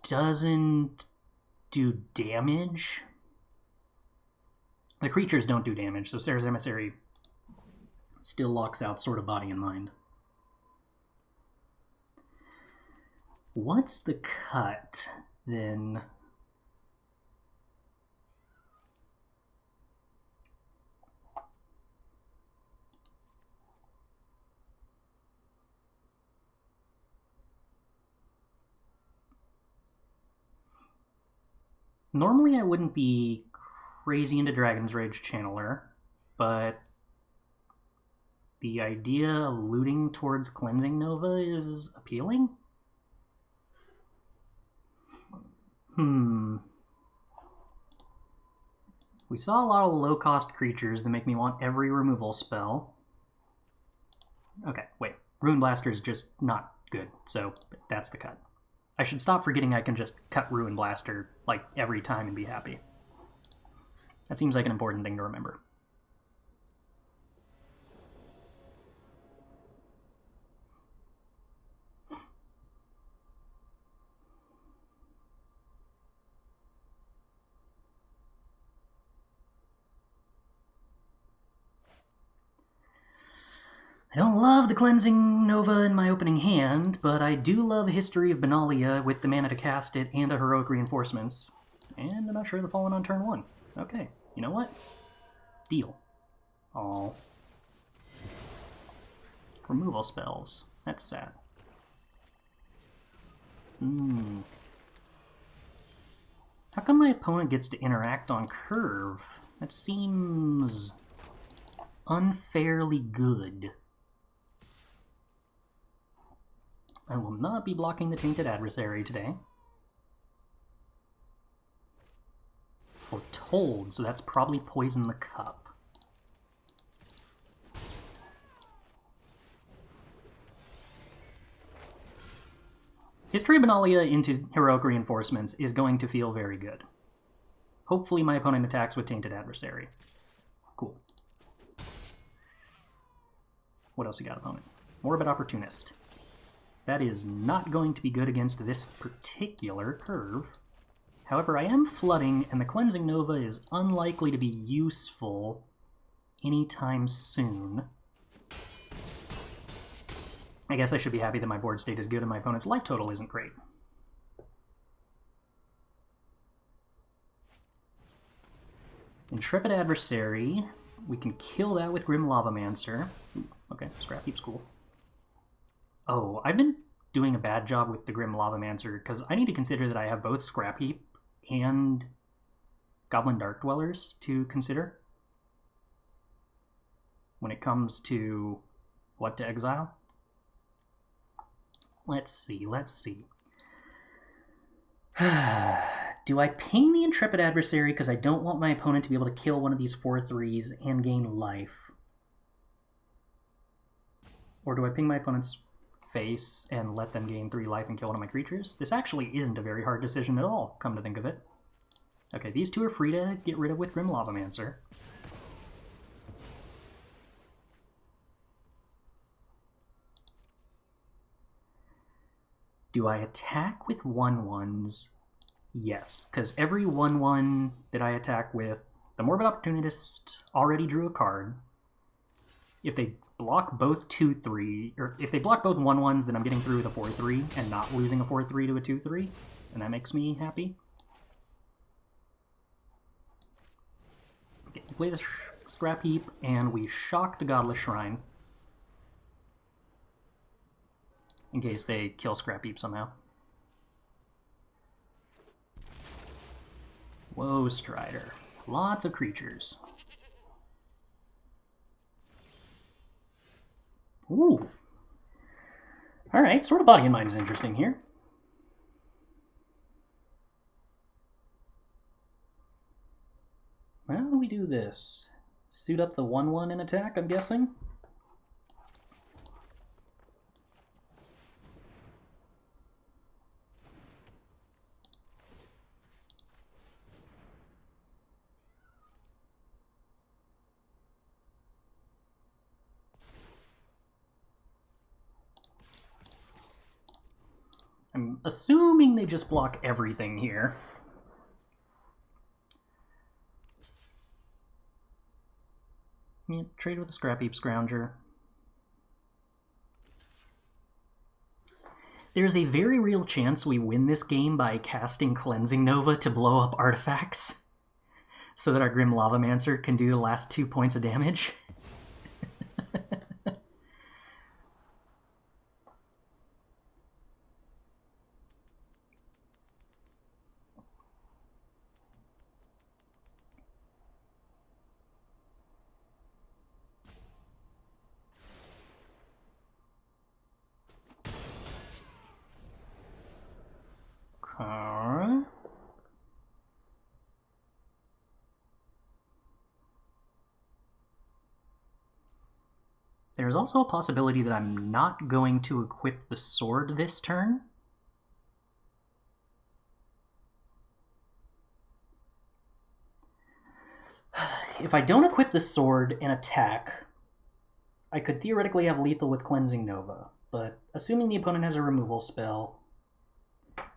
doesn't do damage. The creatures don't do damage, so Sarah's Emissary still locks out Sort of Body and Mind. What's the cut, then? Normally I wouldn't be crazy into Dragon's Rage Channeler, but the idea of looting towards Cleansing Nova is appealing? We saw a lot of low-cost creatures that make me want every removal spell. Okay, wait. Ruin Blaster is just not good, so that's the cut. I should stop forgetting I can just cut Ruin Blaster, like, every time and be happy. That seems like an important thing to remember. I don't love the Cleansing Nova in my opening hand, but I do love History of Benalia with the mana to cast it and a Heroic Reinforcements. And I'm not sure the Fallen on turn 1. Okay, you know what? Deal. All removal spells. That's sad. How come my opponent gets to interact on curve? That seems unfairly good. I will not be blocking the Tainted Adversary today. Foretold, so that's probably Poison the Cup. History Benalia into Heroic Reinforcements is going to feel very good. Hopefully my opponent attacks with Tainted Adversary. Cool. What else you got, opponent? Morbid Opportunist. That is not going to be good against this particular curve. However, I am flooding, and the Cleansing Nova is unlikely to be useful anytime soon. I guess I should be happy that my board state is good and my opponent's life total isn't great. Intrepid Adversary. We can kill that with Grim Lavamancer. Ooh, okay, Scrap Heap's cool. Oh, I've been doing a bad job with the Grim Lavamancer, because I need to consider that I have both Scrap Heap and Goblin Dark Dwellers to consider when it comes to what to exile. Let's see. Do I ping the Intrepid Adversary because I don't want my opponent to be able to kill one of these 4/3s and gain life? Or do I ping my opponent's face and let them gain 3 life and kill one of my creatures? This actually isn't a very hard decision at all, come to think of it. Okay, these two are free to get rid of with Grim Lavamancer. Do I attack with 1/1s? Yes, because every 1/1 that I attack with, the Morbid Opportunist already drew a card. If they block both 2/3, or if they block both 1/1s, then I'm getting through with a 4/3 and not losing a 4/3 to a 2/3, and that makes me happy. Okay, we play the Scrap Heap, and we shock the Godless Shrine. In case they kill Scrap Heap somehow. Whoa, Strider. Lots of creatures. Ooh. Alright, Sword of Body and Mind is interesting here. How do we do this? Suit up the 1/1 and attack, I'm guessing? I'm assuming they just block everything here. Yeah, trade with a Scrap Heap Scrounger. There's a very real chance we win this game by casting Cleansing Nova to blow up artifacts, so that our Grim Lavamancer can do the last 2 points of damage. There's also a possibility that I'm not going to equip the sword this turn. If I don't equip the sword and attack, I could theoretically have lethal with Cleansing Nova, but assuming the opponent has a removal spell,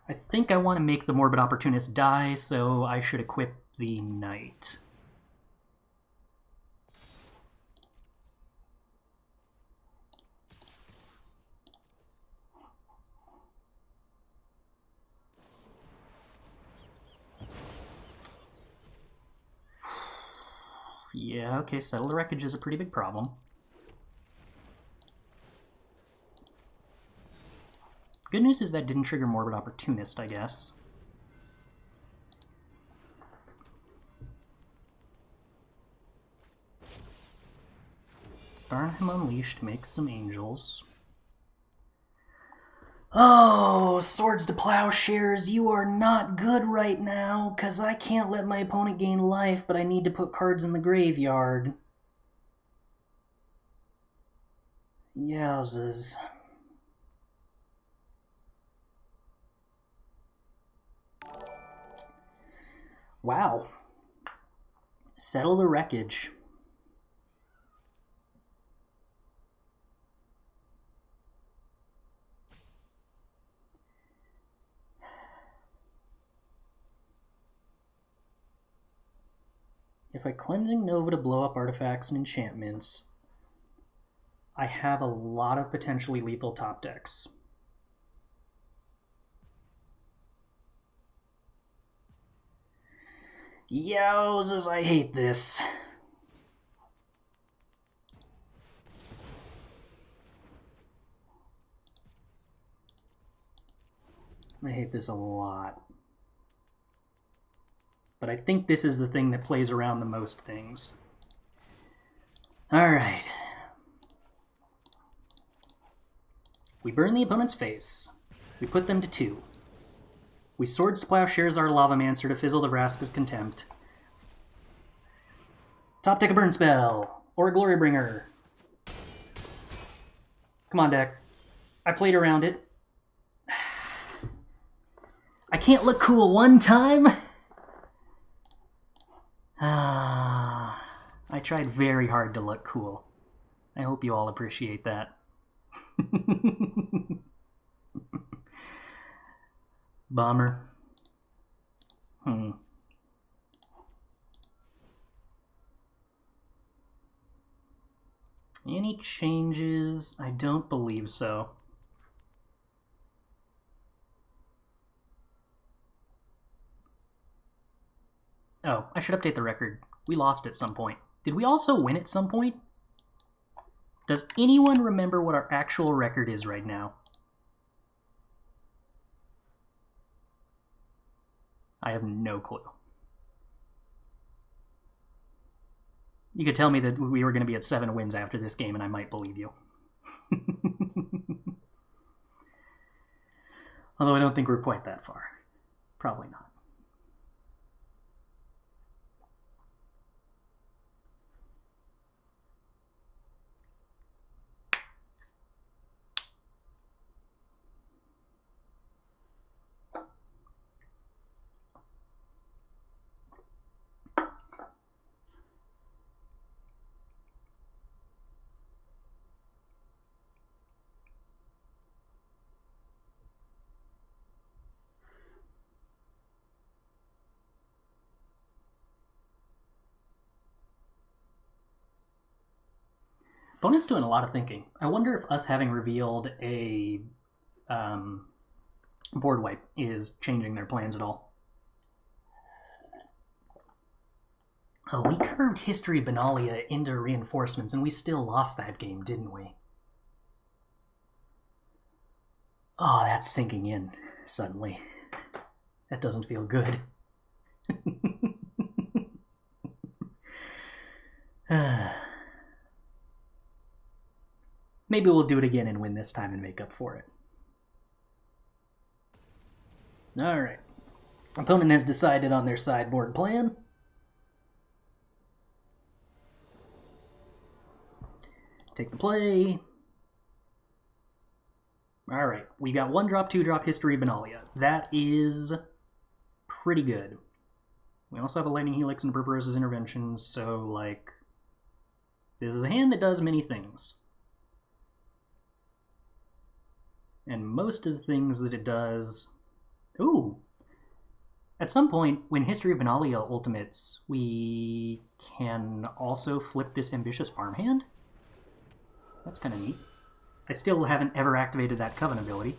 I think I want to make the Morbid Opportunist die, so I should equip the Knight. Yeah, okay, Settle the Wreckage is a pretty big problem. Good news is that didn't trigger Morbid Opportunist, I guess. Starnheim Unleashed makes some angels. Oh, Swords to Plowshares, you are not good right now, because I can't let my opponent gain life, but I need to put cards in the graveyard. Yowzers. Wow. Settle the wreckage. If I Cleansing Nova to blow up artifacts and enchantments, I have a lot of potentially lethal top decks. Yowzers, I hate this. I hate this a lot. But I think this is the thing that plays around the most things. Alright. We burn the opponent's face. We put them to 2. We Swords to Plowshares our Lavamancer to fizzle the Vraska's Contempt. Top deck a Burn Spell, or a Glorybringer. Come on, deck. I played around it. I can't look cool one time? I tried very hard to look cool. I hope you all appreciate that. Bummer. Any changes? I don't believe so. Oh, I should update the record. We lost at some point. Did we also win at some point? Does anyone remember what our actual record is right now? I have no clue. You could tell me that we were going to be at 7 wins after this game, and I might believe you. Although I don't think we're quite that far. Probably not. Opponent's doing a lot of thinking. I wonder if us having revealed a board wipe is changing their plans at all. Oh, we curved History Benalia into reinforcements, and we still lost that game, didn't we? Oh, that's sinking in suddenly. That doesn't feel good. Maybe we'll do it again and win this time and make up for it. Alright. Opponent has decided on their sideboard plan. Take the play. Alright, we got 1-drop, 2-drop History Benalia. That is pretty good. We also have a Lightning Helix and Berberos's Intervention, so, like, this is a hand that does many things. And most of the things that it does... Ooh! At some point, when History of Benalia ultimates, we can also flip this Ambitious Farmhand? That's kind of neat. I still haven't ever activated that Coven ability.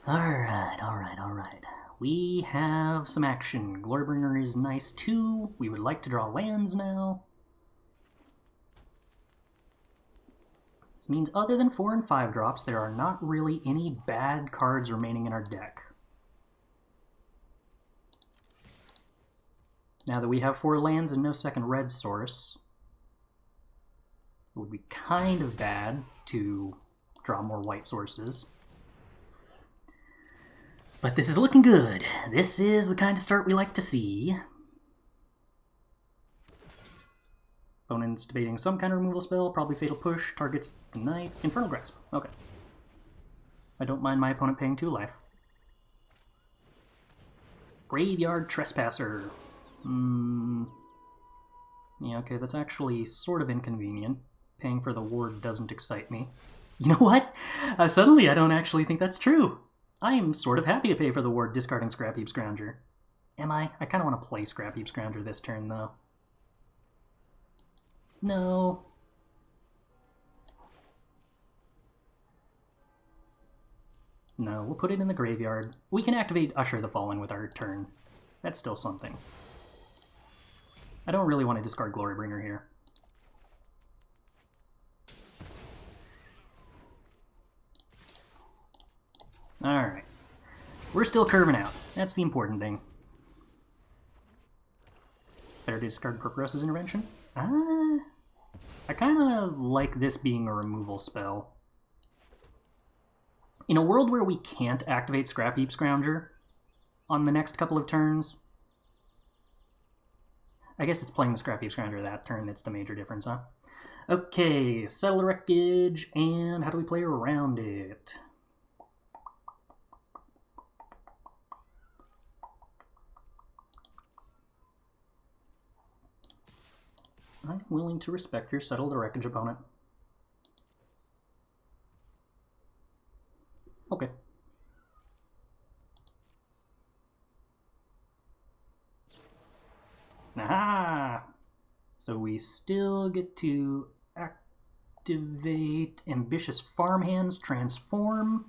Alright, alright, alright. We have some action. Glorybringer is nice too. We would like to draw lands now. This means other than 4 and 5 drops, there are not really any bad cards remaining in our deck. Now that we have 4 lands and no second red source, it would be kind of bad to draw more white sources. But this is looking good. This is the kind of start we like to see. Opponent's debating some kind of removal spell, probably Fatal Push, targets the Knight. Infernal Grasp. Okay. I don't mind my opponent paying 2 life. Graveyard Trespasser. Yeah, okay, that's actually sort of inconvenient. Paying for the ward doesn't excite me. You know what? Suddenly I don't actually think that's true. I am sort of happy to pay for the ward discarding Scrap Heap Scrounger. Am I? I kind of want to play Scrap Heap Scrounger this turn, though. No. No, we'll put it in the graveyard. We can activate Usher the Fallen with our turn. That's still something. I don't really want to discard Glorybringer here. Alright. We're still curving out. That's the important thing. Better to discard Purpuros's Intervention? I kind of like this being a removal spell. In a world where we can't activate Scrap Heap Scrounger on the next couple of turns, I guess it's playing the Scrap Heap Scrounger that turn that's the major difference, huh? Okay, Settle the Wreckage, and how do we play around it? I'm willing to respect your Settle the Wreckage, opponent. Okay. Aha! So we still get to activate Ambitious Farmhands Transform.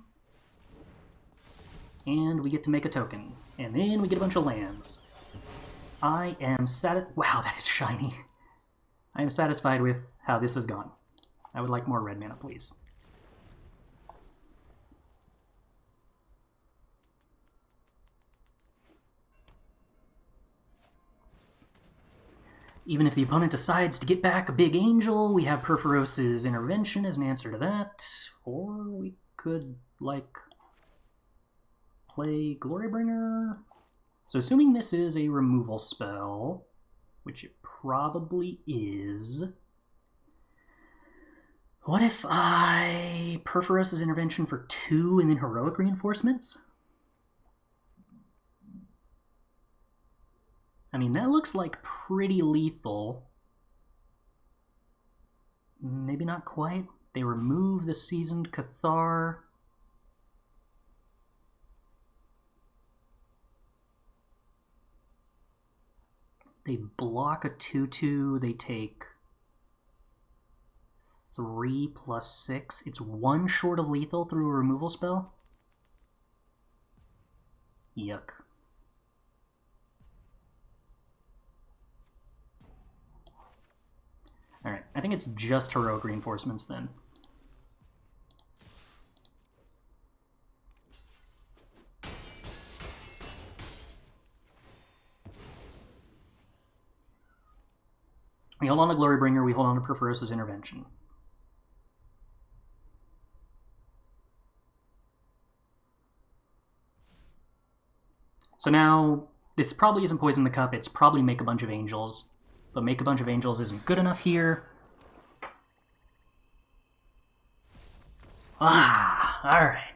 And we get to make a token. And then we get a bunch of lands. I am wow, that is shiny. I am satisfied with how this has gone. I would like more red mana, please. Even if the opponent decides to get back a big angel, we have Purpuros's Intervention as an answer to that. Or we could, like, play Glorybringer. So assuming this is a removal spell, which it probably is, what if I Purpuros's Intervention for 2 and then Heroic Reinforcements? I mean, that looks like pretty lethal. Maybe not quite. They remove the Seasoned Cathar. They block a 2/2. They take 3 plus 6. It's 1 short of lethal through a removal spell. Yuck. Alright, I think it's just Heroic Reinforcements then. We hold on to Glorybringer, we hold on to Purpuros's Intervention. So now, this probably isn't Poison the Cup, it's probably Make a Bunch of Angels. But Make a Bunch of Angels isn't good enough here. Alright.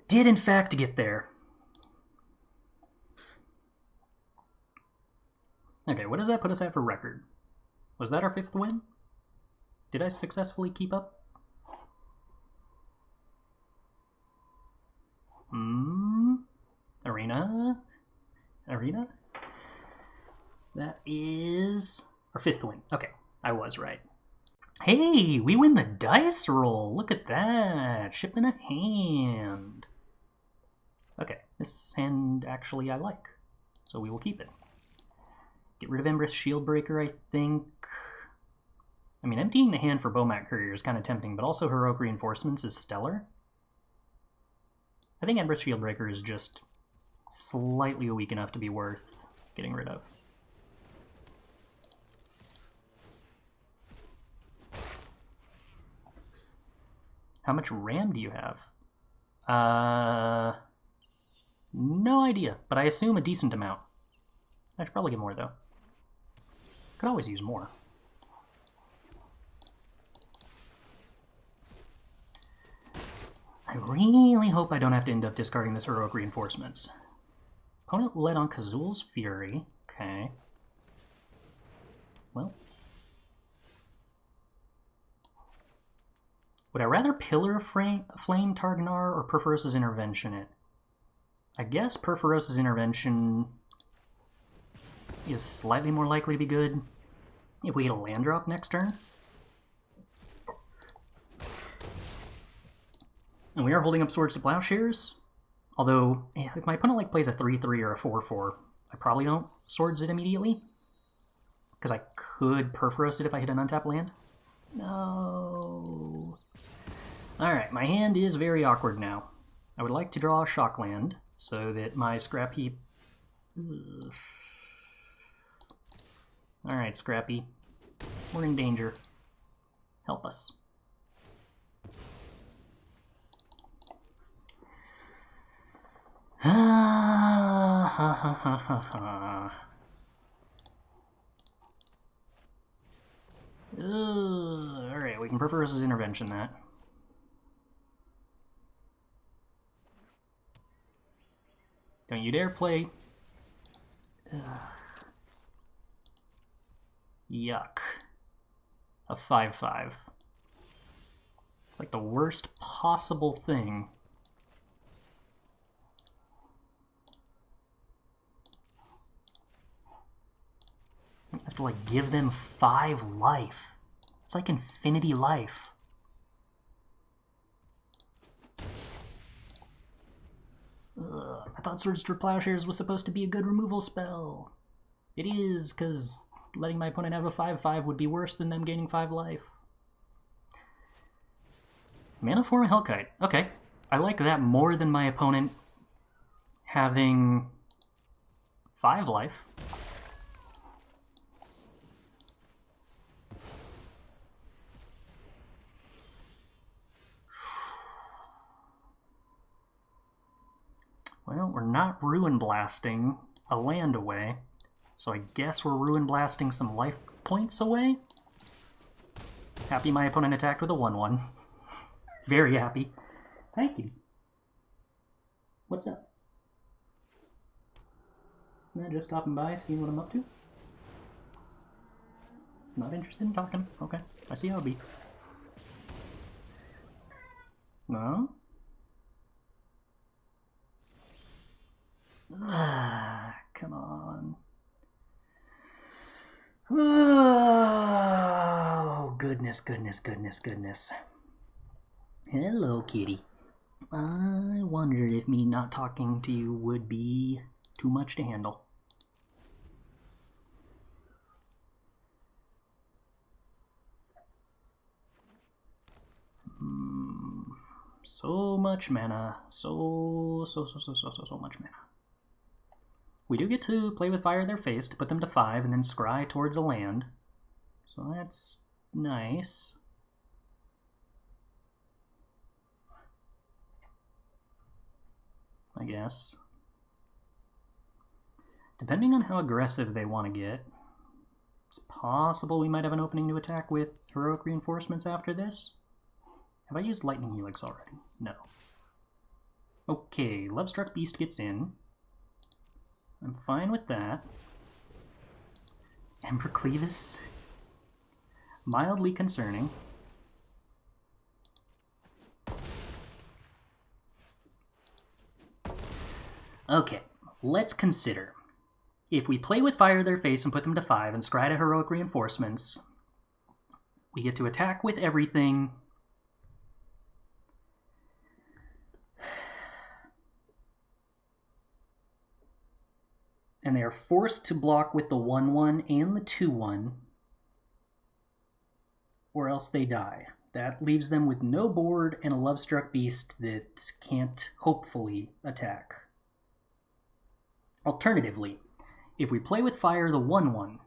Did in fact get there. Okay, what does that put us at for record? Was that our 5th win? Did I successfully keep up? Arena? That is our 5th win. Okay, I was right. Hey, we win the dice roll. Look at that. Ship in a hand. Okay, this hand actually I like, so we will keep it. Get rid of Empress Shieldbreaker, I think. I mean, emptying the hand for Bomat Courier is kind of tempting, but also Heroic Reinforcements is stellar. I think Empress Shieldbreaker is just slightly weak enough to be worth getting rid of. How much RAM do you have? No idea, but I assume a decent amount. I should probably get more, though. Could always use more. I really hope I don't have to end up discarding this heroic reinforcements. Opponent led on Kazul's Fury. Okay. Well. Would I rather Pillar Flame Targanar or Perforos's Intervention it? I guess Perforos's Intervention is slightly more likely to be good if we get a land drop next turn. And we are holding up Swords to Plowshares. Although, if my opponent plays a 3-3 or a 4-4, I probably don't Swords it immediately. Because I could Perforos it if I hit an untapped land. No. Alright, my hand is very awkward now. I would like to draw a shock land so that my Scrap Heap... Alright, Scrappy. We're in danger. Help us. Alright, we can Perforos's Intervention that. Don't you dare play. Yuck. A 5-5. It's like the worst possible thing. I have to like give them 5 life. It's like infinity life. I thought Swords to Plowshares was supposed to be a good removal spell. It is, because letting my opponent have a 5-5 would be worse than them gaining 5 life. Mana Form Hellkite. Okay. I like that more than my opponent having 5 life. Well, we're not Ruin Blasting a land away, so I guess we're Ruin Blasting some life points away. Happy my opponent attacked with a 1-1. Very happy. Hi, kitty. What's up? Just stopping by, seeing what I'm up to. Not interested in talking. Okay, I see how it be. No? Come on. Oh, goodness, goodness, goodness, goodness. Hello, kitty. I wondered if me not talking to you would be too much to handle. So much mana. So much mana. We do get to play with Fire Their Face to put them to 5 and then scry towards a land. So that's nice. I guess. Depending on how aggressive they want to get, it's possible we might have an opening to attack with Heroic Reinforcements after this. Have I used Lightning Helix already? No. Okay, Lovestruck Beast gets in. I'm fine with that. Ember Cleavis. Mildly concerning. Okay, let's consider. If we play with Fire Their Face and put them to 5 and scry to Heroic Reinforcements, we get to attack with everything. And they are forced to block with the 1-1 and the 2-1, or else they die. That leaves them with no board and a Lovestruck Beast that can't, hopefully, attack. Alternatively, if we play with Fire the 1-1,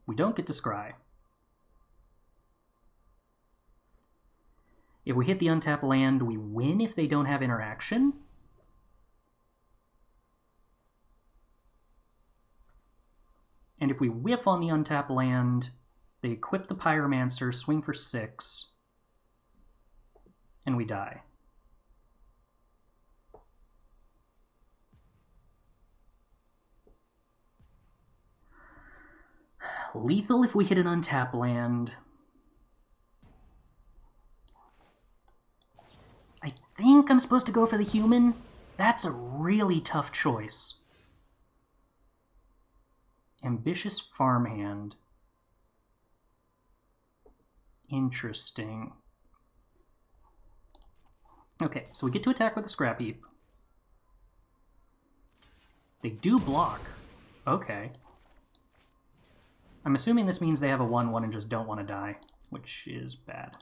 we don't get to scry. If we hit the untapped land, we win if they don't have interaction. And if if we whiff on the untapped land, they equip the Pyromancer, swing for 6, and we die. Lethal if we hit an untapped land. I think I'm supposed to go for the human. That's a really tough choice. Ambitious farmhand. Interesting. Okay, so we get to attack with a scrap heap. They do block. Okay. I'm assuming this means they have a 1/1 and just don't want to die, which is bad.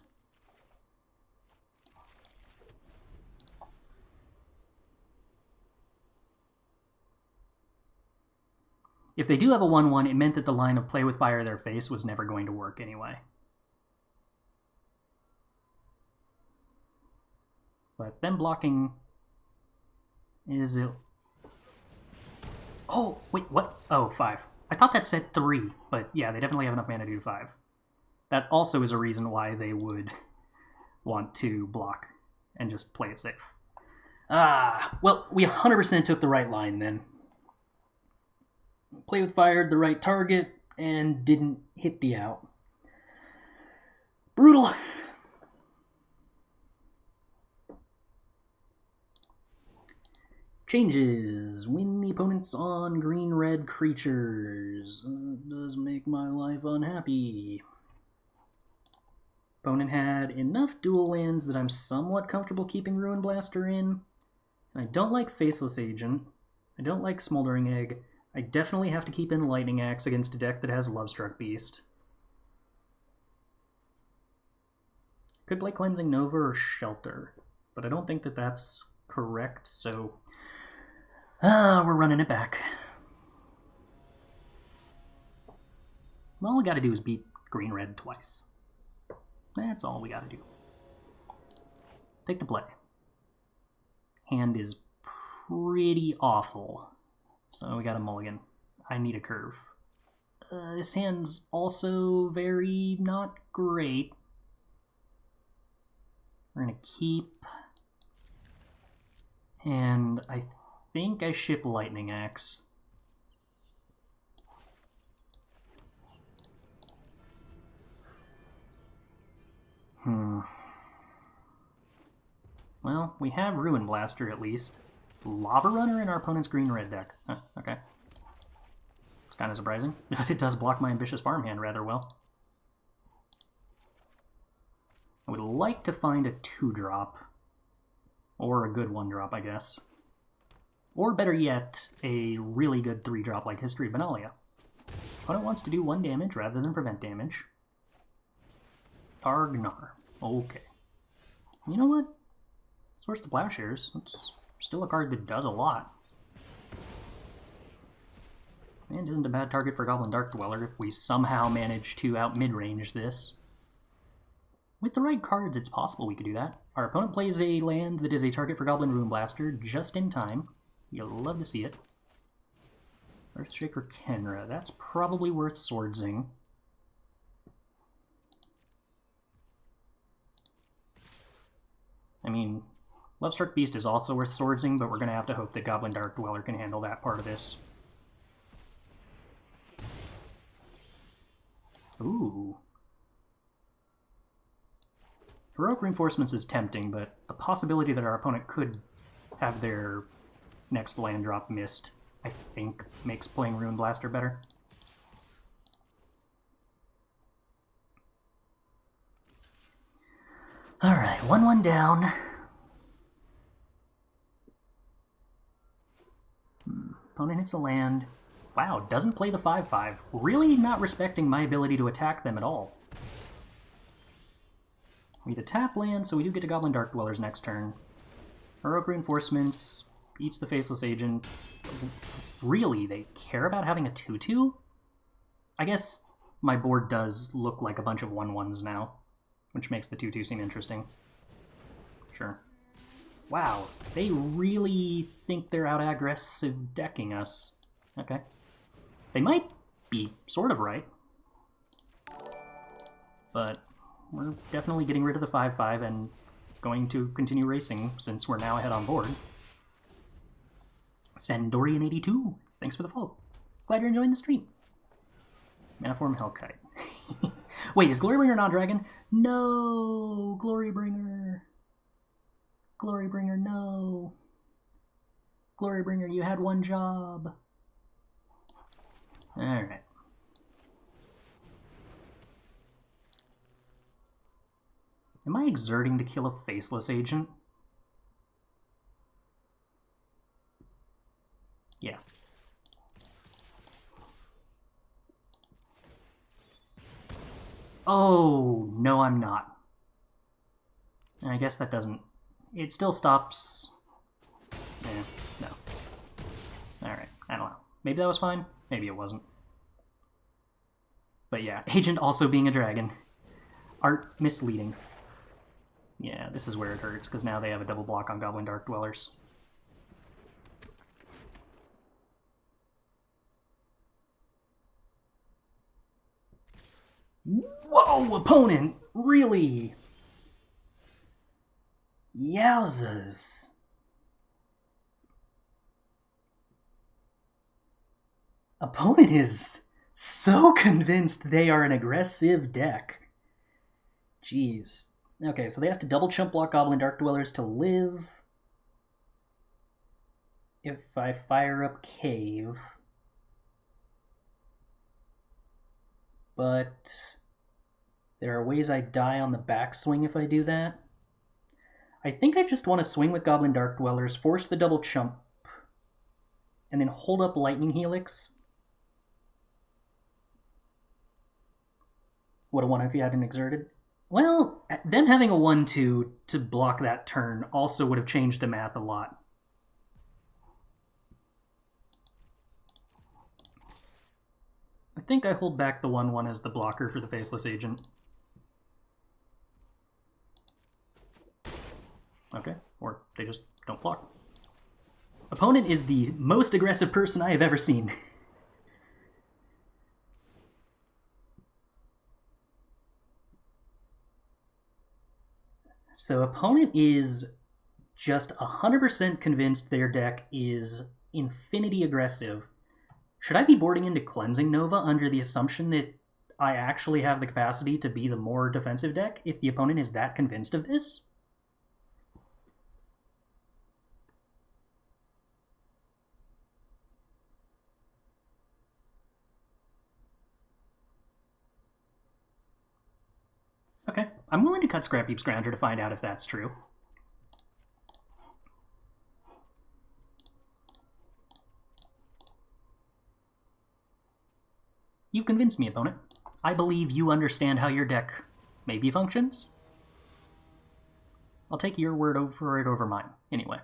If they do have a 1/1, it meant that the line of play with fire their face was never going to work anyway. But them blocking is it. Oh, wait, what? Oh, 5. I thought that said 3, but yeah, they definitely have enough mana to do 5. That also is a reason why they would want to block and just play it safe. Ah, well, we 100% took the right line then. Play with fire, the right target, and didn't hit the out. Brutal. Changes. When the opponent's on green-red creatures. Does make my life unhappy. Opponent had enough dual lands that I'm somewhat comfortable keeping Ruin Blaster in. I don't like Faceless Agent. I don't like Smoldering Egg. I definitely have to keep in Lightning Axe against a deck that has Lovestruck Beast. Could play Cleansing Nova or Shelter, but I don't think that that's correct, so we're running it back. All we gotta do is beat green-red twice. That's all we gotta do. Take the play. Hand is pretty awful, so we got a mulligan. I need a curve. This hand's also very not great. We're gonna keep, and I think I ship Lightning Axe. Well, we have Ruin Blaster at least. Lava Runner in our opponent's green-red deck. Huh, okay. It's kind of surprising, but it does block my Ambitious Farmhand rather well. I would like to find a 2-drop. Or a good 1-drop, I guess. Or better yet, a really good 3-drop like History of Benalia. Opponent wants to do 1 damage rather than prevent damage. Targnar. Okay. You know what? Swords to Plowshares. It's still a card that does a lot. And isn't a bad target for Goblin Dark Dweller if we somehow manage to out-mid-range this. With the right cards, it's possible we could do that. Our opponent plays a land that is a target for Goblin Ruin Blaster just in time. You'll love to see it. Earthshaker Kenra. That's probably worth Swordsing. I mean, Lovestruck Beast is also worth Swordsing, but we're going to have to hope that Goblin Dark Dweller can handle that part of this. Ooh. Heroic Reinforcements is tempting, but the possibility that our opponent could have their next land drop missed, I think, makes playing Ruin Blaster better. Alright, 1/1 down. Opponent hits a land. Wow, doesn't play the 5/5. Really not respecting my ability to attack them at all. We need a tap land, so we do get to Goblin Dark Dwellers next turn. Heroic Reinforcements eats the Faceless Agent. Really, they care about having a 2/2? I guess my board does look like a bunch of 1/1s now, which makes the 2/2 seem interesting. Sure. Wow, they really think they're out aggressive decking us. Okay. They might be sort of right. But we're definitely getting rid of the 5-5 and going to continue racing since we're now ahead on board. Sandorian82, thanks for the follow. Glad you're enjoying the stream. Maniform Hellkite. Wait, is Glorybringer not dragon? No, Glorybringer. Glorybringer, no. Glorybringer, you had one job. Alright. Am I exerting to kill a faceless agent? Yeah. Oh, no, I'm not. I guess that doesn't... It still stops... no. Alright, I don't know. Maybe that was fine. Maybe it wasn't. But yeah, agent also being a dragon. Art misleading. Yeah, this is where it hurts, because now they have a double block on Goblin Dark Dwellers. Whoa, opponent! Really? Yowzas. Opponent is so convinced they are an aggressive deck. Jeez. Okay, so they have to double chump block Goblin Dark Dwellers to live. If I fire up Cave. But there are ways I die on the backswing if I do that. I think I just want to swing with Goblin Dark Dwellers, force the double chump, and then hold up Lightning Helix. Would have won if you hadn't exerted. Well, them having a 1-2 to block that turn also would have changed the math a lot. I think I hold back the 1-1 as the blocker for the Faceless Agent. Okay, or they just don't block. Opponent is the most aggressive person I have ever seen. So opponent is just 100% convinced their deck is infinity aggressive. Should I be boarding into Cleansing Nova under the assumption that I actually have the capacity to be the more defensive deck if the opponent is that convinced of this? Okay, I'm willing to cut Scrap Heap Scrounger to find out if that's true. You've convinced me, opponent. I believe you understand how your deck maybe functions. I'll take your word over it over mine, anyway.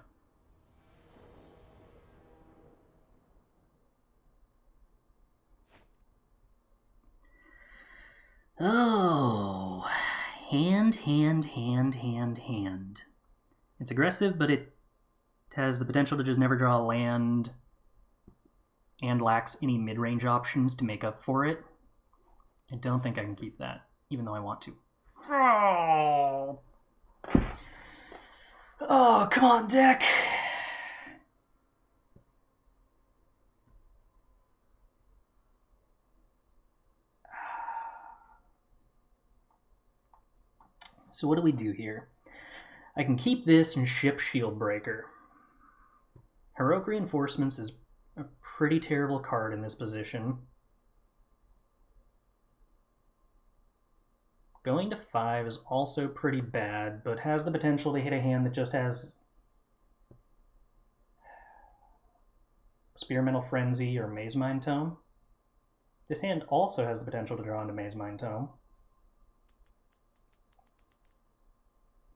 Oh, hand. It's aggressive, but it has the potential to just never draw a land and lacks any mid-range options to make up for it. I don't think I can keep that, even though I want to. Oh, come on, deck! So what do we do here? I can keep this and ship Shieldbreaker. Heroic Reinforcements is a pretty terrible card in this position. Going to 5 is also pretty bad, but has the potential to hit a hand that just has Experimental Frenzy or Maze Mind Tome. This hand also has the potential to draw into Maze Mind Tome.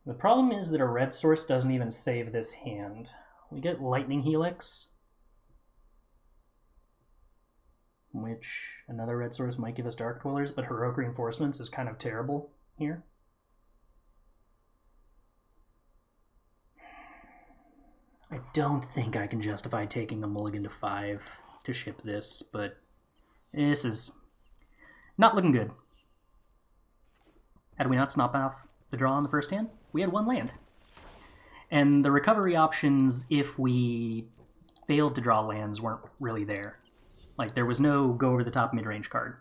The problem is that a red source doesn't even save this hand. We get Lightning Helix, which another red source might give us Dark Dwellers, but Heroic Reinforcements is kind of terrible here. I don't think I can justify taking a mulligan to 5 to ship this, but This is not looking good. Had we not snapped off the draw on the first hand, we had 1 land. And the recovery options, if we failed to draw lands, weren't really there. Like, there was no go over the top mid-range card.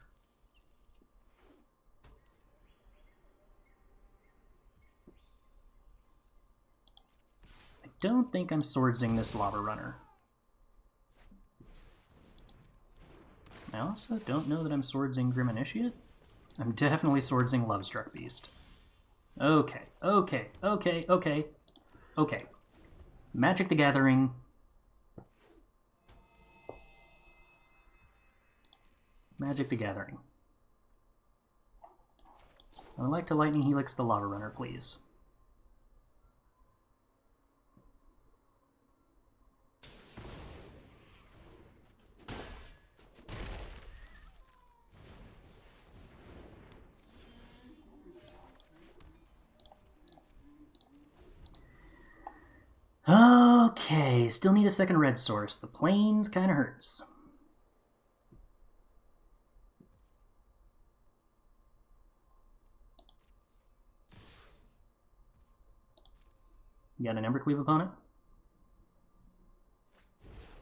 I don't think I'm swordsing this Lava Runner. I also don't know that I'm swordsing Grim Initiate. I'm definitely swordsing Lovestruck Beast. Okay. Magic the Gathering. Magic the Gathering. I would like to Lightning Helix the Lava Runner, please. Okay, still need a second red source. The plains kind of hurts. You got an Embercleave opponent?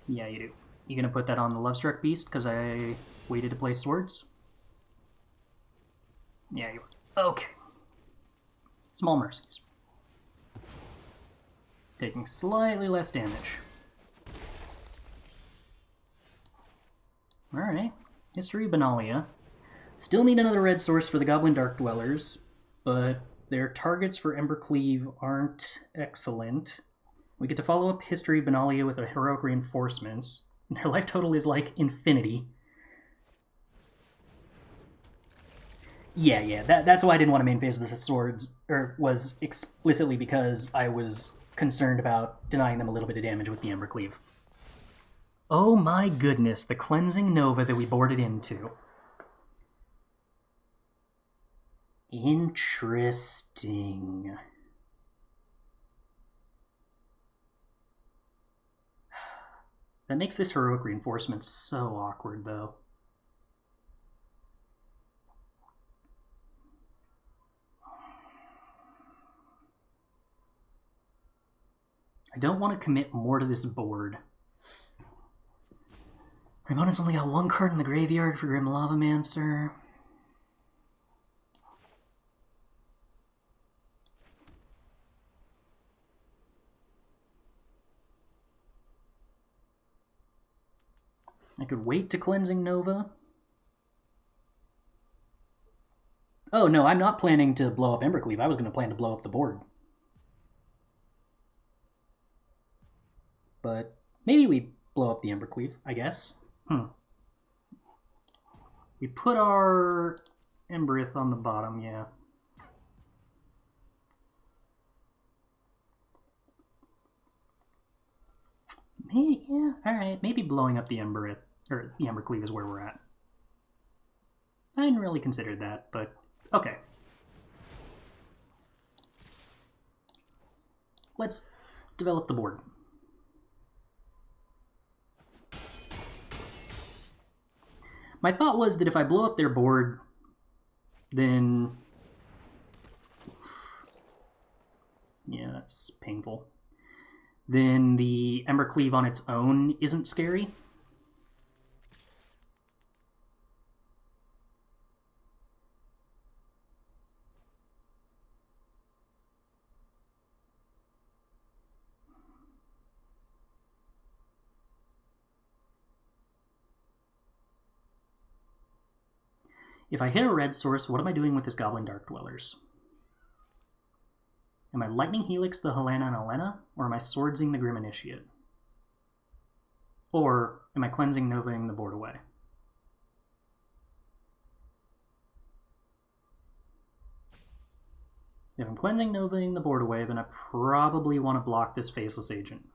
Yeah, you do. You gonna put that on the Lovestruck Beast because I waited to play swords? Yeah, you are. Okay. Small mercies. Taking slightly less damage. Alright. History Benalia. Still need another red source for the Goblin Dark Dwellers, but their targets for Embercleave aren't excellent. We get to follow up History Benalia with a Heroic Reinforcements. Their life total is like infinity. Yeah, that's why I didn't want to main phase this swords, or was explicitly because I was concerned about denying them a little bit of damage with the Embercleave. Oh my goodness, the Cleansing Nova that we boarded into. Interesting. That makes this Heroic Reinforcement so awkward, though. I don't want to commit more to this board. Raimona's only got 1 card in the graveyard for Grim Lavamancer. I could wait to Cleansing Nova. Oh, no, I'm not planning to blow up Embercleave. I was going to plan to blow up the board. But maybe we blow up the Embercleave, I guess. We put our Emberith on the bottom, yeah. Maybe, yeah, alright. Maybe blowing up the Emberith, or the Embercleave is where we're at. I hadn't really considered that, but okay. Let's develop the board. My thought was that if I blow up their board, then... yeah, that's painful. Then the Embercleave on its own isn't scary. If I hit a red source, what am I doing with this Goblin Dark Dwellers? Am I Lightning Helix the Helena and Elena, or am I swordsing the Grim Initiate? Or am I Cleansing Novaing the board away? If I'm Cleansing Novaing the board away, then I probably want to block this Faceless Agent.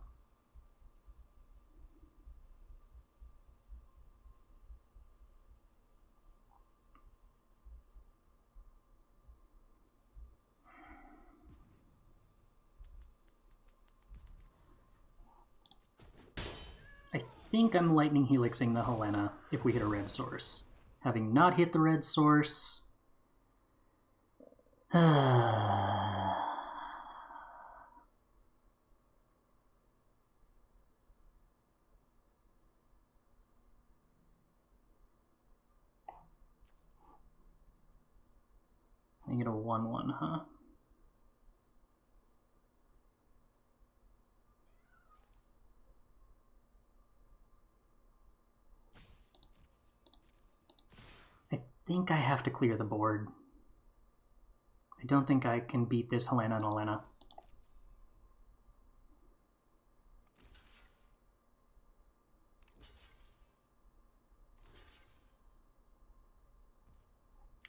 I think I'm Lightning Helixing the Helena if we hit a red source. Having not hit the red source... I get a 1-1, huh? I think I have to clear the board. I don't think I can beat this Helena and Helena.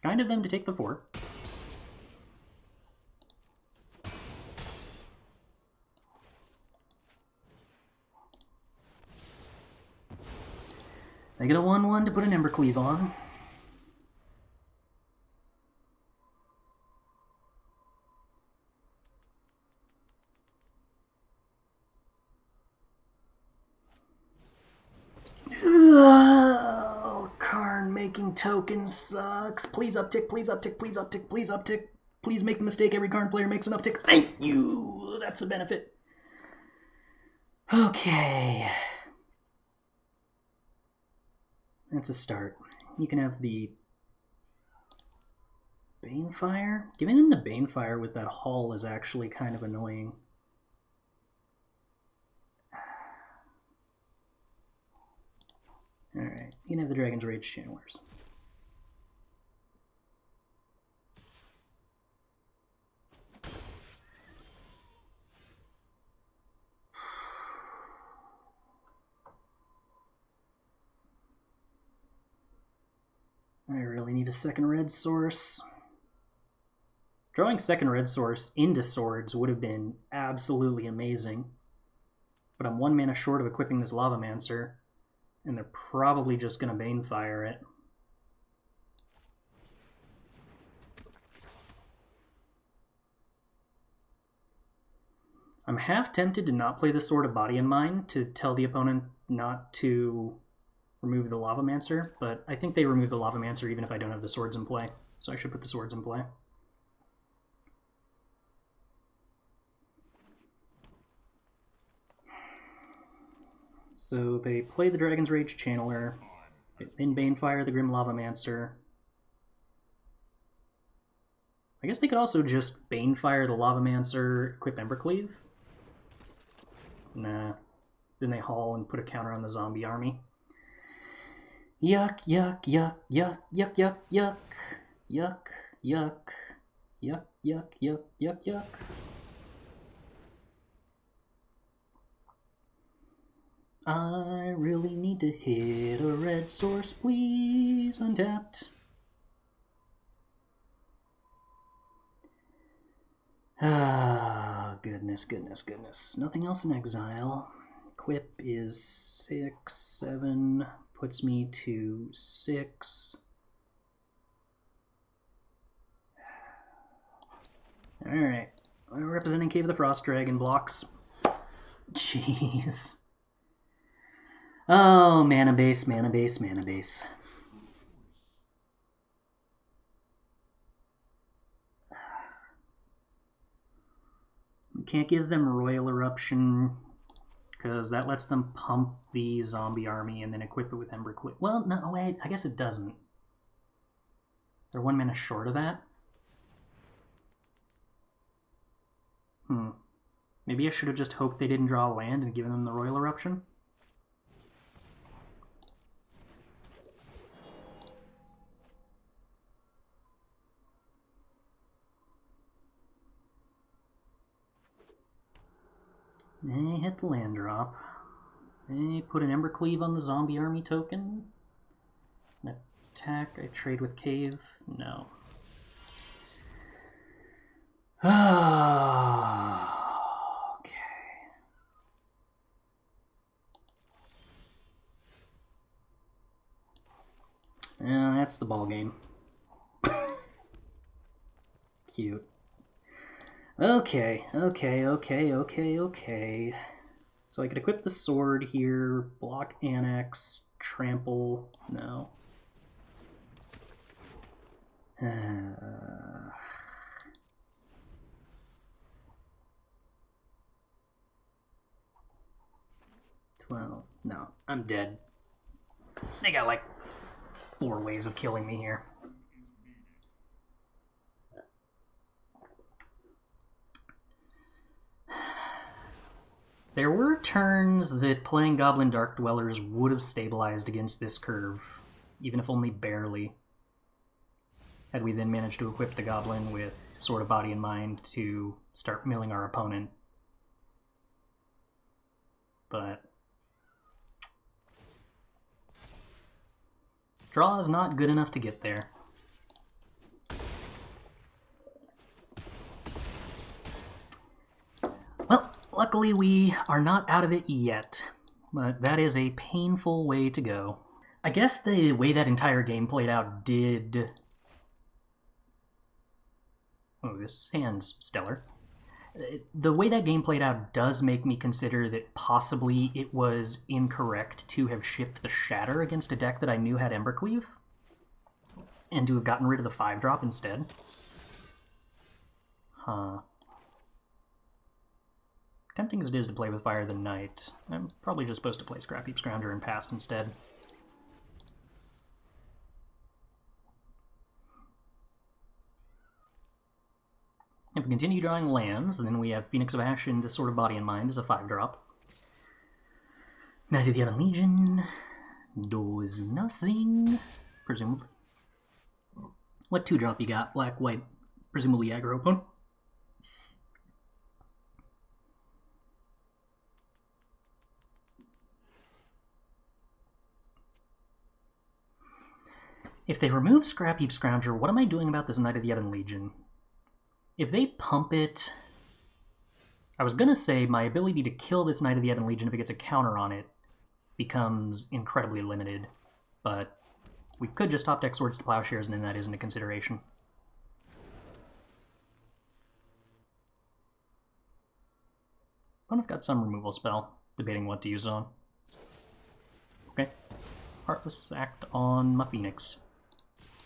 Kind of them to take the 4. I get a 1-1 to put an Embercleave on. Oh, Karn making tokens sucks. Please uptick, please uptick, please uptick, please uptick. Please make the mistake every Karn player makes an uptick. Thank you! That's the benefit. Okay. That's a start. You can have the Banefire. Giving them the Banefire with that Hull is actually kind of annoying. Alright, you can have the Dragon's Rage Channelers. I really need a second red source. Drawing second red source into swords would have been absolutely amazing. But I'm 1 mana short of equipping this Lavamancer, and they're probably just going to Banefire it. I'm half tempted to not play the Sword of Body and Mind to tell the opponent not to remove the Lavamancer, but I think they remove the Lavamancer even if I don't have the swords in play, so I should put the swords in play. So they play the Dragon's Rage Channeler, then Banefire the Grim Lavamancer. I guess they could also just Banefire the Lavamancer, equip Embercleave. Nah. Then they haul and put a counter on the zombie army. Yuck, yuck, yuck, yuck, yuck, yuck, yuck, yuck, yuck, yuck, yuck, yuck, yuck, yuck. I really need to hit a red source, please. Untapped. Ah, goodness, goodness, goodness. Nothing else in exile. Equip is 6, 7, puts me to 6. Alright. We're representing Cave of the Frost Dragon blocks. Jeez. Oh, mana base, mana base, mana base. We can't give them Royal Eruption because that lets them pump the zombie army and then equip it with Embercleave. Well, no, wait, I guess it doesn't. They're 1 mana short of that. Maybe I should have just hoped they didn't draw a land and given them the Royal Eruption. They hit the land drop. They put an Embercleave on the zombie army token. An attack, I trade with Cave. No. Okay. Yeah, that's the ball game. Cute. Okay. So I could equip the sword here, block annex, trample, no. 12, no, I'm dead. They got like 4 ways of killing me here. There were turns that playing Goblin Dark Dwellers would have stabilized against this curve, even if only barely. Had we then managed to equip the Goblin with Sword of Body and Mind to start milling our opponent. But draw is not good enough to get there. Well, luckily we are not out of it yet, but that is a painful way to go. I guess the way that entire game played out did... Oh, this hand's stellar. The way that game played out does make me consider that possibly it was incorrect to have shipped the Shatter against a deck that I knew had Embercleave, and to have gotten rid of the 5-drop instead. Huh. Tempting as it is to play with Fire the Knight, I'm probably just supposed to play Scrapheap Scrounger and pass instead. If we continue drawing lands, then we have Phoenix of Ash into Sword of Body and Mind as a 5-drop. Knight of the Elven Legion does nothing, presumably. What 2-drop you got? Black, white, presumably aggro opponent. If they remove Scrapheap Scrounger, what am I doing about this Knight of the Ebon Legion? If they pump it... I was gonna say my ability to kill this Knight of the Ebon Legion if it gets a counter on it becomes incredibly limited, but we could just top deck Swords to Plowshares and then that isn't a consideration. Opponent's got some removal spell, debating what to use it on. Okay. Heartless Act on my Phoenix.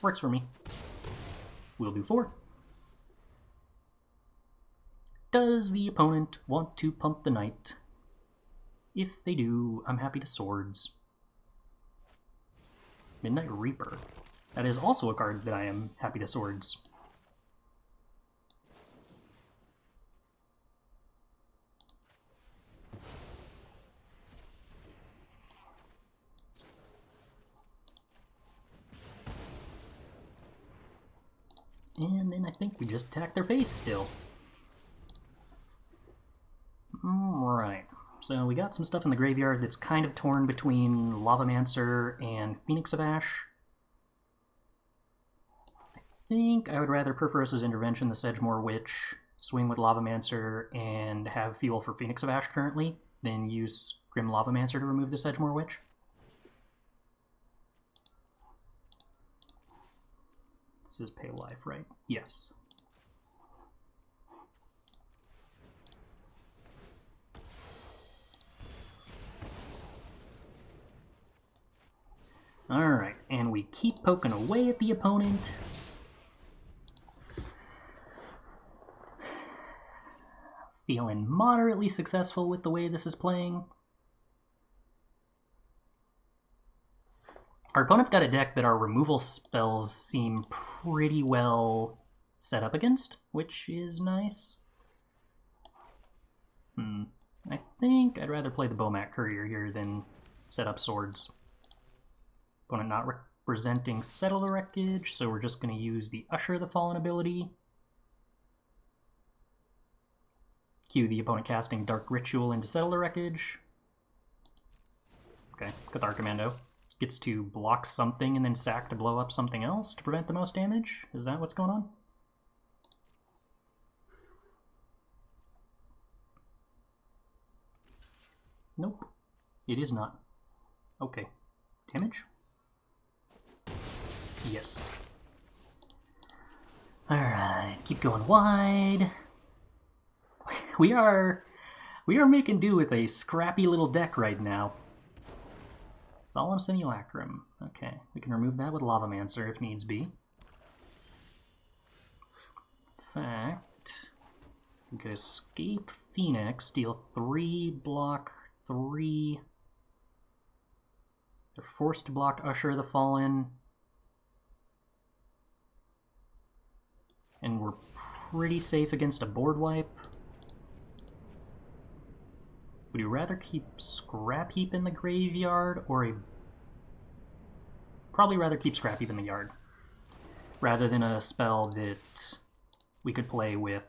Works for me. We'll do 4. Does the opponent want to pump the knight? If they do, I'm happy to swords. Midnight Reaper. That is also a card that I am happy to swords. And then I think we just attack their face still. Alright, so we got some stuff in the graveyard that's kind of torn between Lavamancer and Phoenix of Ash. I think I would rather Perforos's Intervention, the Sedgemoor Witch, swing with Lavamancer, and have Fuel for Phoenix of Ash currently, than use Grim Lavamancer to remove the Sedgemoor Witch. This is Pale Life, right? Yes. Alright, and we keep poking away at the opponent. Feeling moderately successful with the way this is playing. Our opponent's got a deck that our removal spells seem pretty well set up against, which is nice. I think I'd rather play the Bomat Courier here than set up swords. Opponent not representing Settle the Wreckage, so we're just going to use the Usher the Fallen ability. Cue the opponent casting Dark Ritual into Settle the Wreckage. Okay, Cathar Commando. Gets to block something and then sack to blow up something else to prevent the most damage? Is that what's going on? Nope. It is not. Okay. Damage? Yes. Alright, keep going wide. We are We are making do with a scrappy little deck right now. Solemn Simulacrum. Okay, we can remove that with Lavamancer if needs be. In fact, we could escape Phoenix, deal 3, block 3. They're forced to block Usher the Fallen. And we're pretty safe against a board wipe. Would you rather keep Scrap Heap in the graveyard or a... Probably rather keep Scrap Heap in the yard. Rather than a spell that we could play with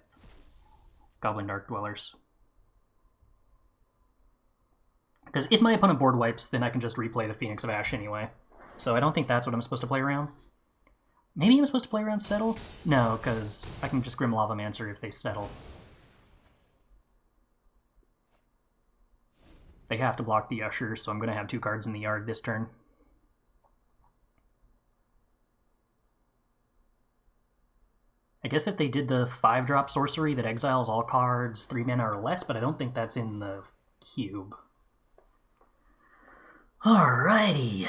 Goblin Dark Dwellers. Because if my opponent board wipes, then I can just replay the Phoenix of Ash anyway. So I don't think that's what I'm supposed to play around. Maybe I'm supposed to play around Settle? No, because I can just Grim Lavamancer if they settle. They have to block the Usher, so I'm going to have 2 cards in the yard this turn. I guess if they did the 5-drop sorcery that exiles all cards 3 mana or less, but I don't think that's in the cube. Alrighty.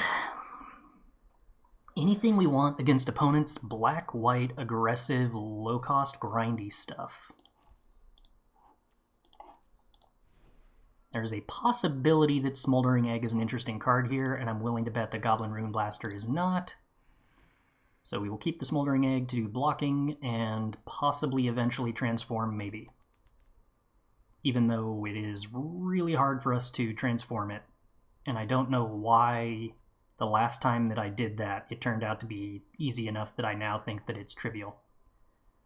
Anything we want against opponents' black-white, aggressive, low-cost, grindy stuff. There's a possibility that Smoldering Egg is an interesting card here, and I'm willing to bet that Goblin Rune Blaster is not. So we will keep the Smoldering Egg to do blocking, and possibly eventually transform, maybe. Even though it is really hard for us to transform it. And I don't know why the last time that I did that, it turned out to be easy enough that I now think that it's trivial.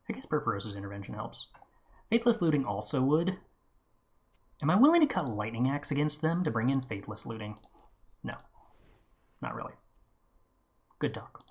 I guess Purphoros' intervention helps. Faithless Looting also would. Am I willing to cut Lightning Axe against them to bring in Faithless Looting? No. Not really. Good talk.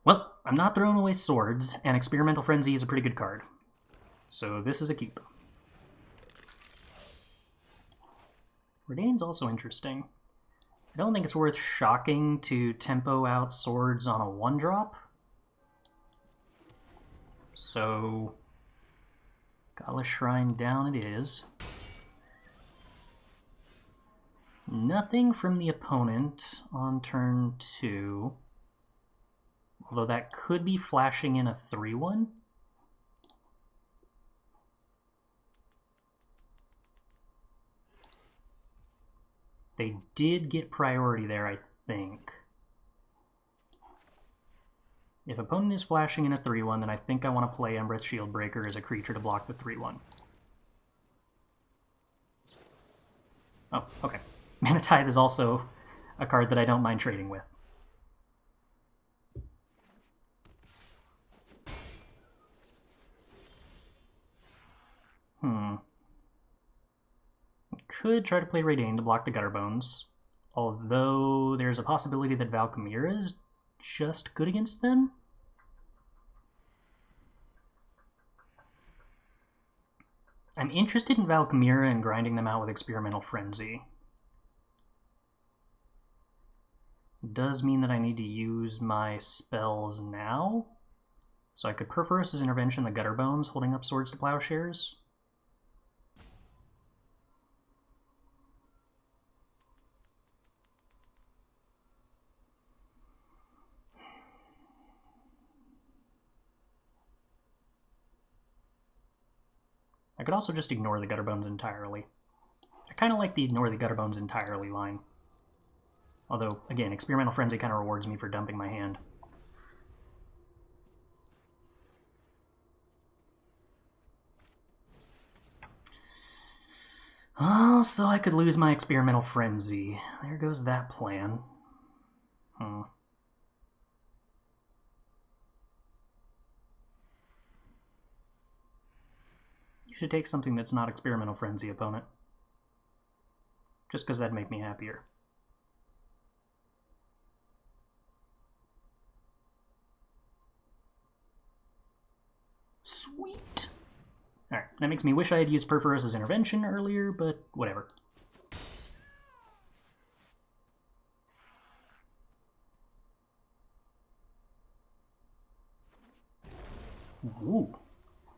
Well, I'm not throwing away swords, and Experimental Frenzy is a pretty good card. So this is a keep. Redain's also interesting. I don't think it's worth shocking to tempo out swords on a 1-drop. So, Godless Shrine down it is. Nothing from the opponent on turn 2. Although that could be flashing in a 3-1. They did get priority there, I think. If opponent is flashing in a 3-1, then I think I want to play Embereth Shieldbreaker as a creature to block the 3-1. Oh, okay. Mana Tithe is also a card that I don't mind trading with. Could try to play Redain to block the Gutterbones, although there's a possibility that Valkyria is just good against them. I'm interested in Valkyria and grinding them out with Experimental Frenzy. It does mean that I need to use my spells now. So I could Purphoros' Intervention the Gutterbones, holding up Swords to Plowshares. I could also just ignore the Gutterbones entirely. I kind of like the ignore the Gutterbones entirely line. Although, again, Experimental Frenzy kind of rewards me for dumping my hand. Oh, so I could lose my Experimental Frenzy. There goes that plan. You should take something that's not Experimental Frenzy, opponent. Just because that'd make me happier. That makes me wish I had used Perforos's intervention earlier, but whatever. Ooh.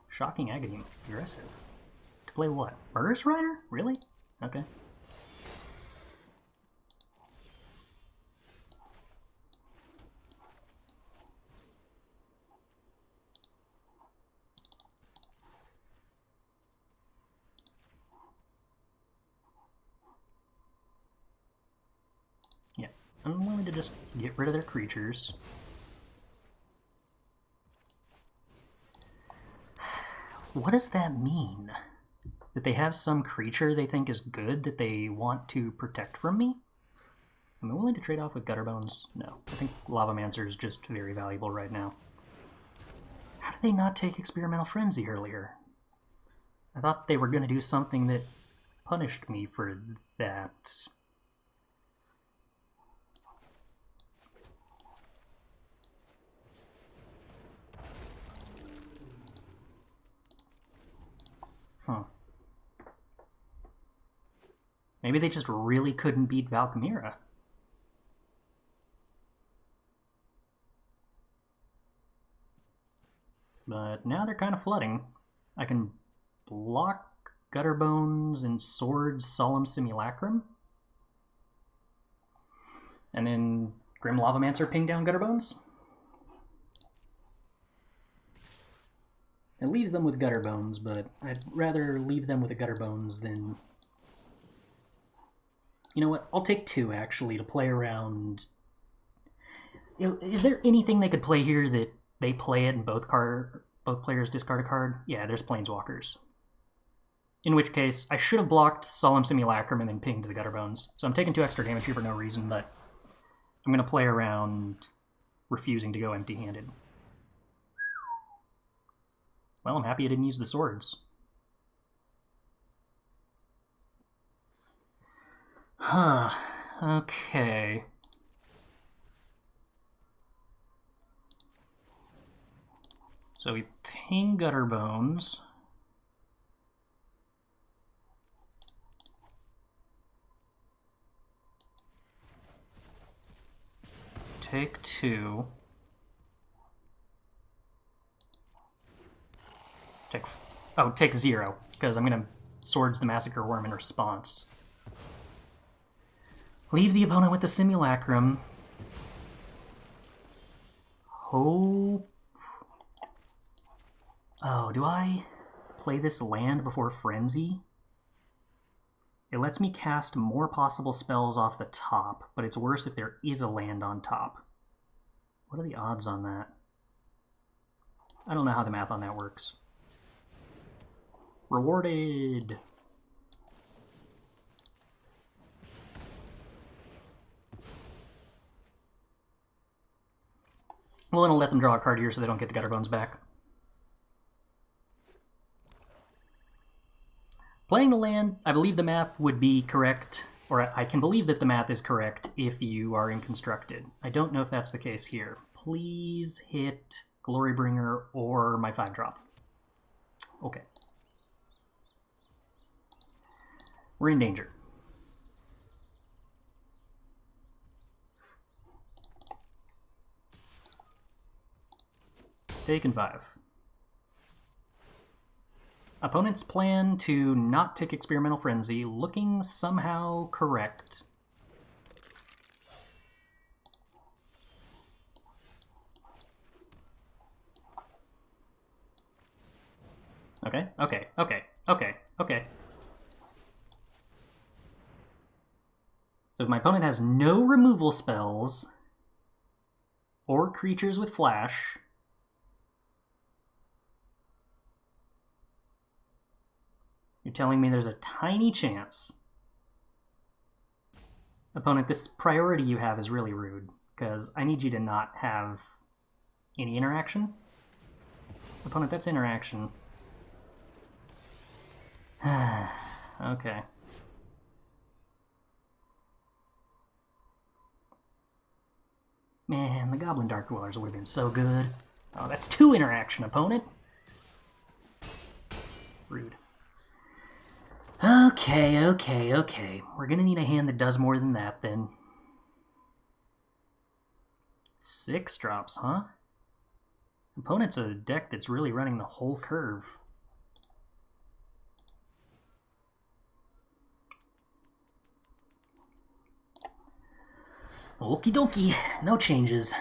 Shocking Agony. Aggressive. To play what? Murderous Rider? Really? Okay. Yeah. I'm willing to just get rid of their creatures. What does that mean? That they have some creature they think is good that they want to protect from me? Am I willing to trade off with Gutterbones? No. I think Lavamancer is just very valuable right now. How did they not take Experimental Frenzy earlier? I thought they were going to do something that punished me for that. Huh. Maybe they just really couldn't beat Valkymera. But now they're kind of flooding. I can block Gutterbones and Swords Solemn Simulacrum. And then Grim Lavamancer ping down Gutterbones. It leaves them with Gutterbones, but I'd rather leave them with a Gutterbones than... You know what? I'll take 2, actually, to play around... You know, is there anything they could play here that they play it and both players discard a card? Yeah, there's Planeswalkers. In which case, I should have blocked Solemn Simulacrum and then pinged the Gutterbones. So I'm taking 2 extra damage here for no reason, but I'm going to play around refusing to go empty-handed. Well, I'm happy I didn't use the swords. Huh. Okay. So we ping Gutterbones. Take 2. Take 0, because I'm going to Swords the Massacre Worm in response. Leave the opponent with the Simulacrum. Hope... Oh, do I play this land before Frenzy? It lets me cast more possible spells off the top, but it's worse if there is a land on top. What are the odds on that? I don't know how the math on that works. Rewarded! Well, then I'll let them draw a card here so they don't get the Gutterbones back. Playing the land, I believe the math would be correct, or I can believe that the math is correct if you are inconstructed. I don't know if that's the case here. Please hit Glorybringer or my 5-drop. Okay. We're in danger. Taken 5. Opponent's plan to not take Experimental Frenzy, looking somehow correct. Okay. So if my opponent has no removal spells or creatures with flash, you're telling me there's a tiny chance. Opponent, this priority you have is really rude, because I need you to not have any interaction. Opponent, that's interaction. Okay. Man, the Goblin Dark Dwellers would have been so good. Oh, that's 2 interaction, opponent. Rude. Okay. We're gonna need a hand that does more than that, then. 6 drops, huh? Opponent's a deck that's really running the whole curve. Okie dokie, no changes.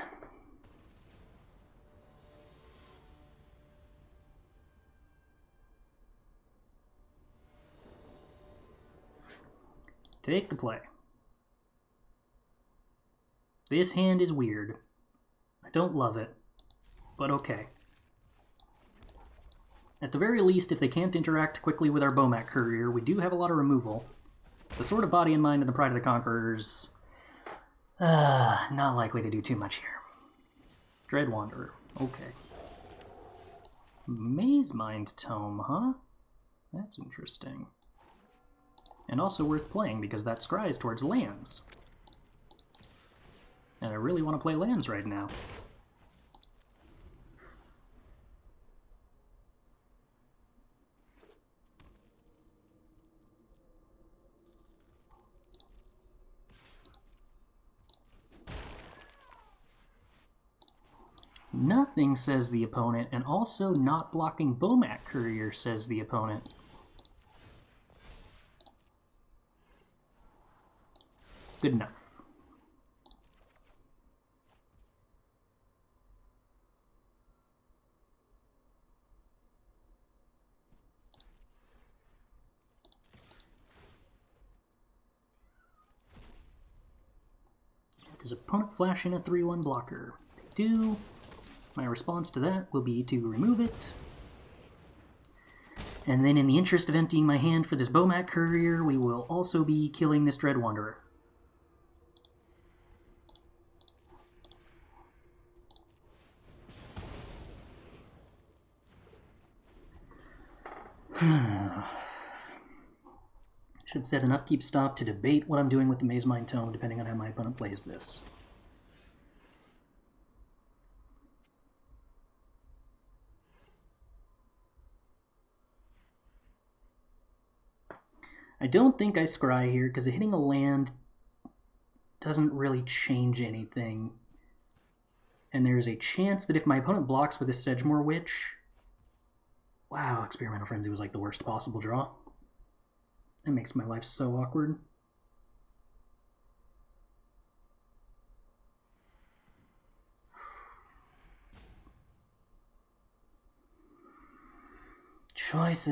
Take the play. This hand is weird. I don't love it, but okay. At the very least, if they can't interact quickly with our Bomat Courier, we do have a lot of removal. The Sword of Body and Mind and the Pride of the Conquerors... not likely to do too much here. Dread Wanderer, okay. Maze Mind Tome, huh? That's interesting. And also worth playing because that scries towards lands. And I really want to play lands right now. Nothing, says the opponent, and also not blocking Bomat Courier, says the opponent. Good enough. Does opponent flash in a 3/1 blocker? They do. My response to that will be to remove it. And then in the interest of emptying my hand for this Bomat Courier, we will also be killing this Dread Wanderer. Should set an upkeep stop to debate what I'm doing with the Maze Mind Tome, depending on how my opponent plays this. I don't think I scry here, because hitting a land doesn't really change anything. And there's a chance that if my opponent blocks with a Sedgemoor Witch... Wow, Experimental Frenzy was like the worst possible draw. That makes my life so awkward. Choices.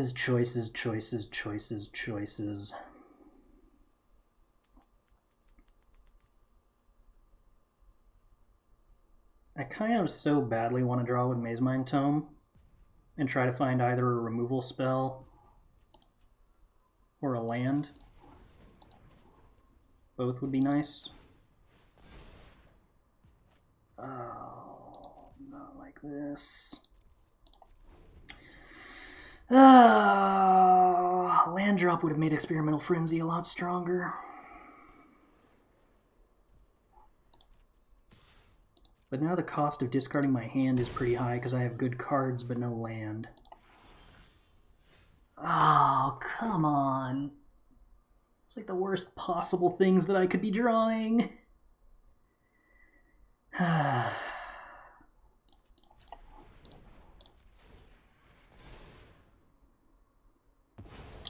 I kind of so badly want to draw with Maze Mind Tome and try to find either a removal spell or a land. Both would be nice. Oh, not like this. Land drop would have made Experimental Frenzy a lot stronger. But now the cost of discarding my hand is pretty high because I have good cards but no land. Oh, come on. It's like the worst possible things that I could be drawing.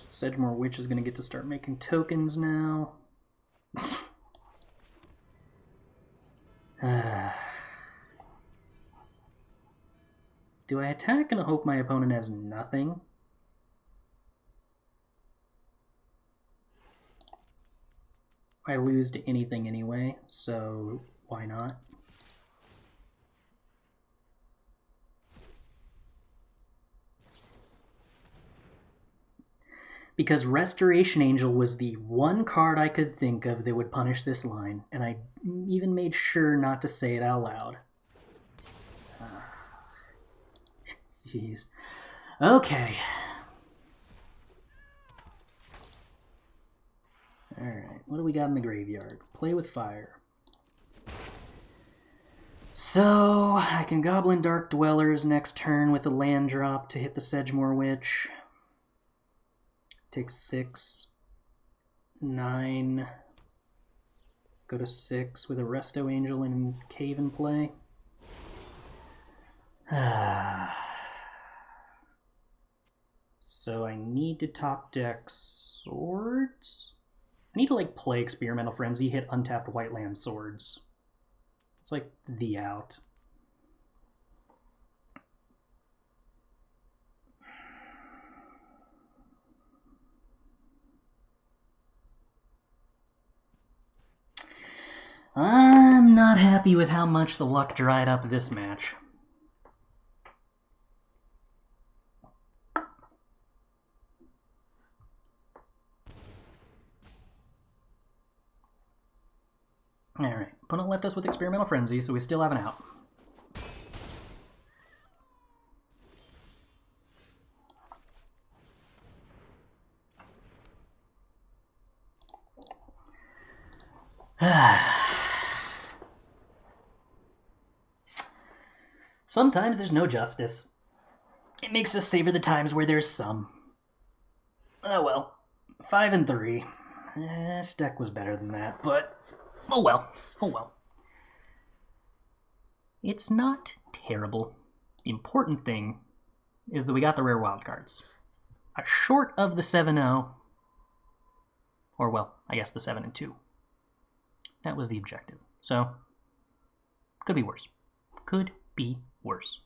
Sedgemoor Witch is going to get to start making tokens now. Do I attack and hope my opponent has nothing? I lose to anything anyway, so why not? Because Restoration Angel was the one card I could think of that would punish this line, and I even made sure not to say it out loud. Jeez. Okay. Alright, what do we got in the graveyard? Play with fire. So, I can Goblin Dark Dwellers next turn with a land drop to hit the Sedgemoor Witch. Take 6, 9, go to 6 with a Resto Angel and Cave in play. So I need to top deck Swords. I need to like play Experimental Frenzy, hit untapped white land Swords. It's like the out. I'm not happy with how much the luck dried up this match. Alright, opponent left us with Experimental Frenzy, so we still have an out. Sometimes there's no justice. It makes us savor the times where there's some. Oh well. 5 and 3. This deck was better than that, but oh well. Oh well. It's not terrible. The important thing is that we got the rare wildcards. Short of the 7-0, or well, I guess the 7-2. That was the objective. So, could be worse. Could be worse.